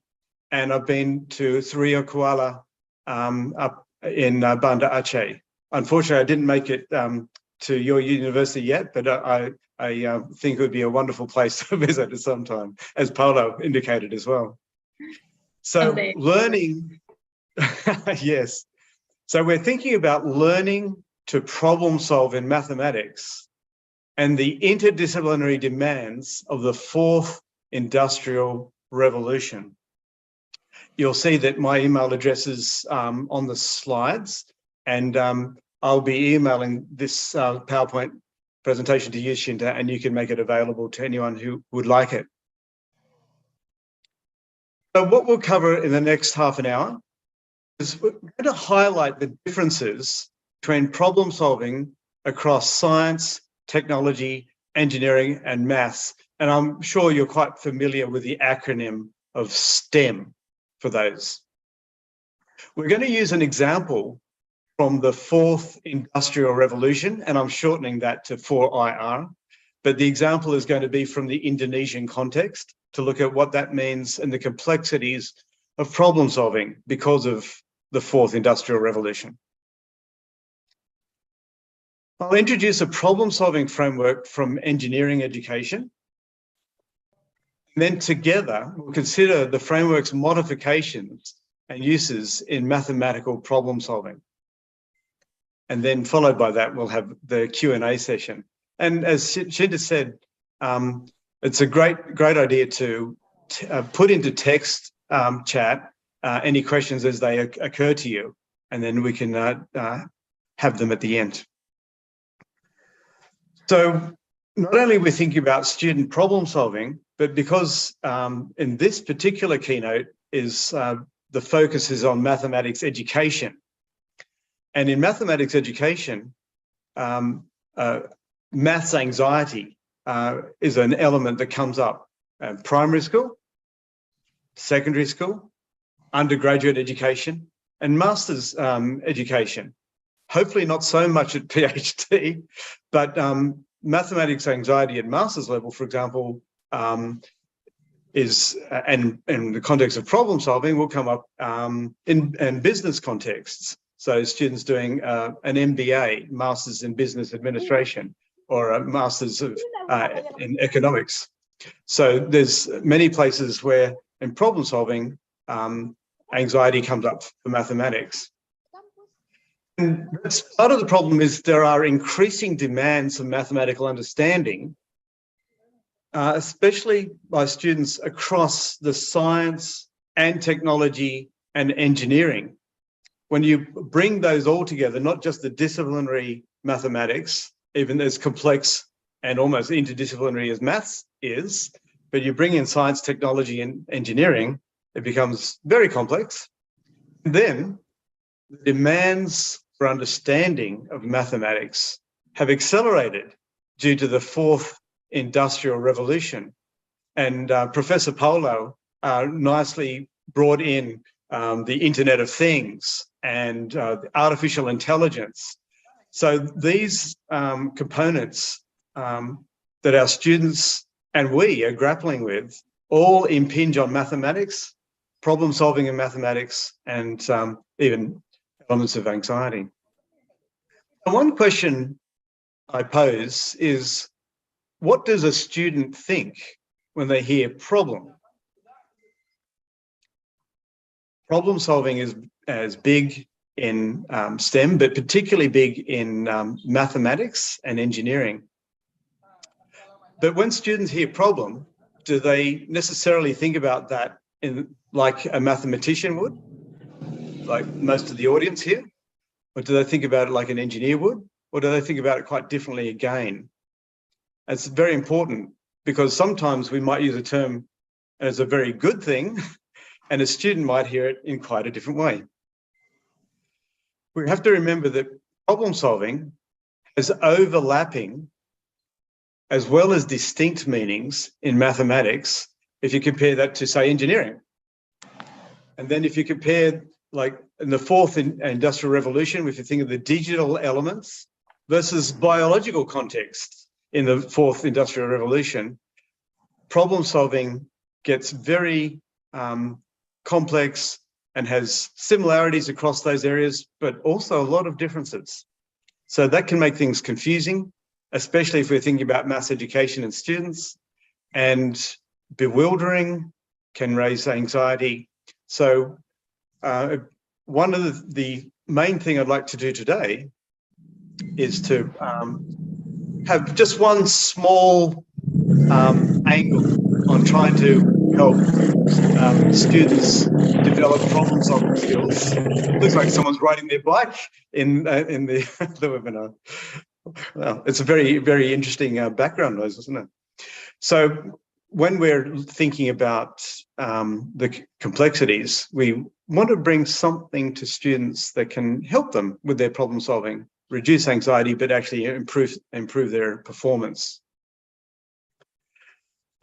[SPEAKER 22] and I've been to Suria Kuala up in Banda Aceh. Unfortunately, I didn't make it to your university yet, but I think it would be a wonderful place to visit at some time, as Paulo indicated as well. So
[SPEAKER 21] Someday.
[SPEAKER 22] learning, yes. So we're thinking about learning to problem solve in mathematics and the interdisciplinary demands of the fourth industrial revolution. You'll see that my email address is on the slides, and I'll be emailing this PowerPoint presentation to you, Shinta, and you can make it available to anyone who would like it. So what we'll cover in the next half an hour is we're going to highlight the differences between problem solving across science, technology, engineering, and maths. And I'm sure you're quite familiar with the acronym of STEM for those. We're going to use an example from the fourth industrial revolution, and I'm shortening that to 4IR, but the example is going to be from the Indonesian context to look at what that means and the complexities of problem solving because of the fourth industrial revolution. I'll introduce a problem solving framework from engineering education. And then together, we'll consider the framework's modifications and uses in mathematical problem solving. And then followed by that, we'll have the Q&A session. And as Shinta said, it's a great idea to put into text chat any questions as they occur to you, and then we can have them at the end. So not only are we thinking about student problem solving, but because in this particular keynote is the focus is on mathematics education. And in mathematics education, maths anxiety is an element that comes up in primary school, secondary school, undergraduate education, and master's education. Hopefully not so much at PhD, but mathematics anxiety at master's level, for example, is, and in the context of problem solving, will come up in business contexts. So students doing an MBA, Masters in Business Administration, or a Masters in Economics. So there's many places where in problem solving, anxiety comes up for mathematics. And that's part of the problem is there are increasing demands of mathematical understanding, especially by students across the science and technology and engineering. When you bring those all together, not just the disciplinary mathematics, even as complex and almost interdisciplinary as maths is, but you bring in science, technology, and engineering, it becomes very complex. And then the demands for understanding of mathematics have accelerated due to the fourth industrial revolution. And Professor Paulo nicely brought in the Internet of Things and artificial intelligence. So these components that our students and we are grappling with all impinge on mathematics, problem solving in mathematics, and even elements of anxiety. And one question I pose is, what does a student think when they hear problem? Problem solving is as big in STEM, but particularly big in mathematics and engineering. But when students hear problem, do they necessarily think about that like a mathematician would, like most of the audience here? Or do they think about it like an engineer would? Or do they think about it quite differently again? It's very important because sometimes we might use a term as a very good thing and a student might hear it in quite a different way. We have to remember that problem solving has overlapping as well as distinct meanings in mathematics if you compare that to, say, engineering. And then if you compare, like in the fourth industrial revolution, if you think of the digital elements versus biological context in the fourth industrial revolution, problem solving gets very complex and has similarities across those areas, but also a lot of differences. So that can make things confusing, especially if we're thinking about maths education and students, and bewildering, can raise anxiety. So one of the main thing I'd like to do today is to have just one small angle on trying to help students develop problem-solving skills. Looks like someone's riding their bike in the webinar. Well, it's a very, very interesting background noise, isn't it? So when we're thinking about the complexities, we want to bring something to students that can help them with their problem solving, reduce anxiety, but actually improve their performance.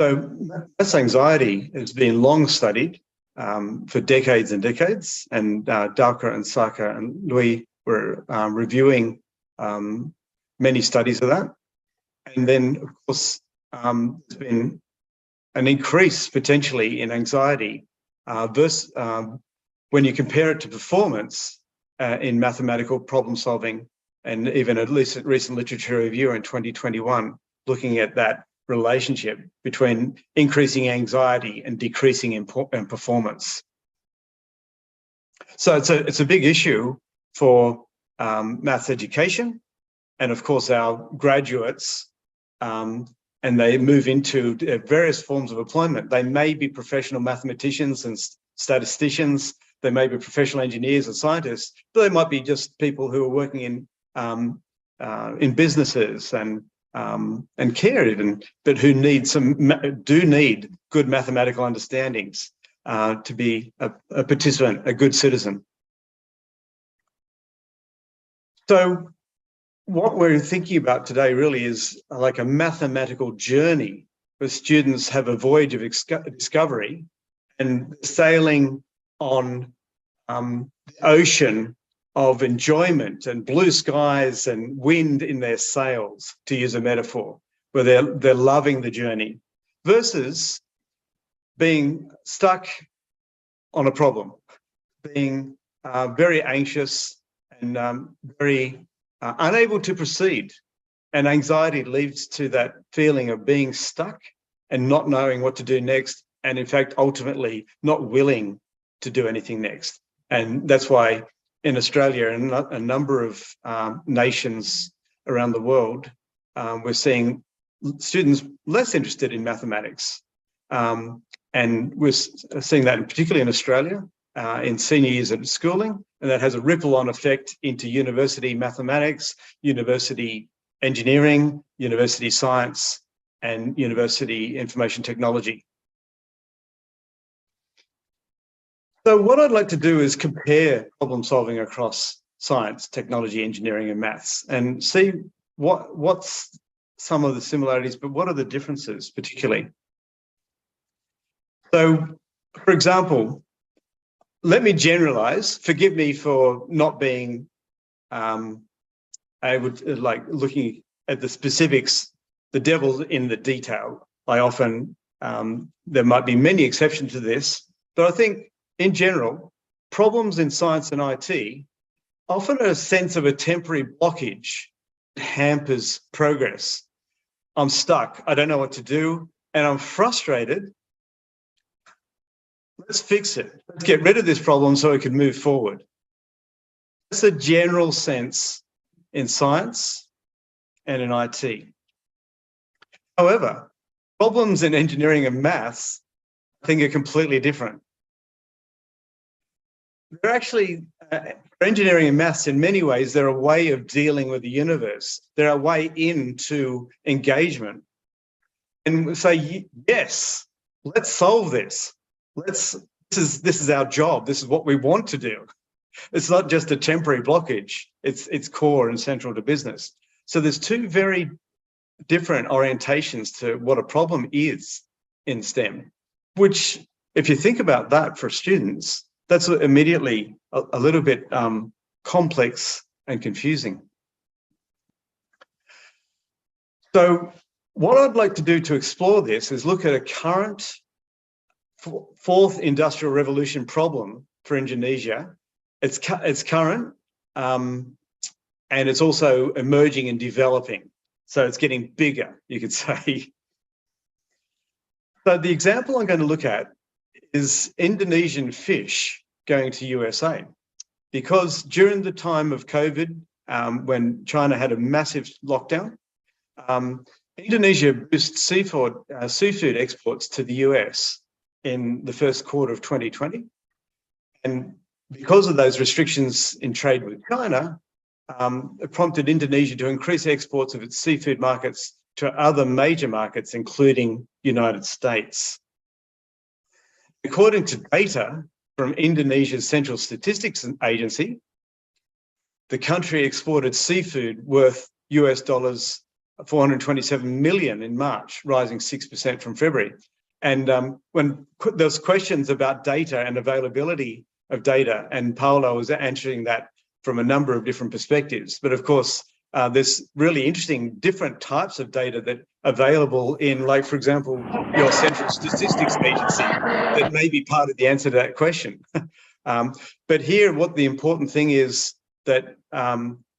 [SPEAKER 22] So maths anxiety has been long studied for decades and decades, and Dauka and Saka and Louis were reviewing many studies of that. And then, of course, there's been an increase potentially in anxiety versus when you compare it to performance in mathematical problem solving, and even at least a recent literature review in 2021 looking at that relationship between increasing anxiety and decreasing in performance. So it's a big issue for maths education, and of course our graduates, and they move into various forms of employment. They may be professional mathematicians and statisticians, they may be professional engineers and scientists, but they might be just people who are working in businesses and care even, but who do need good mathematical understandings to be a participant, a good citizen. So what we're thinking about today really is like a mathematical journey where students have a voyage of discovery and sailing on the ocean of enjoyment and blue skies and wind in their sails, to use a metaphor, where they're loving the journey, versus being stuck on a problem, being very anxious and very unable to proceed. And anxiety leads to that feeling of being stuck and not knowing what to do next, and in fact, ultimately not willing to do anything next. And that's why in Australia and a number of nations around the world, we're seeing students less interested in mathematics. And we're seeing that particularly in Australia, in senior years of schooling, and that has a ripple-on effect into university mathematics, university engineering, university science, and university information technology. So what I'd like to do is compare problem solving across science, technology, engineering, and maths, and see what's some of the similarities, but what are the differences particularly. So, for example, let me generalize. Forgive me for not being able to, like, looking at the specifics, the devil's in the detail. I often, there might be many exceptions to this, but I think in general, problems in science and IT often are a sense of a temporary blockage that hampers progress. I'm stuck, I don't know what to do, and I'm frustrated. Let's fix it. Let's get rid of this problem so we can move forward. That's a general sense in science and in IT. However, problems in engineering and maths, I think, are completely different. They're actually, for engineering and maths, in many ways, they're a way of dealing with the universe. They're a way into engagement. And we say, yes, let's solve this. This is our job. This is what we want to do. It's not just a temporary blockage. It's core and central to business. So there's two very different orientations to what a problem is in STEM, which, if you think about that for students, that's immediately a little bit complex and confusing. So what I'd like to do to explore this is look at a current fourth industrial revolution problem for Indonesia. It's current, and it's also emerging and developing. So it's getting bigger, you could say. So the example I'm going to look at is Indonesian fish going to USA, because during the time of COVID, when China had a massive lockdown, Indonesia boosted seafood exports to the US in the first quarter of 2020. And because of those restrictions in trade with China, it prompted Indonesia to increase exports of its seafood markets to other major markets, including United States. According to data from Indonesia's Central Statistics Agency, the country exported seafood worth US dollars 427 million in March, rising 6% from February. And when there's questions about data and availability of data, and Paolo was answering that from a number of different perspectives. But of course, there's really interesting different types of data that are available in, like, for example, your Central Statistics Agency, that may be part of the answer to that question. But here, what the important thing is that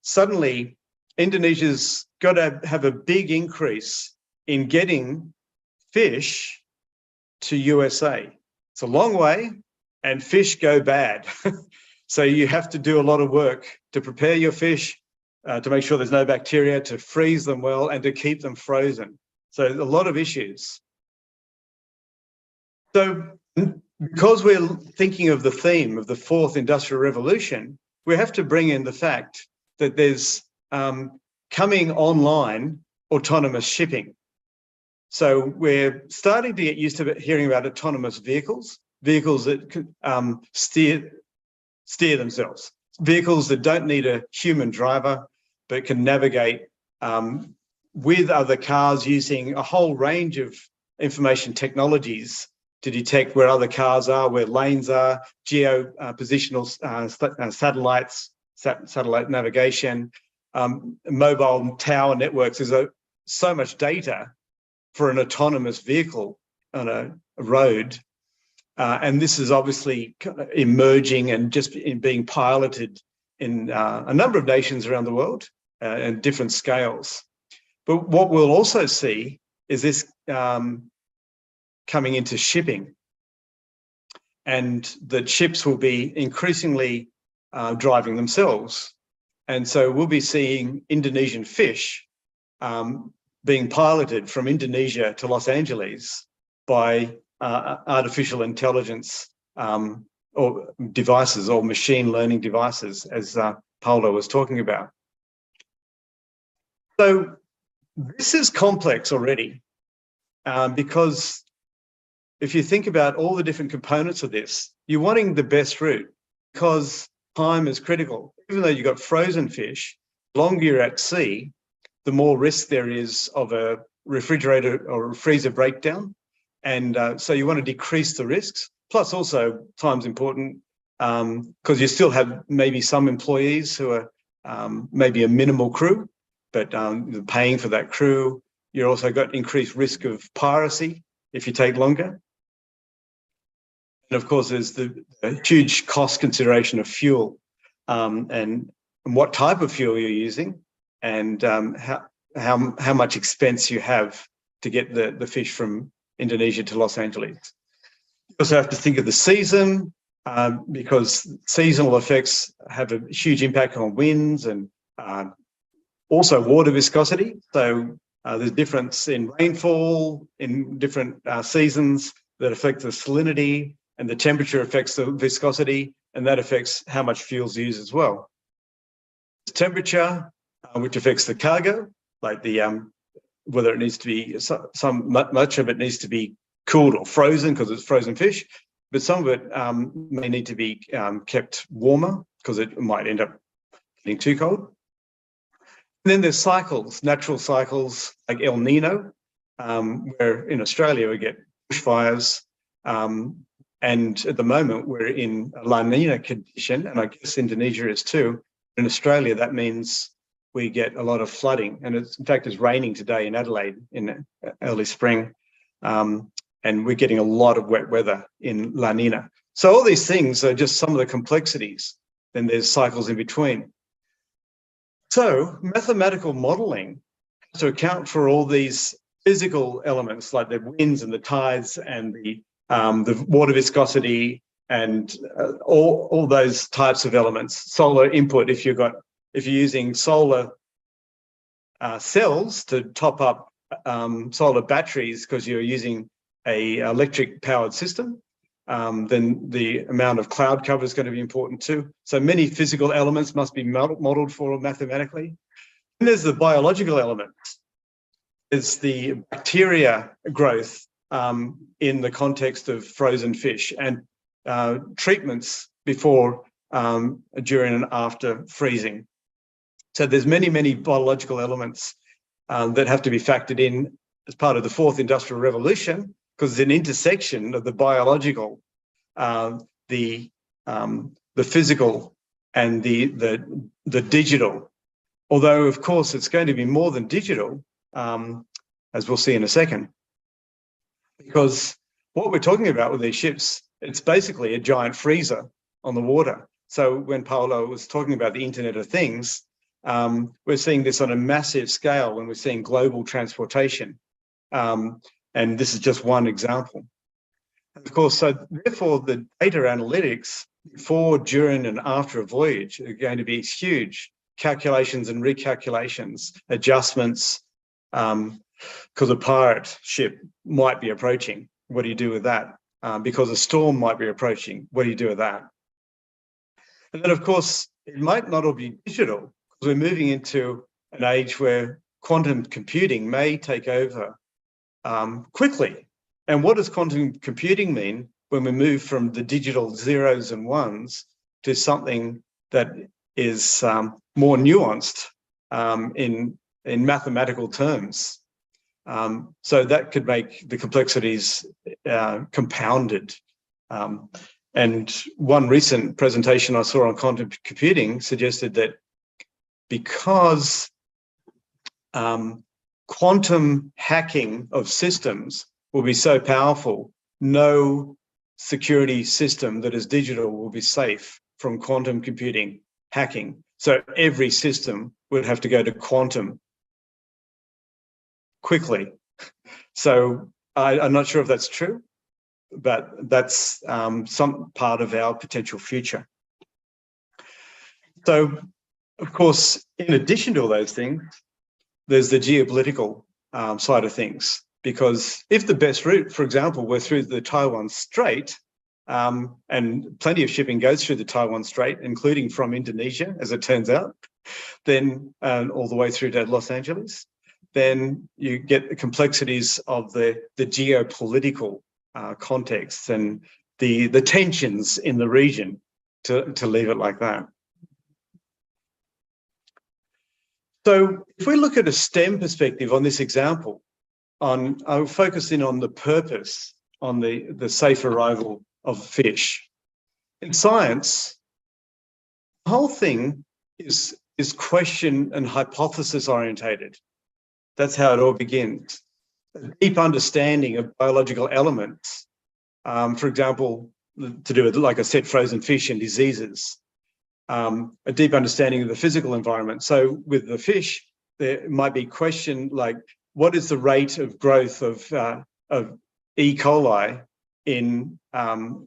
[SPEAKER 22] suddenly Indonesia's got to have a big increase in getting fish to USA. It's a long way, and fish go bad. So you have to do a lot of work to prepare your fish, to make sure there's no bacteria, to freeze them well, and to keep them frozen. So a lot of issues. So because we're thinking of the theme of the fourth industrial revolution, we have to bring in the fact that there's coming online autonomous shipping. So we're starting to get used to hearing about autonomous vehicles that can steer themselves, vehicles that don't need a human driver, but can navigate with other cars using a whole range of information technologies to detect where other cars are, where lanes are, geopositional satellites, satellite navigation, mobile tower networks. There's so much data for an autonomous vehicle on a road. And this is obviously emerging and just being piloted in a number of nations around the world at different scales. But what we'll also see is this coming into shipping, and that ships will be increasingly driving themselves. And so we'll be seeing Indonesian fish being piloted from Indonesia to Los Angeles by artificial intelligence or devices, or machine learning devices, as Paolo was talking about. So this is complex already, because if you think about all the different components of this, you're wanting the best route, because time is critical. Even though you've got frozen fish, the longer you're at sea, the more risk there is of a refrigerator or a freezer breakdown. And so you want to decrease the risks. Plus also time's important, because you still have maybe some employees who are maybe a minimal crew, but paying for that crew. You're also got increased risk of piracy if you take longer. And of course, there's the huge cost consideration of fuel, and what type of fuel you're using, and how much expense you have to get the fish from Indonesia to Los Angeles. You also have to think of the season, because seasonal effects have a huge impact on winds and also water viscosity. So there's difference in rainfall in different seasons that affect the salinity, and the temperature affects the viscosity, and that affects how much fuel's used as well. Temperature, which affects the cargo, like the whether it needs to be much of it needs to be cooled or frozen because it's frozen fish, but some of it may need to be kept warmer because it might end up getting too cold. And then there's cycles, natural cycles like El Nino, where in Australia we get bushfires, and at the moment we're in a La Nina condition, and I guess Indonesia is too. In Australia, that means we get a lot of flooding, and in fact, it's raining today in Adelaide in early spring, and we're getting a lot of wet weather in La Nina. So all these things are just some of the complexities. Then there's cycles in between. So mathematical modelling has to account for all these physical elements like the winds and the tides and the water viscosity and all those types of elements. Solar input, if you're using solar cells to top up solar batteries because you're using a electric powered system, then the amount of cloud cover is going to be important too. So many physical elements must be modeled for mathematically. And there's the biological elements. It's the bacteria growth in the context of frozen fish and treatments before, during and after freezing. So there's many, many biological elements that have to be factored in as part of the fourth industrial revolution, because it's an intersection of the biological, the physical, and the digital. Although, of course, it's going to be more than digital, as we'll see in a second, because what we're talking about with these ships, it's basically a giant freezer on the water. So when Paolo was talking about the Internet of Things, we're seeing this on a massive scale when we're seeing global transportation. And this is just one example. And of course, so therefore the data analytics before, during and after a voyage are going to be huge. Calculations and recalculations, adjustments, because a pirate ship might be approaching. What do you do with that? Because a storm might be approaching. What do you do with that? And then, of course, it might not all be digital, because we're moving into an age where quantum computing may take over quickly. And what does quantum computing mean when we move from the digital zeros and ones to something that is more nuanced in mathematical terms? So that could make the complexities compounded. And one recent presentation I saw on quantum computing suggested that because quantum hacking of systems will be so powerful, no security system that is digital will be safe from quantum computing hacking. So every system would have to go to quantum quickly. So I'm not sure if that's true, but that's some part of our potential future. So, of course, in addition to all those things, there's the geopolitical side of things, because if the best route, for example, were through the Taiwan Strait, and plenty of shipping goes through the Taiwan Strait, including from Indonesia, as it turns out, then all the way through to Los Angeles, then you get the complexities of the geopolitical context and the tensions in the region, to leave it like that. So if we look at a STEM perspective on this example, I'll focus in on the purpose, on the safe arrival of fish. In science, the whole thing is question and hypothesis orientated. That's how it all begins. A deep understanding of biological elements, for example, to do with, like I said, frozen fish and diseases. A deep understanding of the physical environment. So with the fish, there might be question like, what is the rate of growth of E. coli in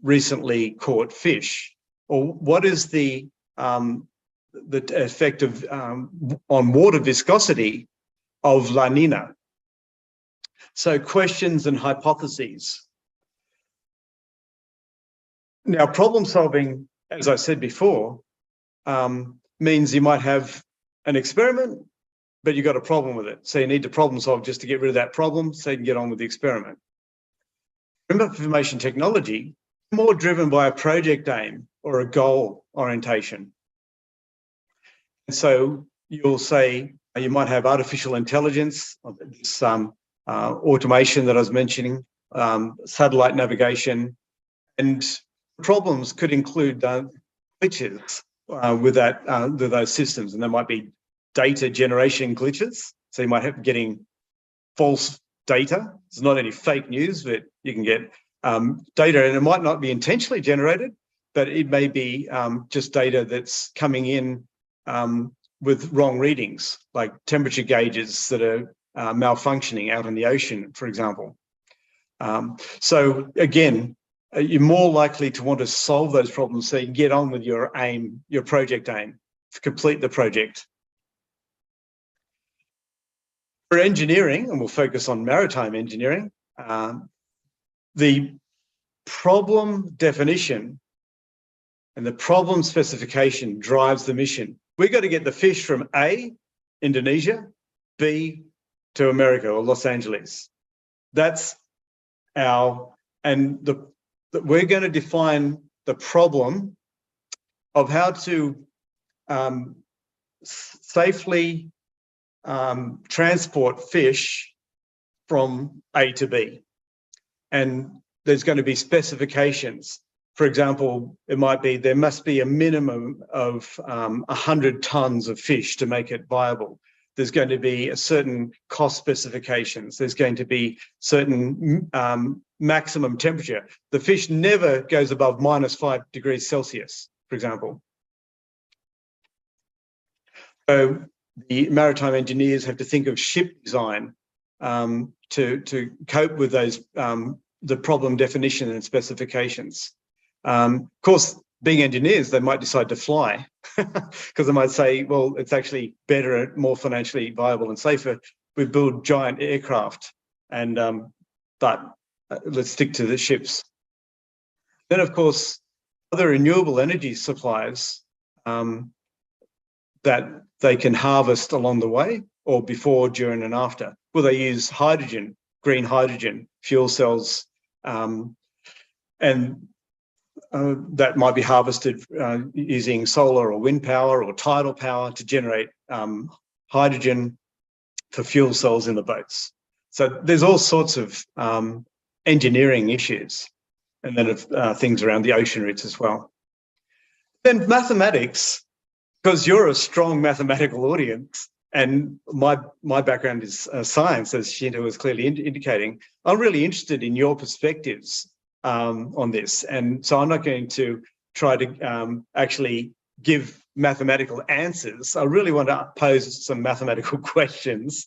[SPEAKER 22] recently caught fish? Or what is the effect of on water viscosity of La Nina? So questions and hypotheses. Now, problem solving, as I said before, means you might have an experiment, but you've got a problem with it. So you need to problem solve just to get rid of that problem so you can get on with the experiment. Information technology, more driven by a project aim or a goal orientation. And so you'll say, you might have artificial intelligence, some automation that I was mentioning, satellite navigation, and problems could include glitches with those systems, and there might be data generation glitches. So you might have getting false data. It's not any fake news, but you can get data, and it might not be intentionally generated, but it may be just data that's coming in with wrong readings, like temperature gauges that are malfunctioning out in the ocean, for example. So again, you're more likely to want to solve those problems so you can get on with your aim, your project aim, to complete the project. For engineering, and we'll focus on maritime engineering, the problem definition and the problem specification drives the mission. We've got to get the fish from A, Indonesia, B, to America or Los Angeles. That's our, and we're going to define the problem of how to safely transport fish from A to B. And there's going to be specifications. For example, it might be, there must be a minimum of 100 tons of fish to make it viable. There's going to be a certain cost specifications. There's going to be certain maximum temperature. The fish never goes above -5 degrees Celsius, for example. So the maritime engineers have to think of ship design to cope with those, the problem definition and specifications. Of course, being engineers, they might decide to fly because they might say, well, it's actually better, more financially viable and safer. We build giant aircraft, and but let's stick to the ships. Then, of course, other renewable energy suppliers that they can harvest along the way or before, during, and after. Will they use hydrogen, green hydrogen, fuel cells, and that might be harvested using solar or wind power or tidal power to generate hydrogen for fuel cells in the boats. So there's all sorts of engineering issues, and then things around the ocean routes as well. Then mathematics, because you're a strong mathematical audience, and my background is science, as Shinta was clearly indicating, I'm really interested in your perspectives on this. And so I'm not going to try to actually give mathematical answers. I really want to pose some mathematical questions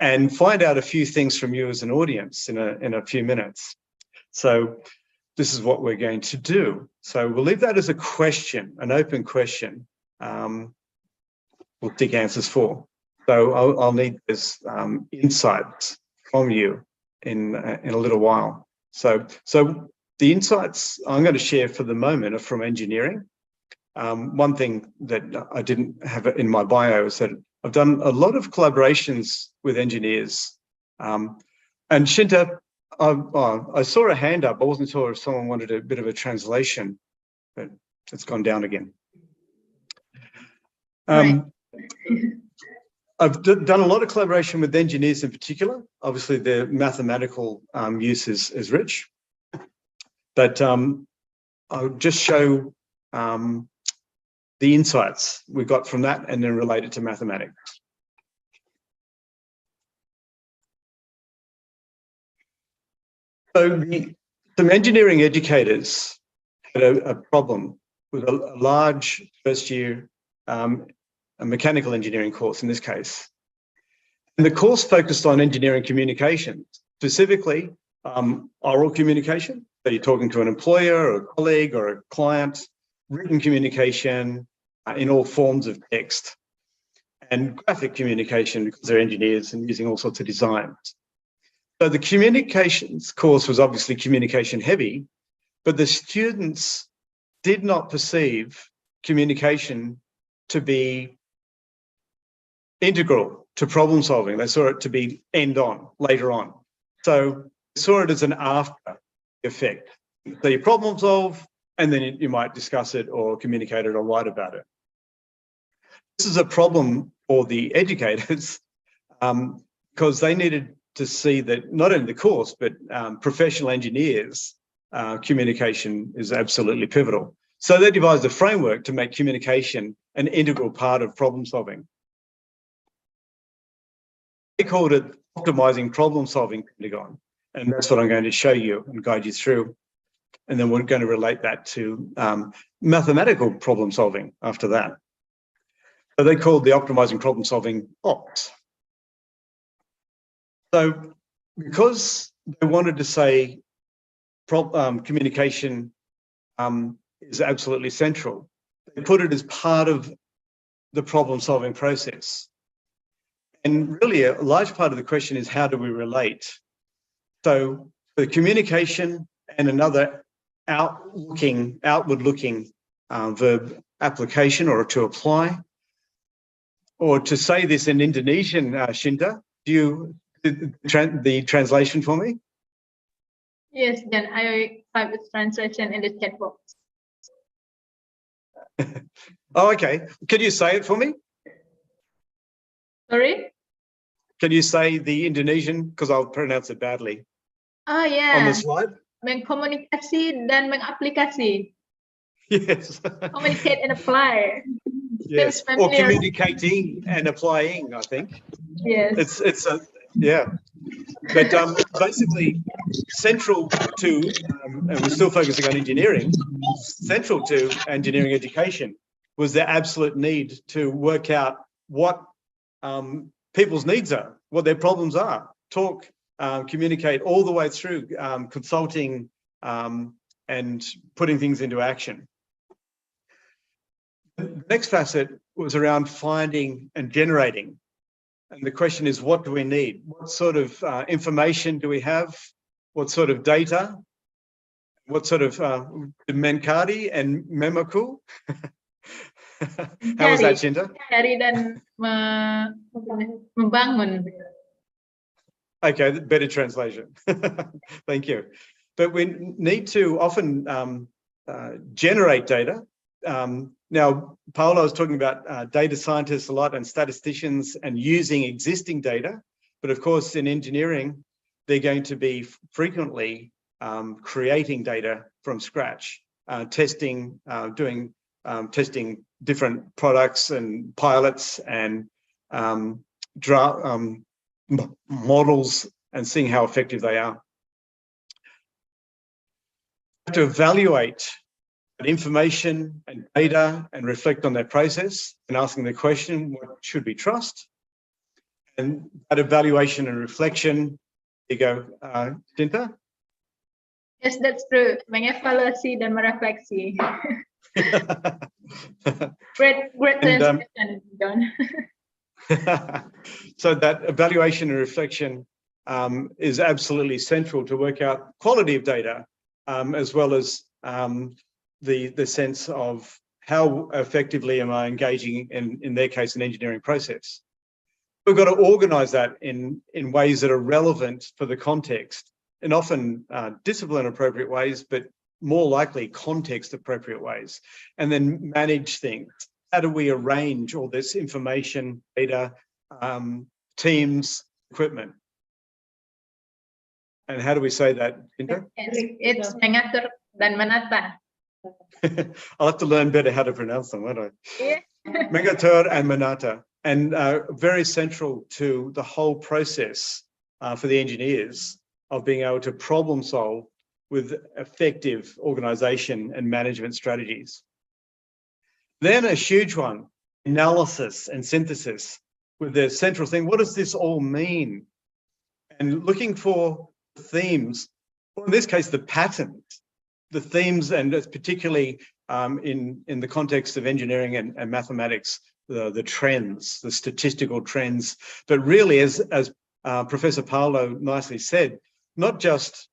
[SPEAKER 22] and find out a few things from you as an audience in a few minutes. So this is what we're going to do. So we'll leave that as a question, an open question. We'll dig answers for. So I'll need this insights from you in a little while. So the insights I'm going to share for the moment are from engineering. One thing that I didn't have in my bio is that I've done a lot of collaborations with engineers. And Shinta, I saw a hand up. I wasn't sure if someone wanted a bit of a translation, but it's gone down again. I've done a lot of collaboration with engineers in particular. Obviously, their mathematical use is rich. But I'll just show the insights we got from that and then relate it to mathematics. So some engineering educators had a problem with a large first-year a mechanical engineering course in this case. And the course focused on engineering communication, specifically oral communication So you're talking to an employer or a colleague or a client, written communication in all forms of text, and graphic communication because they're engineers and using all sorts of designs. So the communications course was obviously communication heavy, but the students did not perceive communication to be integral to problem solving. They saw it to be later on. So they saw it as an after effect. So you problem solve, and then you might discuss it or communicate it or write about it. This is a problem for the educators because they needed to see that not only the course, but professional engineers, communication is absolutely pivotal. So they devised a framework to make communication an integral part of problem solving. They called it optimizing problem solving pentagon. And that's what I'm going to show you and guide you through. And then we're going to relate that to mathematical problem solving after that. So they called the optimizing problem solving OPS. So because they wanted to say communication is absolutely central, they put it as part of the problem solving process. And really a large part of the question is, how do we relate? So the communication and another outward looking verb application, or to apply, or to say this in Indonesian, Shinta, do you the translation for me?
[SPEAKER 21] Yes, then I type the translation in the chat box.
[SPEAKER 22] Oh, okay. Can you say it for me?
[SPEAKER 21] Sorry?
[SPEAKER 22] Can you say the Indonesian? Because I'll pronounce it badly.
[SPEAKER 21] Oh yeah.
[SPEAKER 22] On the slide?
[SPEAKER 21] Mengkomunikasi dan mengaplikasi.
[SPEAKER 22] Yes.
[SPEAKER 21] Communicate and apply.
[SPEAKER 22] Yes. Or communicating and applying, I think.
[SPEAKER 21] Yes.
[SPEAKER 22] It's a, yeah. But basically, central to, and we're still focusing on engineering, central to engineering education was the absolute need to work out what people's needs are, what their problems are, talk, communicate all the way through consulting and putting things into action. The next facet was around finding and generating. And the question is, what do we need? What sort of information do we have? What sort of data? What sort of Menkari and Memaku? How was that, Shinta?
[SPEAKER 21] Cari dan membangun.
[SPEAKER 22] Okay, better translation. Thank you. But we need to often generate data. Now, Paolo was talking about data scientists a lot and statisticians and using existing data. But of course, in engineering, they're going to be frequently creating data from scratch, testing, doing testing different products and pilots and models and seeing how effective they are. To evaluate information and data and reflect on their process and asking the question, what should we trust? And that evaluation and reflection, you go, Shinta?
[SPEAKER 21] Yes, that's true. Mengevaluasi dan merefleksi. Great translation, John.
[SPEAKER 22] So that evaluation and reflection is absolutely central to work out quality of data, as well as the sense of how effectively am I engaging in their case, an engineering process. We've got to organise that in ways that are relevant for the context, and often discipline appropriate ways, but more likely context appropriate ways, and then manage things. How do we arrange all this information, data, teams, equipment? And how do we say that, Inta?
[SPEAKER 21] It's mengatur dan menata.
[SPEAKER 22] I'll have to learn better how to pronounce them, won't I?
[SPEAKER 21] Yeah.
[SPEAKER 22] Mengatur and menata, and very central to the whole process for the engineers of being able to problem solve with effective organisation and management strategies. Then a huge one, analysis and synthesis, with the central thing, what does this all mean? And looking for themes Or in this case, the pattern, the themes, and particularly in the context of engineering and mathematics, the trends, the statistical trends. But really, as Professor Paolo nicely said, not just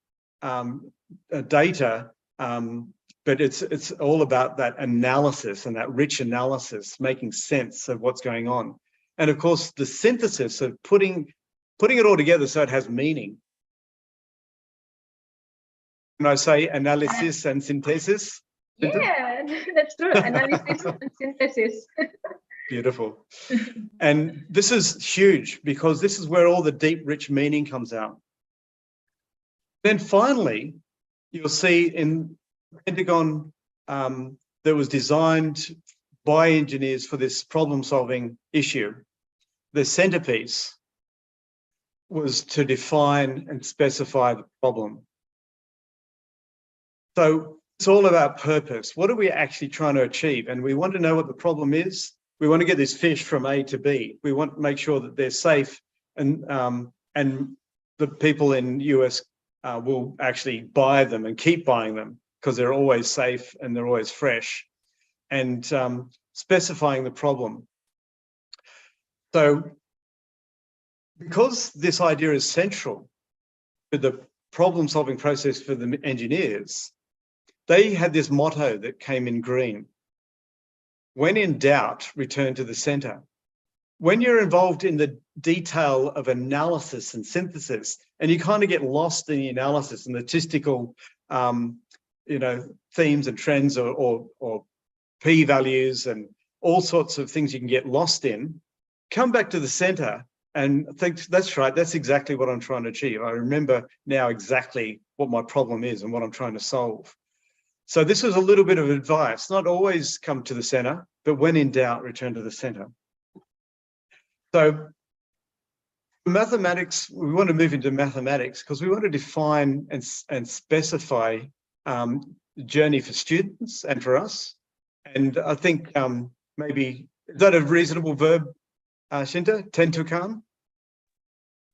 [SPEAKER 22] data, but it's all about that analysis and that rich analysis, making sense of what's going on. And of course, the synthesis of putting it all together so it has meaning. When I say analysis and synthesis?
[SPEAKER 21] Yeah, that's true. Analysis and synthesis.
[SPEAKER 22] Beautiful. And this is huge because this is where all the deep, rich meaning comes out. Then finally, you'll see in Pentagon that was designed by engineers for this problem-solving issue, the centerpiece was to define and specify the problem. So it's all about purpose. What are we actually trying to achieve? And we want to know what the problem is. We want to get this fish from A to B. We want to make sure that they're safe, and the people in US will actually buy them and keep buying them because they're always safe and they're always fresh, and specifying the problem. So because this idea is central to the problem-solving process for the engineers, they had this motto that came in green: when in doubt, return to the center. When you're involved in the detail of analysis and synthesis, and you kind of get lost in the analysis and the statistical, themes and trends, or p-values and all sorts of things you can get lost in, come back to the center and think, that's right, that's exactly what I'm trying to achieve. I remember now exactly what my problem is and what I'm trying to solve. So this is a little bit of advice: not always come to the center, but when in doubt, return to the center. So mathematics, we want to move into mathematics because we want to define and specify the journey for students and for us. And I think maybe, is that a reasonable verb, Shinta? Tentukan?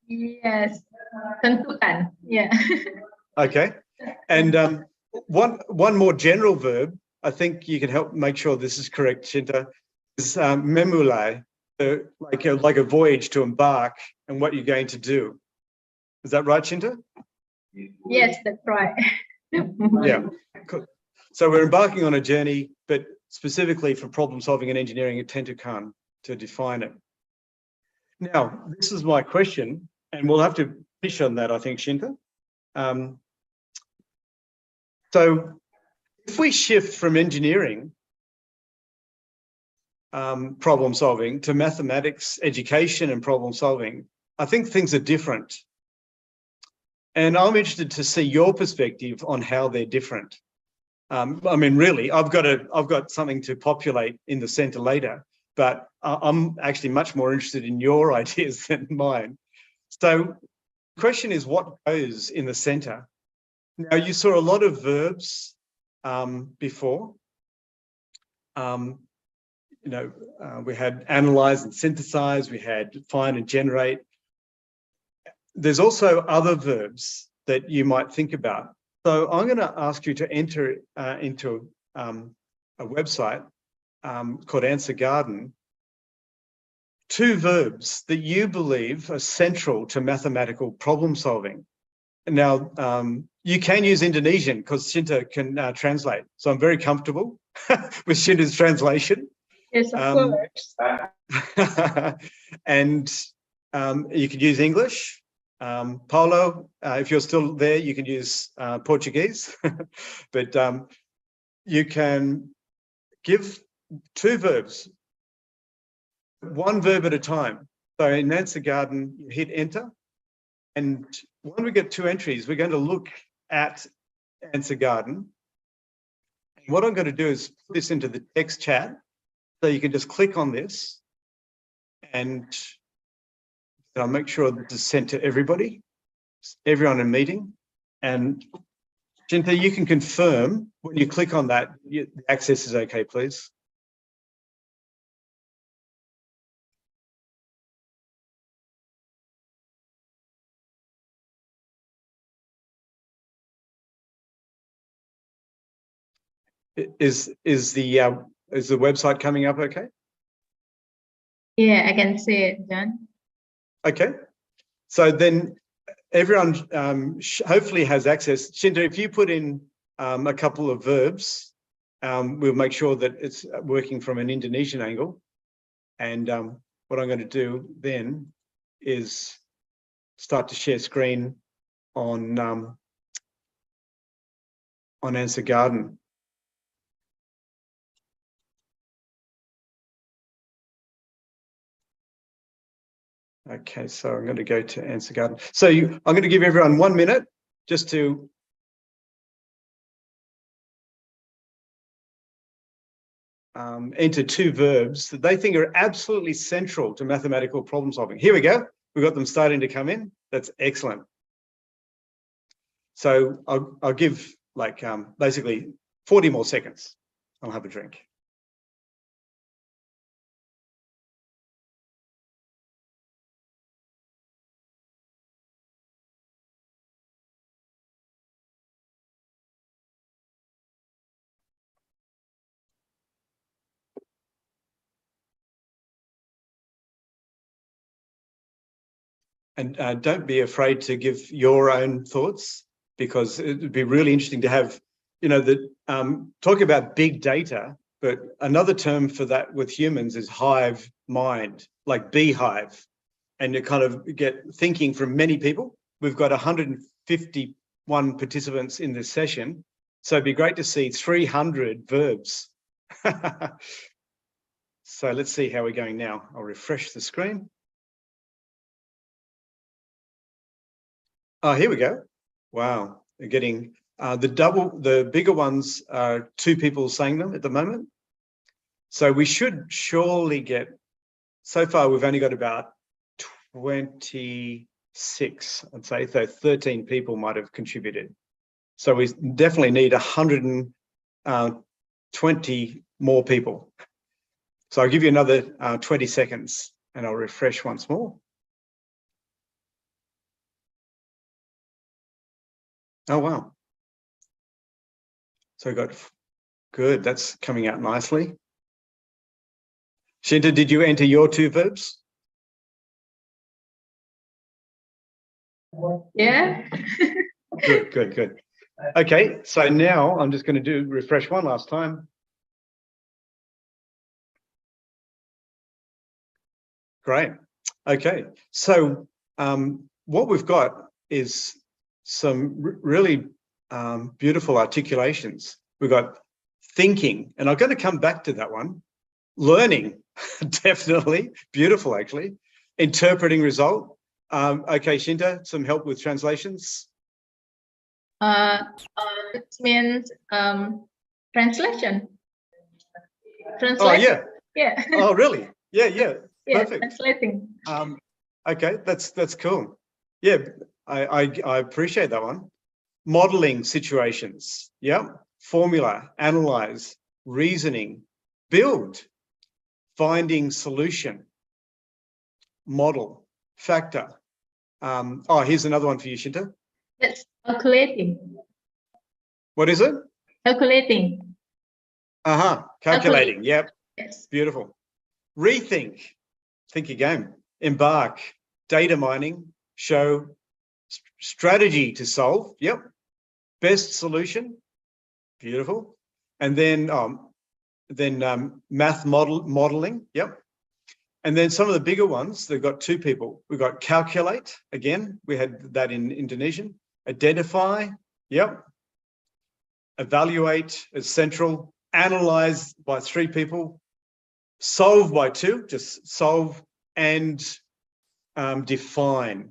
[SPEAKER 21] Yes, tentukan. Yeah.
[SPEAKER 22] Okay. And one more general verb, I think you can help make sure this is correct, Shinta, is memulai, like a voyage to embark and what you're going to do. Is that right, Shinta?
[SPEAKER 21] Yes, that's right.
[SPEAKER 22] Yeah. Cool. So we're embarking on a journey, but specifically for problem solving and engineering at Tentukan to define it. Now, this is my question, and we'll have to finish on that, I think, Shinta. So if we shift from engineering problem solving to mathematics education and problem solving, I think things are different. And I'm interested to see your perspective on how they're different. I mean, really, I've got something to populate in the center later, but I'm actually much more interested in your ideas than mine. So the question is, what goes in the center? Now, you saw a lot of verbs before. We had analyze and synthesize, we had find and generate. There's also other verbs that you might think about. So I'm going to ask you to enter into a website called Answer Garden, 2 verbs that you believe are central to mathematical problem solving. Now, you can use Indonesian because Shinta can translate. So I'm very comfortable with Shinta's translation.
[SPEAKER 21] Yes, of course.
[SPEAKER 22] And you could use English. Paulo, if you're still there, you can use Portuguese. But you can give 2 verbs, 1 verb at a time. So in Answer Garden, you hit enter. And when we get 2 entries, we're going to look at Answer Garden. And what I'm going to do is put this into the text chat. So you can just click on this and I'll make sure that it's sent to everybody, everyone in meeting. And Shinta, you can confirm when you click on that, the access is okay, please. Is the website coming up okay?
[SPEAKER 21] Yeah, I can see it, John.
[SPEAKER 22] Okay. So then everyone hopefully has access. Shinta, if you put in a couple of verbs, we'll make sure that it's working from an Indonesian angle. And what I'm going to do then is start to share screen on Answer Garden. Okay, so I'm going to go to Answer Garden. So I'm going to give everyone 1 minute just to enter 2 verbs that they think are absolutely central to mathematical problem solving. Here we go. We've got them starting to come in. That's excellent. So I'll give like basically 40 more seconds. I'll have a drink. And don't be afraid to give your own thoughts, because it would be really interesting to have, you know, talk about big data, but another term for that with humans is hive mind, like beehive. And you kind of get thinking from many people. We've got 151 participants in this session. So it'd be great to see 300 verbs. So let's see how we're going now. I'll refresh the screen. Oh, here we go. Wow, we're getting the bigger ones are 2 people saying them at the moment. So we should surely get, so far we've only got about 26, I'd say, so 13 people might have contributed. So we definitely need 120 more people. So I'll give you another 20 seconds and I'll refresh once more. Oh, wow. So we got, good, that's coming out nicely. Shinta, did you enter your 2 verbs?
[SPEAKER 21] Yeah.
[SPEAKER 22] Good. Okay, so now I'm just going to refresh one last time. Great. Okay, so what we've got is some really beautiful articulations. We've got thinking, and I'm going to come back to that one. Learning, definitely. Beautiful, actually. Interpreting result. Okay, Shinta, some help with translations?
[SPEAKER 21] It means translation.
[SPEAKER 22] Oh, yeah.
[SPEAKER 21] Yeah.
[SPEAKER 22] Oh, really? Yeah.
[SPEAKER 21] Yeah,
[SPEAKER 22] Perfect.
[SPEAKER 21] translating.
[SPEAKER 22] Okay, that's cool. Yeah, I appreciate that one. Modeling situations. Yeah. Formula, analyze, reasoning, build, finding solution, model, factor. Oh, here's another one for you, Shinta.
[SPEAKER 21] It's calculating.
[SPEAKER 22] What is it?
[SPEAKER 21] Calculating.
[SPEAKER 22] Calculating. Yep.
[SPEAKER 21] Yes.
[SPEAKER 22] Beautiful. Rethink. Think again. Embark. Data mining. Show. Strategy to solve. Yep. Best solution. Beautiful. And then math modeling. Yep. And then some of the bigger ones, they've got 2 people. We've got calculate. Again, we had that in Indonesian. Identify. Yep. Evaluate as central. Analyze by 3 people. Solve by 2, just solve, and define,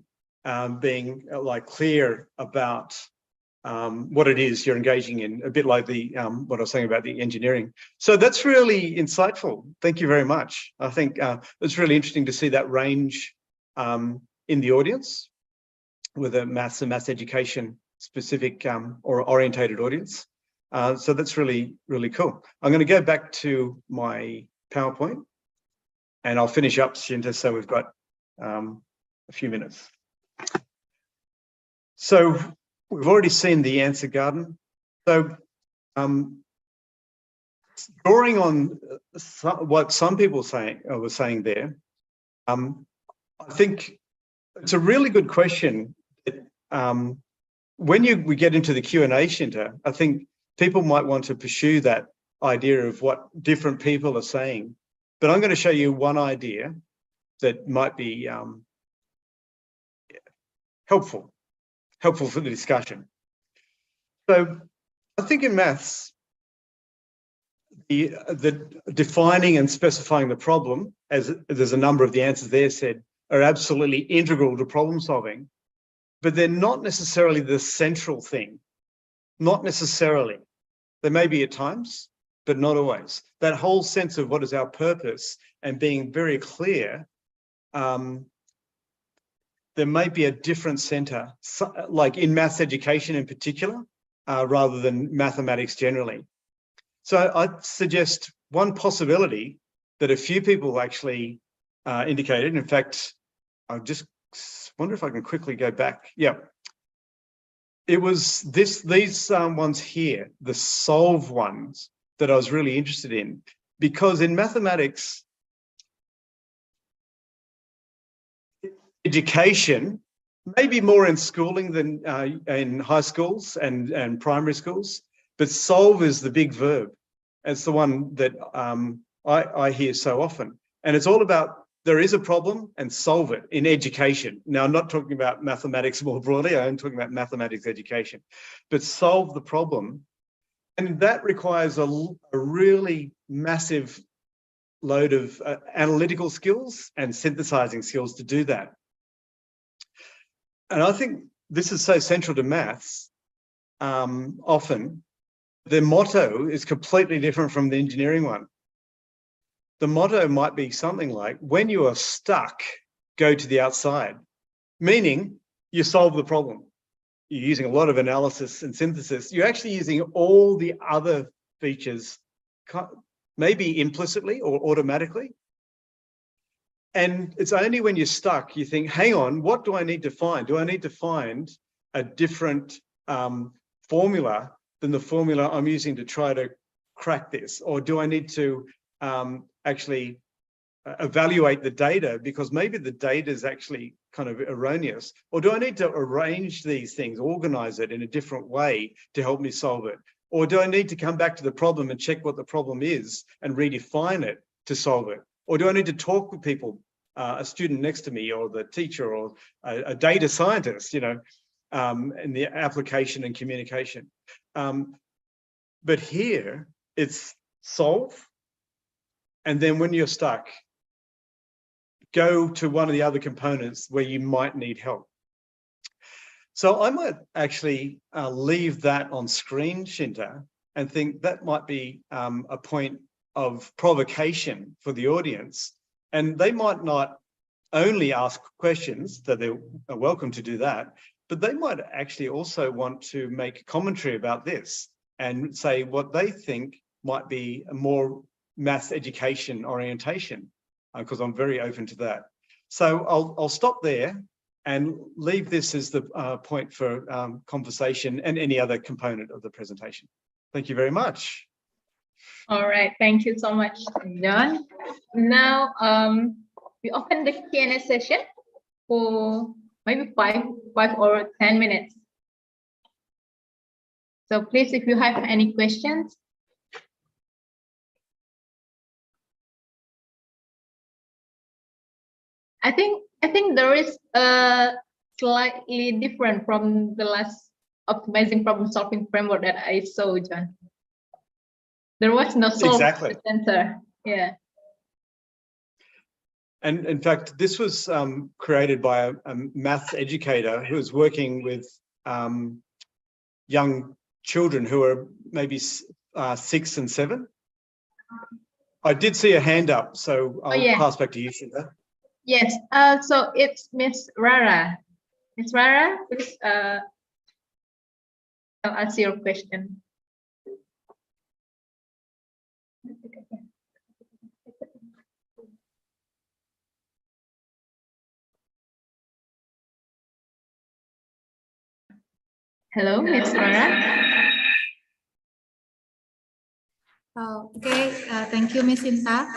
[SPEAKER 22] being like clear about what it is you're engaging in, a bit like the what I was saying about the engineering. So that's really insightful. Thank you very much. I think it's really interesting to see that range in the audience with a maths and maths education specific or orientated audience. So that's really, really cool. I'm going to go back to my PowerPoint and I'll finish up, Shinta, so we've got a few minutes. So we've already seen the answer garden. So drawing on what some people were saying there, I think it's a really good question. When we get into the Q&A center, I think people might want to pursue that idea of what different people are saying. But I'm going to show you one idea that might be helpful for the discussion. So I think in maths, the defining and specifying the problem, as there's a number of the answers there said, are absolutely integral to problem solving, but they're not necessarily the central thing. Not necessarily. They may be at times, but not always. That whole sense of what is our purpose and being very clear, there may be a different center, like in maths education in particular, rather than mathematics generally. So I'd suggest one possibility that a few people actually indicated. In fact, I just wonder if I can quickly go back. Yeah. It was these ones here, the solve ones, that I was really interested in, because in mathematics, education, maybe more in schooling than in high schools and primary schools, but solve is the big verb. It's the one that I hear so often. And it's all about, there is a problem and solve it in education. Now, I'm not talking about mathematics more broadly, I'm talking about mathematics education, but solve the problem. And that requires a really massive load of analytical skills and synthesizing skills to do that. And I think this is so central to maths. Often, their motto is completely different from the engineering one. The motto might be something like, when you are stuck, go to the outside, meaning you solve the problem. You're using a lot of analysis and synthesis. You're actually using all the other features, maybe implicitly or automatically. And it's only when you're stuck, you think, hang on, what do I need to find? Do I need to find a different formula than the formula I'm using to try to crack this? Or do I need to actually evaluate the data because maybe the data is actually kind of erroneous? Or do I need to arrange these things, organize it in a different way to help me solve it? Or do I need to come back to the problem and check what the problem is and redefine it to solve it? Or do I need to talk with people, a student next to me or the teacher or a data scientist, in the application and communication? But here it's solve. And then when you're stuck, go to one of the other components where you might need help. So I might actually leave that on screen, Shinta, and think that might be a point of provocation for the audience. And they might not only ask questions, that they're welcome to do that, but they might actually also want to make commentary about this and say what they think might be a more maths education orientation, because I'm very open to that. So I'll stop there and leave this as the point for conversation and any other component of the presentation. Thank you very much.
[SPEAKER 21] All right, thank you so much, John. Now we open the Q&A session for maybe 5 or 10 minutes. So please, if you have any questions. I think there is a slightly different from the last optimizing problem solving framework that I saw, John. There was no solve center. Yeah.
[SPEAKER 22] And in fact, this was created by a maths educator who was working with young children who are maybe 6 and 7. I did see a hand up, so I'll pass back to you, Shinta.
[SPEAKER 21] Yes, so it's Miss Rara. Miss Rara, please I'll answer your question. Hello, Miss Rara.
[SPEAKER 2] Thank you, Ms. Inta.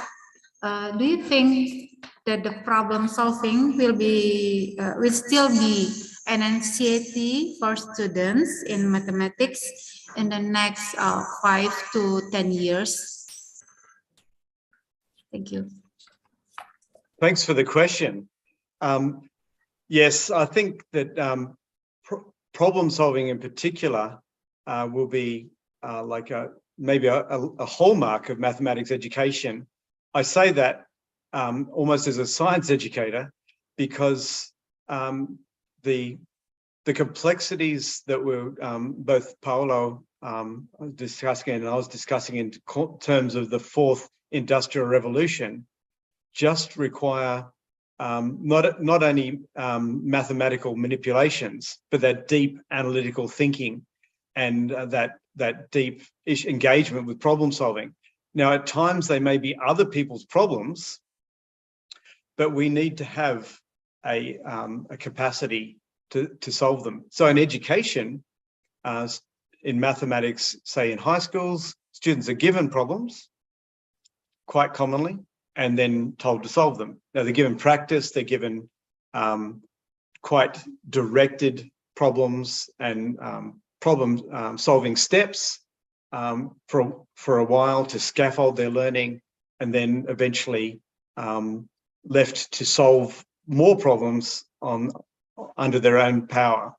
[SPEAKER 2] Do you think that the problem solving will still be an anxiety for students in mathematics in the next 5 to 10 years? Thank you.
[SPEAKER 22] Thanks for the question. Yes, I think that problem solving in particular will be like maybe a hallmark of mathematics education. I say that almost as a science educator because the complexities that were both Paolo discussing and I was discussing in terms of the fourth industrial revolution just require not only mathematical manipulations, but that deep analytical thinking and that deep engagement with problem solving. Now, at times they may be other people's problems, but we need to have a capacity to solve them. So in education, in mathematics, say in high schools, students are given problems quite commonly, and then told to solve them. Now they're given practice, they're given quite directed problems and problem solving steps for a while to scaffold their learning, and then eventually left to solve more problems under their own power.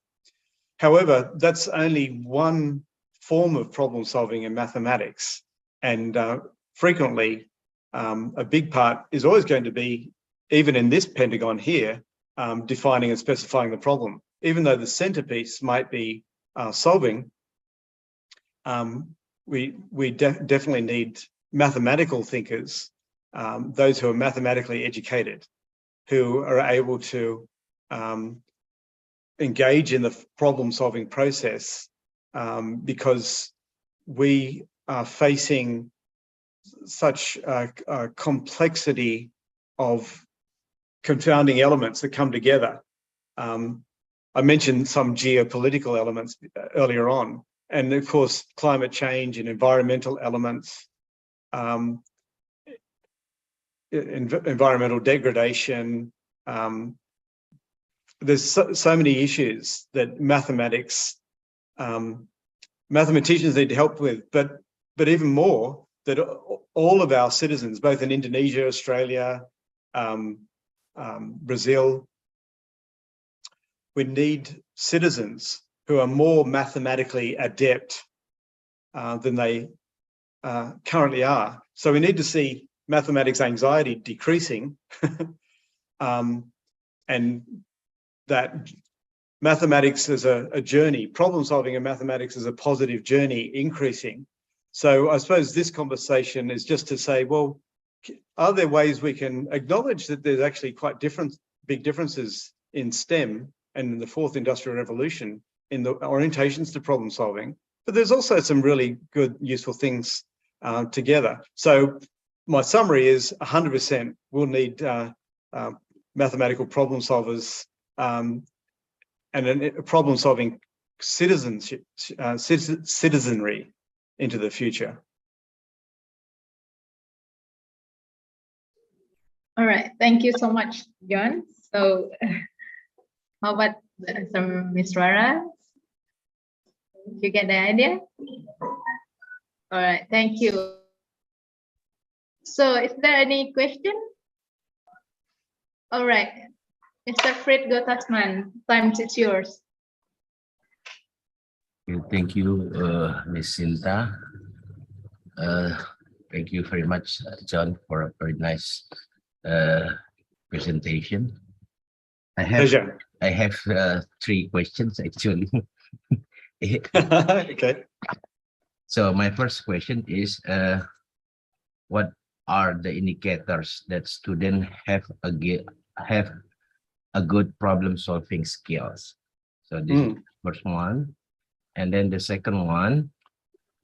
[SPEAKER 22] However, that's only one form of problem solving in mathematics, and frequently a big part is always going to be, even in this pentagon here, defining and specifying the problem. Even though the centerpiece might be solving, we definitely need mathematical thinkers, those who are mathematically educated, who are able to engage in the problem-solving process, because we are facing such a complexity of confounding elements that come together. I mentioned some geopolitical elements earlier on, and of course, climate change and environmental elements, environmental degradation. There's so many issues that mathematicians need to help with, but even more, that all of our citizens, both in Indonesia, Australia, Brazil, we need citizens who are more mathematically adept than they currently are. So we need to see mathematics anxiety decreasing, and that mathematics as a journey, problem solving in mathematics as a positive journey increasing. So I suppose this conversation is just to say, well, are there ways we can acknowledge that there's actually quite big differences in STEM and in the fourth industrial revolution in the orientations to problem solving, but there's also some really good, useful things together. So my summary is 100% we'll need mathematical problem solvers and a problem solving citizenry into the future.
[SPEAKER 21] All right, thank you so much, John. So how about some Ms. Rara? You get the idea? All right, thank you. So is there any question? All right, Mr. Fred Gotasman, time is yours.
[SPEAKER 9] Thank you, Ms. Sinta. Thank you very much, John, for a very nice presentation. I have 3 questions actually.
[SPEAKER 22] Okay.
[SPEAKER 9] So my first question is, what are the indicators that students have a good problem-solving skills? So this is the first one, and then the second one,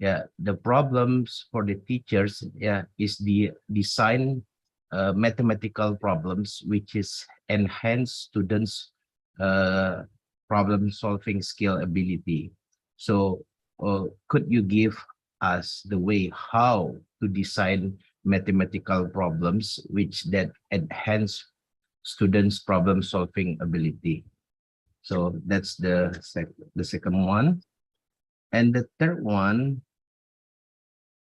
[SPEAKER 9] the problems for the teachers, is the design mathematical problems which is enhance students problem-solving skill ability. So could you give us the way how to design mathematical problems which that enhance students' problem-solving ability. So that's the second one. And the third one,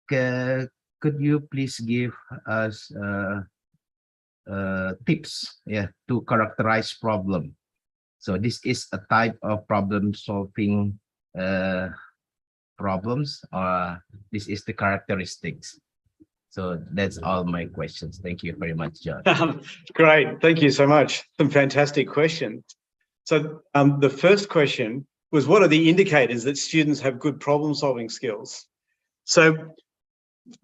[SPEAKER 9] could you please give us tips, to characterize problem? So this is a type of problem-solving problems, or this is the characteristics. So that's all my questions. Thank you very much, John.
[SPEAKER 22] Great, thank you so much. Some fantastic questions. So the first question was, what are the indicators that students have good problem-solving skills? So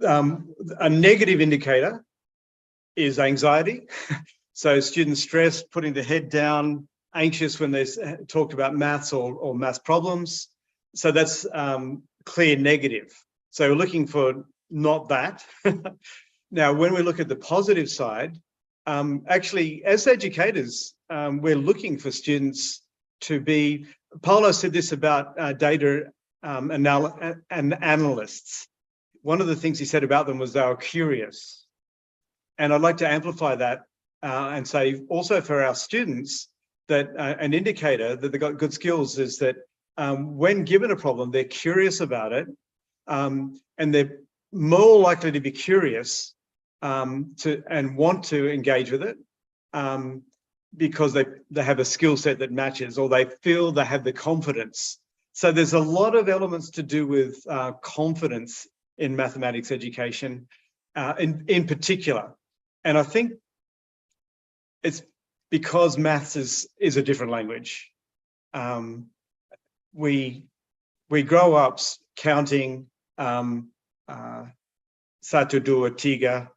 [SPEAKER 22] a negative indicator is anxiety. So students stressed, putting the head down, anxious when they talked about maths or maths problems. So that's clear negative. So we're looking for not that. Now, when we look at the positive side, actually, as educators, we're looking for students to be, Paulo said this about data analysts. One of the things he said about them was they were curious. And I'd like to amplify that and say also for our students that an indicator that they've got good skills is that when given a problem, they're curious about it, and they're more likely to be curious and want to engage with it because they have a skill set that matches, or they feel they have the confidence. So there's a lot of elements to do with confidence in mathematics education in particular. And I think it's because maths is a different language. We grow up counting satu, dua, tiga,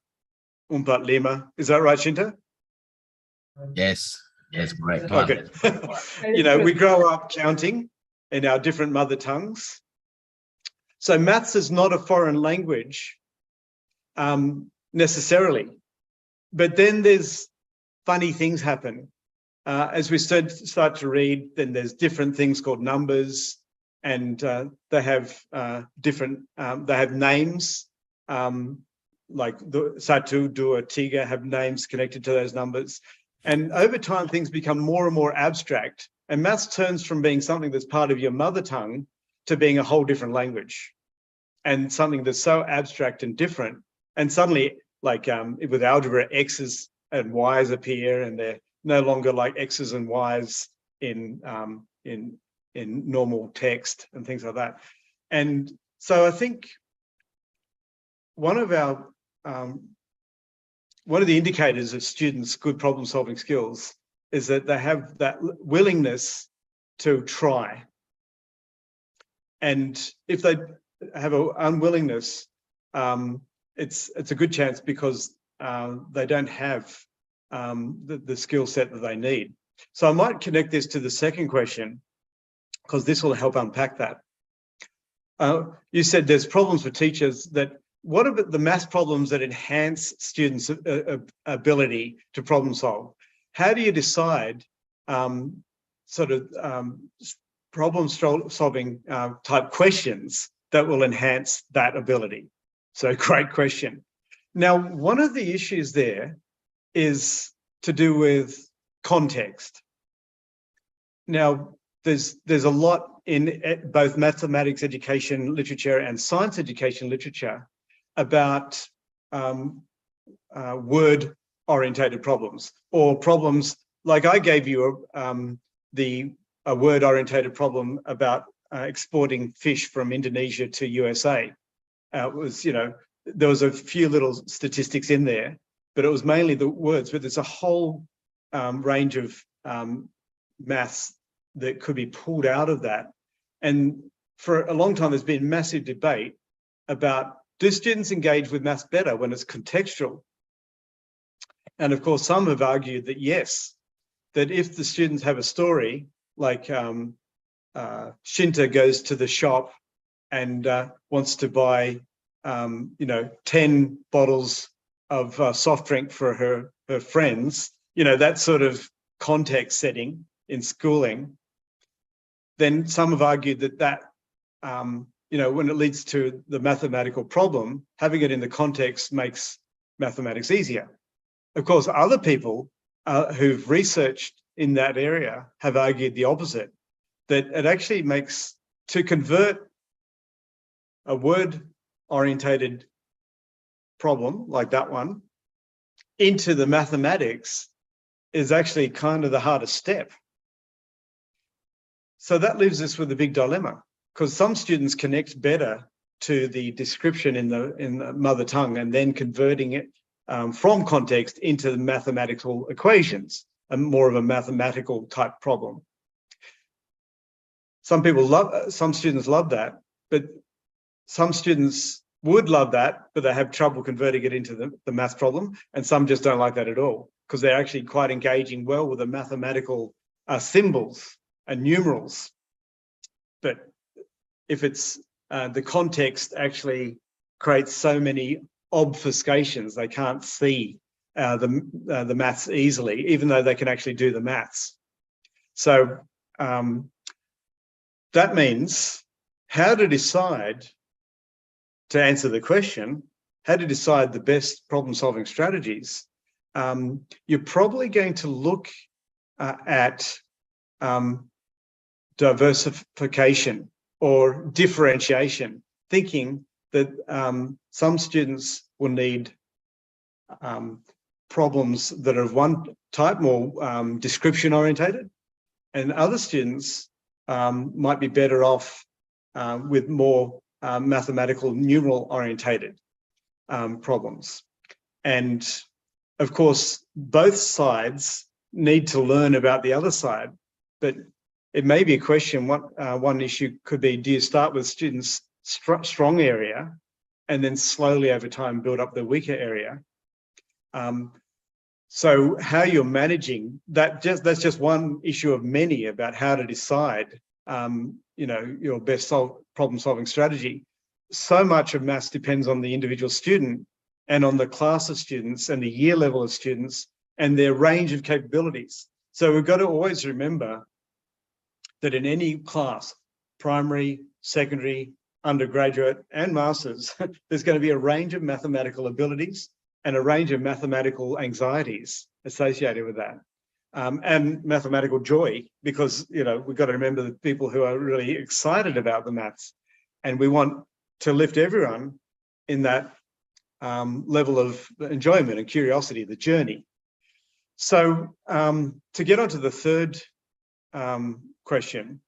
[SPEAKER 22] empat, lima. Is that right, Shinta?
[SPEAKER 9] Yes, that's correct.
[SPEAKER 22] Okay. You know, we grow up counting in our different mother tongues. So maths is not a foreign language necessarily, but then there's funny things happen. As we start to read, then there's different things called numbers, and they have different, they have names, like the satu, dua, tiga have names connected to those numbers. And over time, things become more and more abstract, and maths turns from being something that's part of your mother tongue to being a whole different language, and something that's so abstract and different. And suddenly, like with algebra, X's and Y's appear, and they're no longer like X's and Y's in normal text and things like that. And so I think one of the indicators of students' good problem-solving skills is that they have that willingness to try. And if they have an unwillingness, it's a good chance because they don't have the skill set that they need. So I might connect this to the second question, because this will help unpack that. You said there's problems for teachers that, what about the math problems that enhance students' ability to problem solve? How do you decide problem solving type questions that will enhance that ability? So great question. Now, one of the issues there is to do with context. Now, there's a lot in both mathematics education literature and science education literature about word-orientated problems, or problems like I gave you a word-orientated problem about exporting fish from Indonesia to USA. It was, you know, there was a few little statistics in there, but it was mainly the words. But there's a whole range of maths that could be pulled out of that. And for a long time, there's been massive debate about, do students engage with maths better when it's contextual? And of course, some have argued that yes, that if the students have a story, like Shinta goes to the shop and wants to buy, 10 bottles of soft drink for her friends, that sort of context setting in schooling, then some have argued that when it leads to the mathematical problem, having it in the context makes mathematics easier. Of course, other people who've researched in that area have argued the opposite, that it actually makes, to convert a word-orientated problem like that one into the mathematics is actually kind of the hardest step. So that leaves us with a big dilemma, because some students connect better to the description in the mother tongue and then converting it from context into mathematical equations, and more of a mathematical type problem. Some students love that, but some students would love that, but they have trouble converting it into the math problem, and some just don't like that at all, because they're actually quite engaging well with the mathematical symbols and numerals. But if it's the context actually creates so many obfuscations, they can't see the maths easily, even though they can actually do the maths. So that means how to decide, to answer the question, how to decide the best problem-solving strategies. You're probably going to look at diversification or differentiation, thinking that some students will need problems that are of one type, more description orientated, and other students might be better off with more mathematical numeral orientated problems. And of course, both sides need to learn about the other side, but it may be a question, one issue could be, do you start with students' strong area and then slowly over time build up the weaker area? So how you're managing that, that's just one issue of many about how to decide your best problem-solving strategy. So much of maths depends on the individual student and on the class of students and the year level of students and their range of capabilities. So we've got to always remember that in any class, primary, secondary, undergraduate, and masters, there's going to be a range of mathematical abilities and a range of mathematical anxieties associated with that. And mathematical joy, because we've got to remember the people who are really excited about the maths, and we want to lift everyone in that level of enjoyment and curiosity, the journey. So to get onto the third question,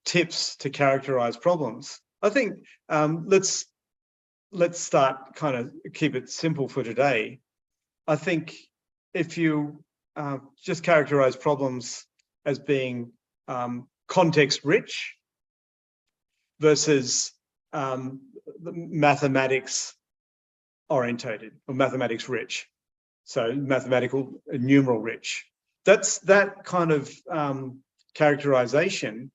[SPEAKER 22] tips to characterize problems, I think let's start kind of keep it simple for today. I think if you just characterize problems as being context rich versus mathematics orientated or mathematics rich, so mathematical numeral rich, that kind of characterization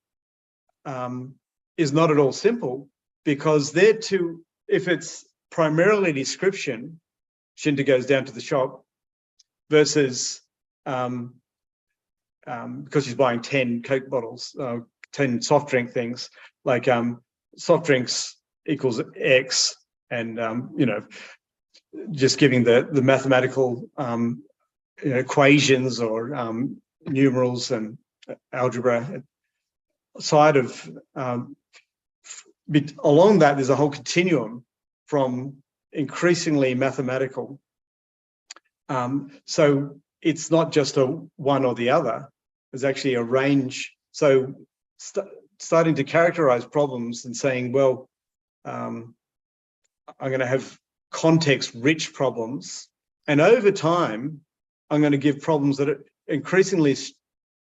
[SPEAKER 22] is not at all simple, because if it's primarily description, Shinta goes down to the shop, versus because she's buying 10 Coke bottles, 10 soft drink things, like soft drinks equals X, and just giving the mathematical equations or numerals and algebra side of along that, there's a whole continuum from increasingly mathematical. So it's not just a one or the other, there's actually a range. So starting to characterize problems and saying, well, I'm going to have context-rich problems, and over time, I'm going to give problems that are increasingly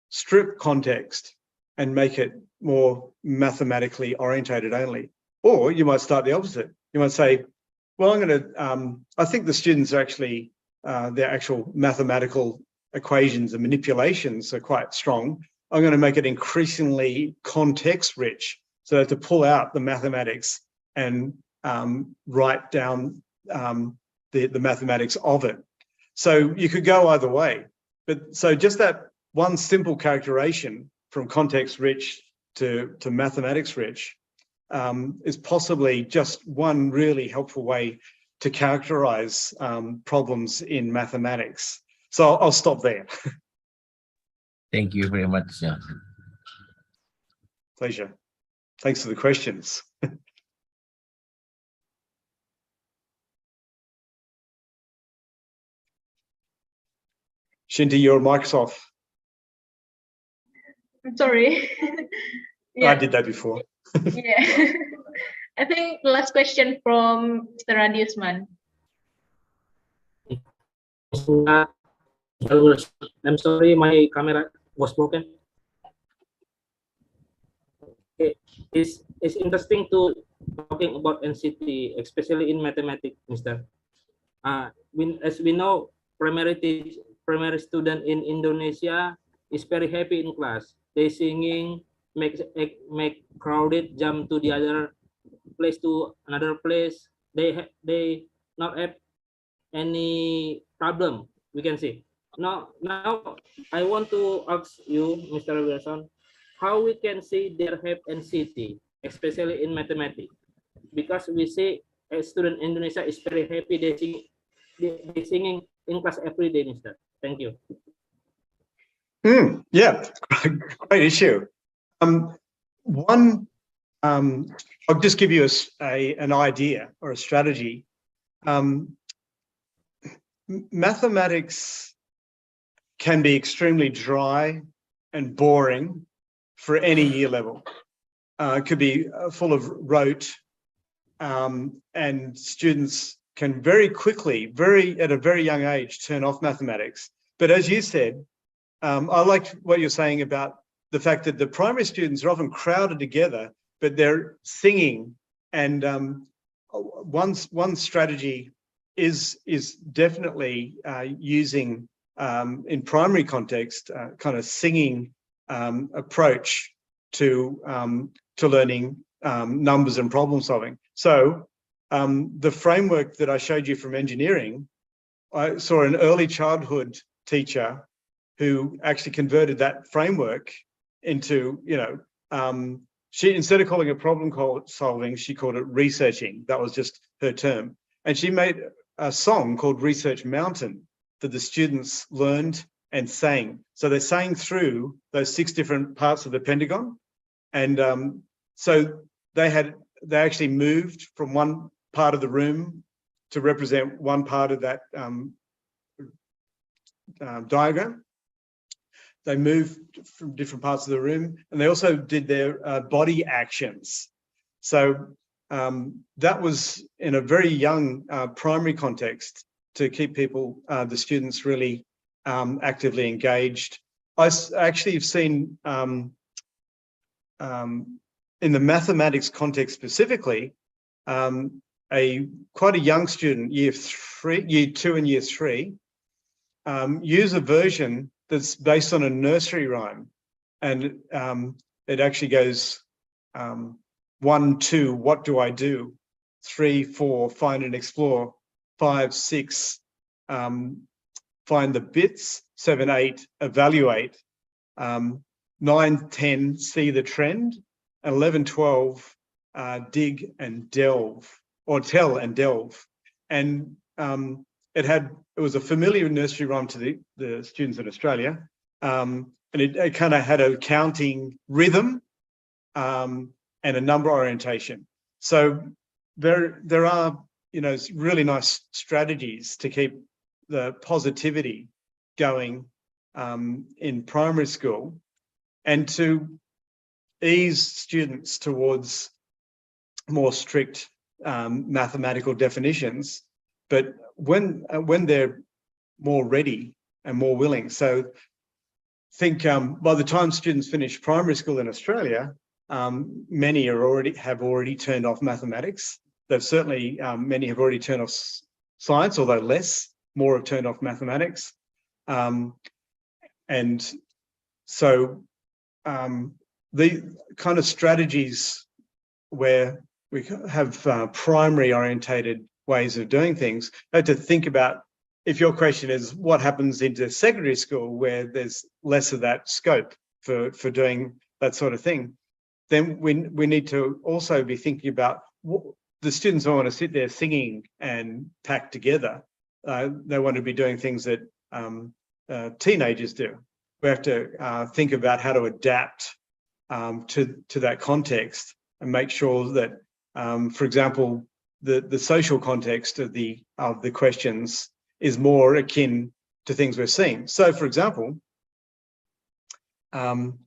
[SPEAKER 22] strip context and make it more mathematically orientated only. Or you might start the opposite. You might say, well, I'm going to, I think the students are actually, their actual mathematical equations and manipulations are quite strong. I'm going to make it increasingly context-rich, so they have to pull out the mathematics and write down the mathematics of it. So you could go either way. But so just that one simple characterization from context-rich to mathematics-rich is possibly just one really helpful way to characterize problems in mathematics. So I'll stop there.
[SPEAKER 9] Thank you very much.
[SPEAKER 22] Pleasure. Thanks for the questions. Shinta, your mic's off.
[SPEAKER 21] I'm sorry.
[SPEAKER 22] I did that before.
[SPEAKER 21] Yeah. I think last question from Mr. Radiusman.
[SPEAKER 3] I'm sorry, my camera was broken. Okay. It's interesting to talking about NCT, especially in mathematics, Mr. As we know, primary student in Indonesia is very happy in class. They singing, make crowded, jump to the other place to another place. They not have any problem, we can see. Now I want to ask you, Mr. Wilson, how we can see their have NCT, especially in mathematics, because we see a student in Indonesia is very happy they singing in class every day, Mr. Thank you.
[SPEAKER 22] Yeah, great issue. I'll just give you an idea or a strategy. Mathematics can be extremely dry and boring for any year level. It could be full of rote, and students can very quickly, at a very young age, turn off mathematics. But as you said, I liked what you're saying about the fact that the primary students are often crowded together, but they're singing. And one strategy is definitely using, in primary context, kind of singing approach to learning numbers and problem solving. So the framework that I showed you from engineering, I saw an early childhood teacher who actually converted that framework into, she, instead of calling it problem solving, she called it researching. That was just her term. And she made a song called Research Mountain that the students learned and sang. So they sang through those 6 different parts of the Pentagon. And so they actually moved from one part of the room to represent one part of that diagram. They moved from different parts of the room, and they also did their body actions. So that was in a very young primary context to keep people, the students, really actively engaged. I actually have seen in the mathematics context specifically, quite a young student, year 2 and year 3, use a version that's based on a nursery rhyme, and it actually goes 1, 2, what do I do? 3, 4, find and explore. 5, 6, find the bits. 7, 8, evaluate. 9, 10, see the trend. And 11, 12, dig and delve, or tell and delve. And it was a familiar nursery rhyme to the students in Australia. And it kind of had a counting rhythm and a number orientation. So there are, really nice strategies to keep the positivity going in primary school, and to ease students towards more strict mathematical definitions, but when they're more ready and more willing. So think by the time students finish primary school in Australia, many have already turned off mathematics. They've certainly, many have already turned off science, although more have turned off mathematics. And so the kind of strategies where we have primary orientated ways of doing things, I had to think about, if your question is what happens into secondary school where there's less of that scope for doing that sort of thing, then we need to also be thinking about what the students don't want to sit there singing and packed together. They want to be doing things that teenagers do. We have to think about how to adapt to that context and make sure that, for example, the social context of the questions is more akin to things we're seeing. So, for example, when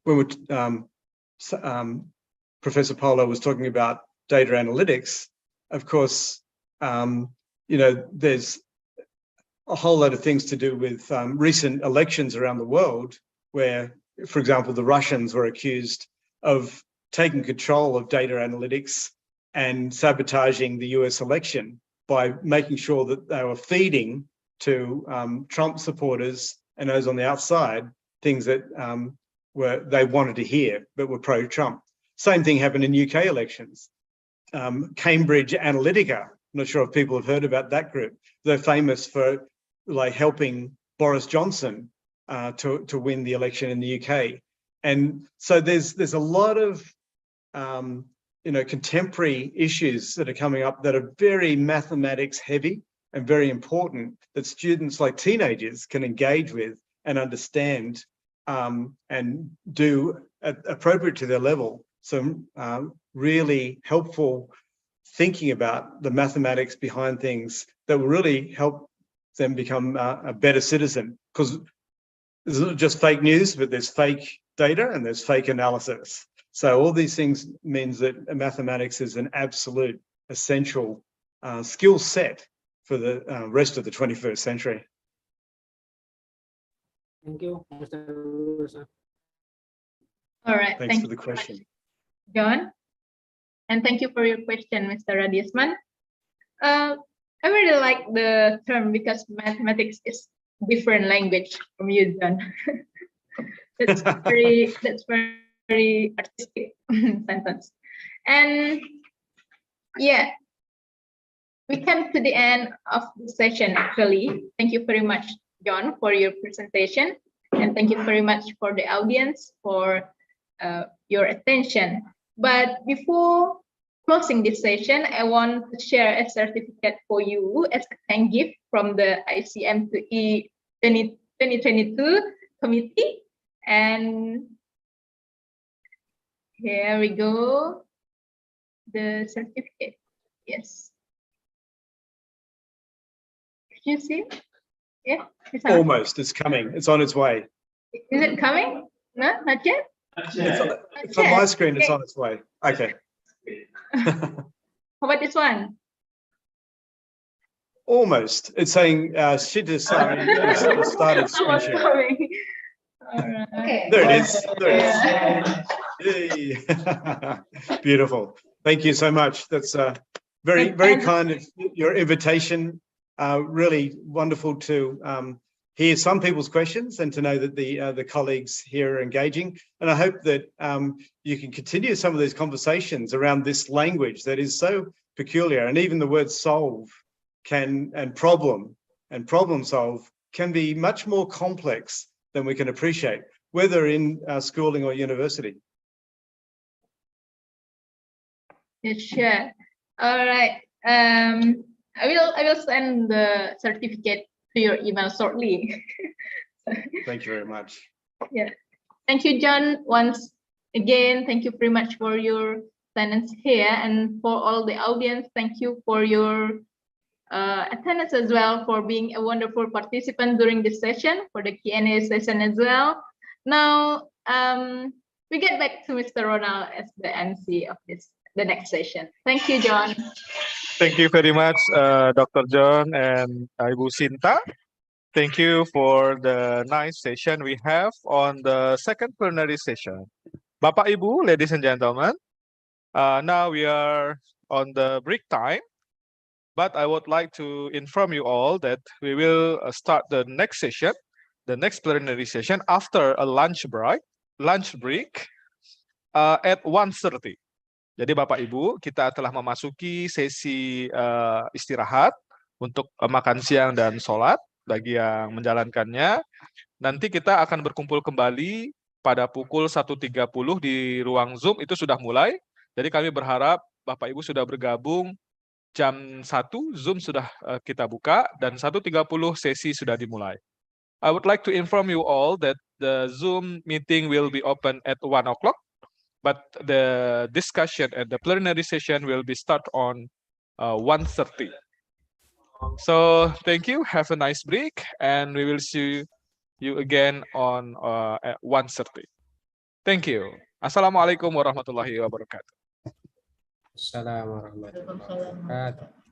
[SPEAKER 22] Professor Polo was talking about data analytics, of course, there's a whole lot of things to do with recent elections around the world where, for example, the Russians were accused of taking control of data analytics and sabotaging the US election by making sure that they were feeding to Trump supporters and those on the outside things that they wanted to hear but were pro-Trump. Same thing happened in UK elections. Cambridge Analytica, I'm not sure if people have heard about that group. They're famous for helping Boris Johnson to win the election in the UK. And so there's a lot of contemporary issues that are coming up that are very mathematics heavy and very important that students like teenagers can engage with and understand and do appropriate to their level. So really helpful thinking about the mathematics behind things that will really help them become a better citizen, because there's not just fake news, but there's fake data and there's fake analysis. So all these things means that mathematics is an absolute essential skill set for the rest of the 21st century.
[SPEAKER 3] Thank you, Mr. Wilson.
[SPEAKER 21] All right.
[SPEAKER 22] Thanks for the question,
[SPEAKER 21] John. And thank you for your question, Mr. Radisman. I really like the term because mathematics is different language from you, John. that's very artistic sentence. And yeah, we came to the end of the session actually. Thank you very much, John, for your presentation. And thank you very much for the audience for your attention. But before closing this session, I want to share a certificate for you as a thank gift from the ICM2E 2022 committee. And here we go, the certificate. Yes. Can you see? Yeah.
[SPEAKER 22] Almost. It's coming. It's on its way.
[SPEAKER 21] Is it coming? No, not yet.
[SPEAKER 22] It's on my screen. It's on its way. Okay.
[SPEAKER 21] How about this one?
[SPEAKER 22] Almost. It's saying Shita started screen sharing.
[SPEAKER 21] Right. Okay.
[SPEAKER 22] There it is. There it is. Yay. Beautiful. Thank you so much. That's very kind of your invitation. Really wonderful to hear some people's questions and to know that the colleagues here are engaging. And I hope that you can continue some of these conversations around this language that is so peculiar. And even the word solve and problem solve can be much more complex than we can appreciate, whether in schooling or university.
[SPEAKER 21] Yeah, sure. All right. I will send the certificate to your email shortly.
[SPEAKER 22] Thank you very much.
[SPEAKER 21] Yeah. Thank you, John. Once again, thank you very much for your attendance here, and for all the audience, thank you for your attendance as well, for being a wonderful participant during this session, for the Q&A session as well. Now, we get back to Mr. Ronald as the MC of the next session. Thank you, John.
[SPEAKER 1] Thank you very much, Dr. John and Ibu Sinta. Thank you for the nice session we have on the second plenary session. Bapak, Ibu, ladies and gentlemen, now we are on the break time, but I would like to inform you all that we will start the next session, the next plenary session after a lunch break at 1:30. Jadi Bapak Ibu, kita telah memasuki sesi istirahat untuk makan siang dan sholat bagi yang menjalankannya. Nanti kita akan berkumpul kembali pada pukul 1.30 di ruang Zoom itu sudah mulai. Jadi kami berharap Bapak Ibu sudah bergabung jam 1 Zoom sudah kita buka dan 1.30 sesi sudah dimulai. I would like to inform you all that the Zoom meeting will be open at 1 o'clock, but the discussion and the plenary session will be start on 1:30. So thank you, have a nice break, and we will see you again on at 1:30. Thank you. Assalamualaikum warahmatullahi wabarakatuh.
[SPEAKER 5] Assalamualaikum warahmatullahi wabarakatuh.